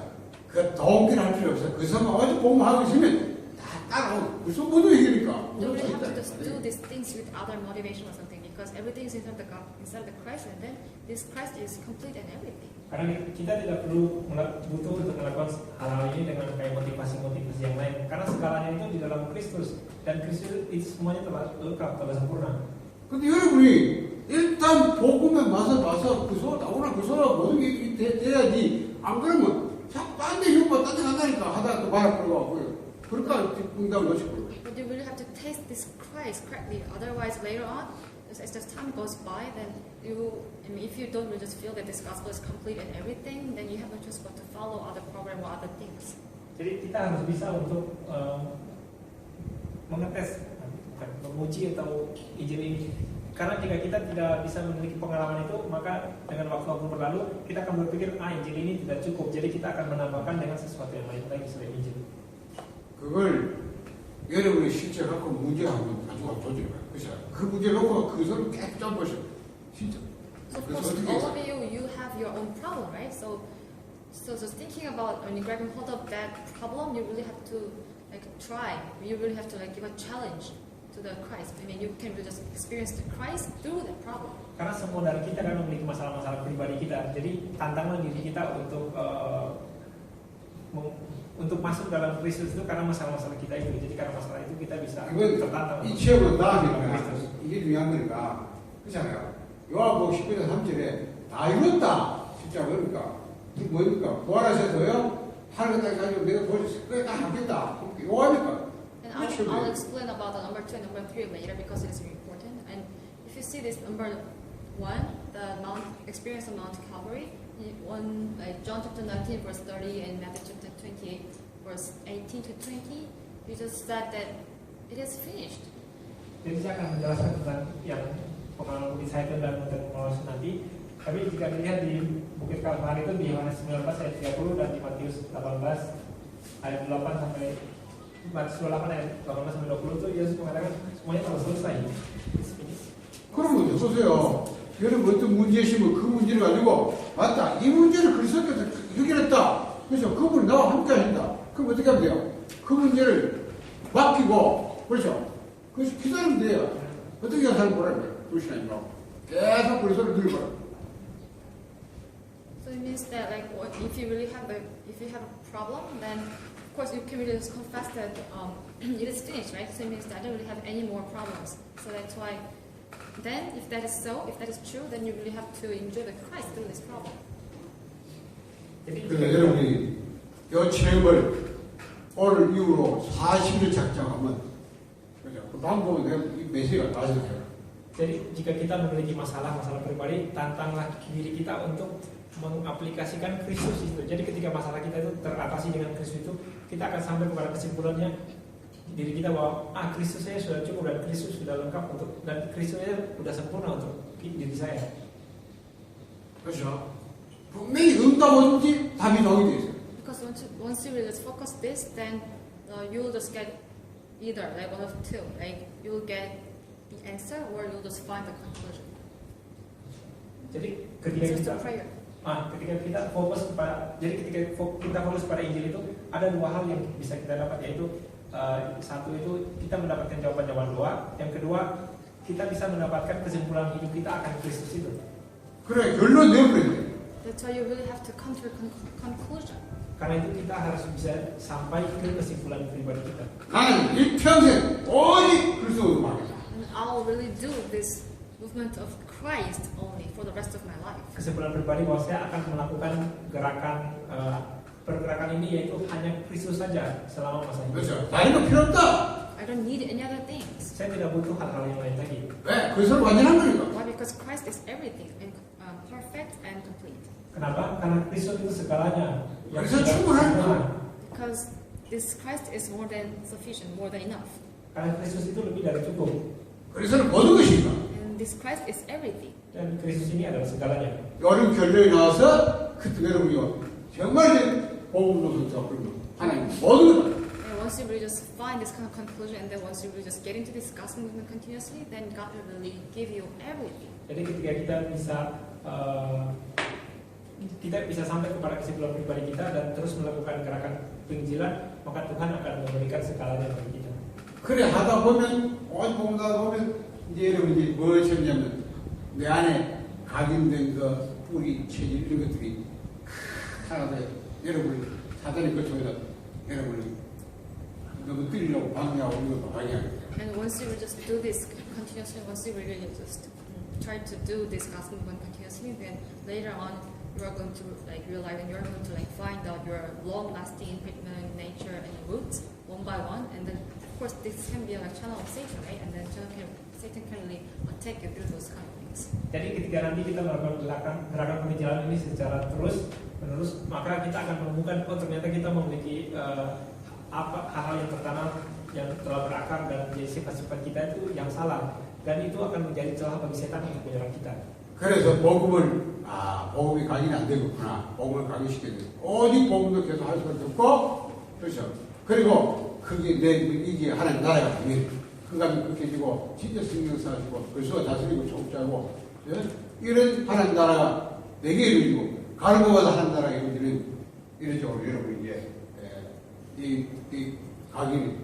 그 동기를 할 필요 없어. 그 사람 어디 공부하고 있으면 다 따라오고. 무슨 모두 얘기니까. You don't really have to just do these things with other motivation or something because everything is inside the Christ, and then this Christ is complete in everything. Karena kita tidak perlu butuh untuk melakukan hal-hal ini dengan kayak motivasi-motivasi yang lain. Karena segalanya itu di dalam Kristus dan Kristus itu semuanya telah lengkap, telah sempurna. 근데 여러분이 일단 복음에 와서 그 소리 나오나 그 소리가 모든 게 돼야지. 안 그러면 자꾸 딴데 흉봐 딴데 간다니까 하다가 또 말아 그러고 그러니까 응답을 놓치고. But you really have to taste this Christ correctly. Otherwise, later on, as the time goes by, then if you don't really just feel that this gospel is complete in everything, then you have no choice but to follow other program or other things. Jadi kita harus bisa untuk mengetes, menguji atau Injil ini. Karena jika kita tidak bisa memiliki pengalaman itu, maka dengan waktu berlalu kita akan berpikir Injil ini tidak cukup. Jadi kita akan menambahkan dengan sesuatu yang lain lagi selain Injil. 그걸 여러분이 실제 갖고 문제 한번 가지고 도전해봐요. 그래서 그 문제 놓고 그 소리 깨끗 짜보셔. 진짜. So of 그래서 course, 어떻게 all of you have your own problem, right? So just thinking about when you're grabbing hold of that problem, you really have to like try. You really have to like give a challenge to the Christ. I mean, you can really just experience the Christ through that problem. Karena semua dari kita kan memiliki masalah-masalah pribadi kita. Jadi tantangan diri kita untuk masuk dalam Kristus itu karena masalah-masalah kita itu. Jadi karena masalah itu kita bisa 이건 tertantang. 이 체험을 다 하니까 이게 중요한 거니까 그렇잖아요. 요한복음 10장 3절에 다 이뤘다. 진짜 그러니까 이게 뭡니까? 부활하셔서요. 하늘 땅에 가지고 내가 보여줬을 거야. 다 하겠다. 요하니까. And I'll explain about the number 2 and number 3 later because it is very important. And if you see this number 1, the Mount experience of Mount Calvary, John chapter 19 verse 30 and Matthew chapter 28 verse 18 to 20, Jesus said that it is finished. Jadi saya akan menjelaskan tentang yang pengalaman saya itu dan pengalaman nanti. Tapi jika dilihat di Bukit Kalvari itu di Yohanes 19 ayat 30 dan di Matius 18 ayat 8 sampai Matius 28 ayat 18 sampai 20 itu Yesus mengatakan semuanya telah selesai. 그러면 보세요. 여러분 어떤 문제 있으면 그 문제를 가지고 맞다. 이 문제를 그리스도께서 해결했다. 그렇죠. 그분이 나와 함께 하신다. 그럼 어떻게 하면 돼요? 그 문제를 맡기고 그렇죠. 그래서 기다리면 돼요. 어떻게 하는 사람 보라는 거예요. 그러시나요? 계속 그리스도를 들고. So it means that like if you have a problem, then of course you can really just confess that it is finished, right? So it means that I don't really have any more problems. So that's why then if that is so, if that is true, then you really have to enjoy the Christ through this problem. 그래서 여러분이 이 체험을 오늘 이후로 40일 작정하면 그죠? 그 방법은 내가 이 메시지가 나왔어요. Jadi jika kita memiliki masalah-masalah pribadi, tantanglah diri kita untuk mengaplikasikan Kristus itu. Jadi ketika masalah kita itu teratasi dengan Kristus itu, kita akan sampai kepada kesimpulannya diri kita bahwa Kristus saya sudah cukup dan Kristus sudah lengkap untuk dan Kristus saya sudah sempurna untuk diri saya. 그렇죠. 분명히 응답 오든지 답이 나오게 돼 있어요. Because once you really just focus this, then you will just get either like one of two, like you will get the answer or you will just find the conclusion. Jadi ketika It's just kita a prayer. ketika kita fokus pada kita fokus pada Injil itu ada dua hal yang bisa kita dapat, yaitu satu itu kita mendapatkan jawaban-jawaban doa, yang kedua kita bisa mendapatkan kesimpulan hidup kita akan Kristus itu. 그래 결론 내버려야 돼. That's why you really have to come to a conclusion. Karena itu kita harus bisa sampai ke kesimpulan pribadi kita. 나는 일평생 오직 그리스도로 말이다. And I'll really do this movement of Christ only for the rest of my life. Kesimpulan pribadi bahwa saya akan melakukan pergerakan ini yaitu hanya Kristus saja selama masa hidup. 그렇죠. 다른 거 필요 없다. I don't need any other things. Saya tidak butuh hal-hal yang lain lagi. 왜? 그리스도로 완전한 거니까. Why? Because Christ is everything and perfect and complete. Kenapa? Karena Kristus itu segalanya. 그래서 충분하니까. Because this Christ is more than sufficient, more than enough. Karena Kristus itu lebih dari cukup. 그리스도는 모든 것이니까. And this Christ is everything. Dan Kristus ini adalah segalanya. 여름 결론이 나와서 그때 여러분이요 정말 복음으로 접근을 하나님 모든 것. And once you really just find this kind of conclusion, and then once you really just get into this gospel movement continuously, then God will really give you everything. Jadi ketika kita bisa sampai kepada kesimpulan pribadi kita dan terus melakukan gerakan penginjilan, maka Tuhan akan memberikan segalanya bagi kita. 그래 하다 보면 오직 복음하다 보면 이제 여러분이 뭐 찾냐면 내 안에 각인된 그 뿌리 체질 이런 것들이 하나도 여러분이 사단이 그쪽에서 여러분이 너무 끌리려고 방해하고 이것도 방해하게 돼요. And once you just do this continuously, once you really just try to do this gospel movement continuously, then later on you are going to like realize and you are going to like find out your long-lasting nature and roots one by one, and then of course this can be like channel of Satan, right? And then Satan can really attack you through those kind of things. Jadi ketika nanti kita melakukan gerakan penginjilan ini secara terus menerus, maka kita akan menemukan ternyata kita memiliki hal-hal yang tertanam yang telah berakar dan menjadi sifat-sifat kita itu yang salah, dan itu akan menjadi celah bagi setan untuk menyerang kita. 그래서 복음이 각인이 안 되겠구나. 복음을 각인시켜야 돼. 오직 복음도 계속 할 수밖에 없고, 그렇죠. 그리고 그게 이게 하나님 나라가 되면 그가 그렇게 지고 진짜 신경 써가지고 그리스도가 다스리고 족자고 이런 하나님 나라가 내게 이루어지고 가는 것보다 하나님 나라가 이루어지는 이런 쪽으로 여러분 이제 이 각인이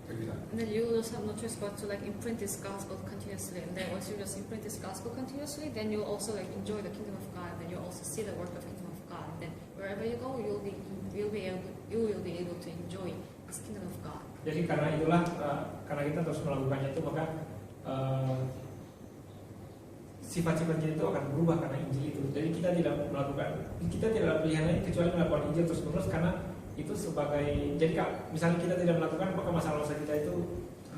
됩니다. And then you will just have no choice but to like imprint this gospel continuously. And then once you just imprint this gospel continuously, then you'll also like enjoy the kingdom of God. And then you'll also see the work of the kingdom of God. And then wherever you go, you will be able to enjoy this kingdom of God. Jadi karena itulah, karena kita terus melakukannya itu, maka sifat-sifat kita itu akan berubah karena Injil itu. Jadi kita tidak pilihan lain kecuali melakukan Injil terus menerus, karena itu sebagai, jadi misalnya kita tidak melakukan, maka masalah-masalah kita itu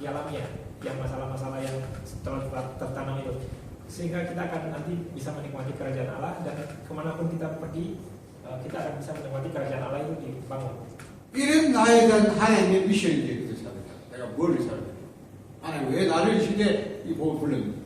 dialami ya, yang masalah-masalah yang telah tertanam itu, sehingga kita akan nanti bisa menikmati kerajaan Allah, dan kemanapun kita pergi, kita akan bisa menikmati kerajaan Allah itu dibangun. 이런 나에 대한 하나님의 미션인지 그렇게 살아야 내가 뭘 살아야 돼? 하나님 왜 나를 시대 이 복을 불렀는지,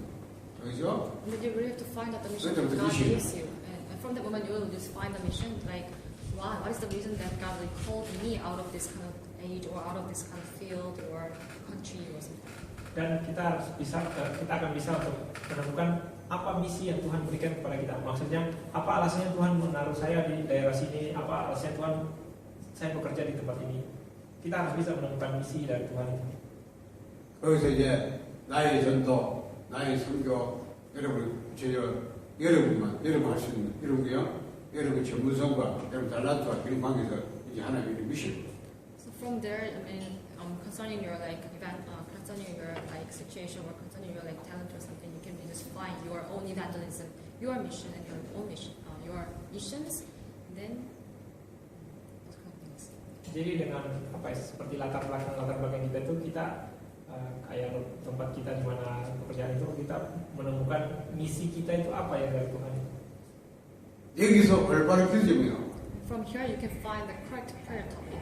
그렇죠? And then you really have to find out the mission That's that the God mission. gives you. And from that moment, you will just find the mission, like, wow, what is the reason that God really called me out of this kind of age or out of this kind of field or country or something. Dan kita akan bisa untuk menemukan apa misi yang Tuhan berikan kepada kita. Maksudnya, apa alasannya Tuhan menaruh saya di daerah sini, apa alasannya Tuhan saya bekerja di tempat ini. Kita harus bisa menemukan misi dari Tuhan itu. 거기서 이제 나의 전도, 나의 선교, 여러분 할 수 있는 이런 거요. 여러분 전문성과 여러분 달란트와 이런 관계에서 이제 하나님의 미션. So from there, I mean, concerning your like event, concerning your like situation or concerning your like talent or something, you can just find your own evangelism, your mission and your own mission, your missions, and then those kind of things. Jadi dengan apa ya, seperti latar belakang kita itu, kita kayak tempat kita di mana pekerjaan itu, kita menemukan misi kita itu apa ya dari Tuhan. 여기서 올바른 필점이요. From here, you can find the correct prayer topic.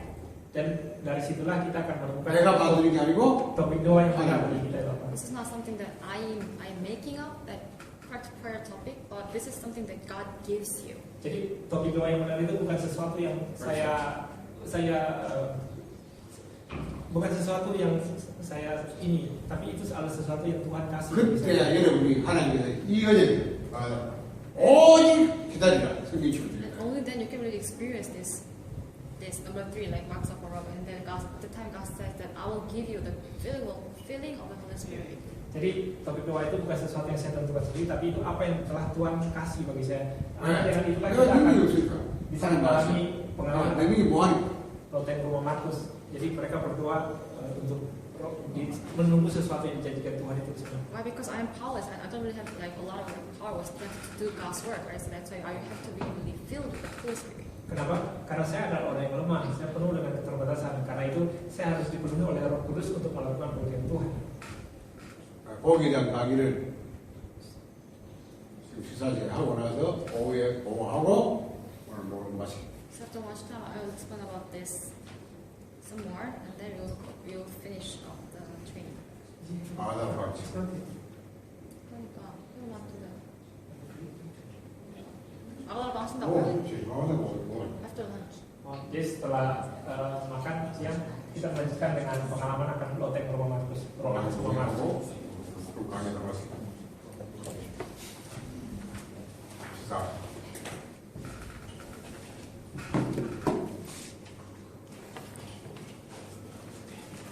Dan dari situlah kita akan menemukan 내가 만드는 게 아니고 topik doa yang benar bagi kita itu apa. This is not something that I'm making up, that correct prayer topic, but this is something that God gives you. Jadi topik doa yang benar itu bukan sesuatu yang bukan sesuatu yang saya ini, tapi itu adalah sesuatu yang Tuhan kasih. 그때야 여러분이 하나님께서 이거를 오직 기다리라. 성경 And 주거든요. only then you can really experience this number 3, like marks of a robber. And then God, at the time God says that I will give you the filling of the Holy Spirit. Jadi topik doa itu bukan sesuatu yang saya tentukan sendiri, tapi itu apa yang telah Tuhan kasih bagi saya. Dengan itulah 내가 kita akan 능력이 없으니까. bisa mengalami pengalaman 내 능력이 뭐하니? Loteng rumah Markus. Jadi mereka berdoa untuk menunggu sesuatu yang dijadikan Tuhan itu sebenarnya. Why? Because I am powerless and I don't really have like a lot of power or strength to do God's work, right? So that's why I have to be really filled with the Holy Spirit. Kenapa? Karena saya adalah orang yang lemah, saya penuh dengan keterbatasan. Karena itu saya harus dipenuhi oleh Roh Kudus untuk melakukan pekerjaan Tuhan. 거기에 대한 강의를 식사제 하고 나서 오후에 보고하고 오늘 먹는 맛이. So after much time, I will explain about this some more, and then we'll finish off the training. 나 봤지. 그러니까 이거 맞는데. 아가를 마신다고. After lunch. Jadi setelah makan siang kita melanjutkan dengan pengalaman akan loteng rumah Markus. Rumah Markus. 강의를 하고 식사.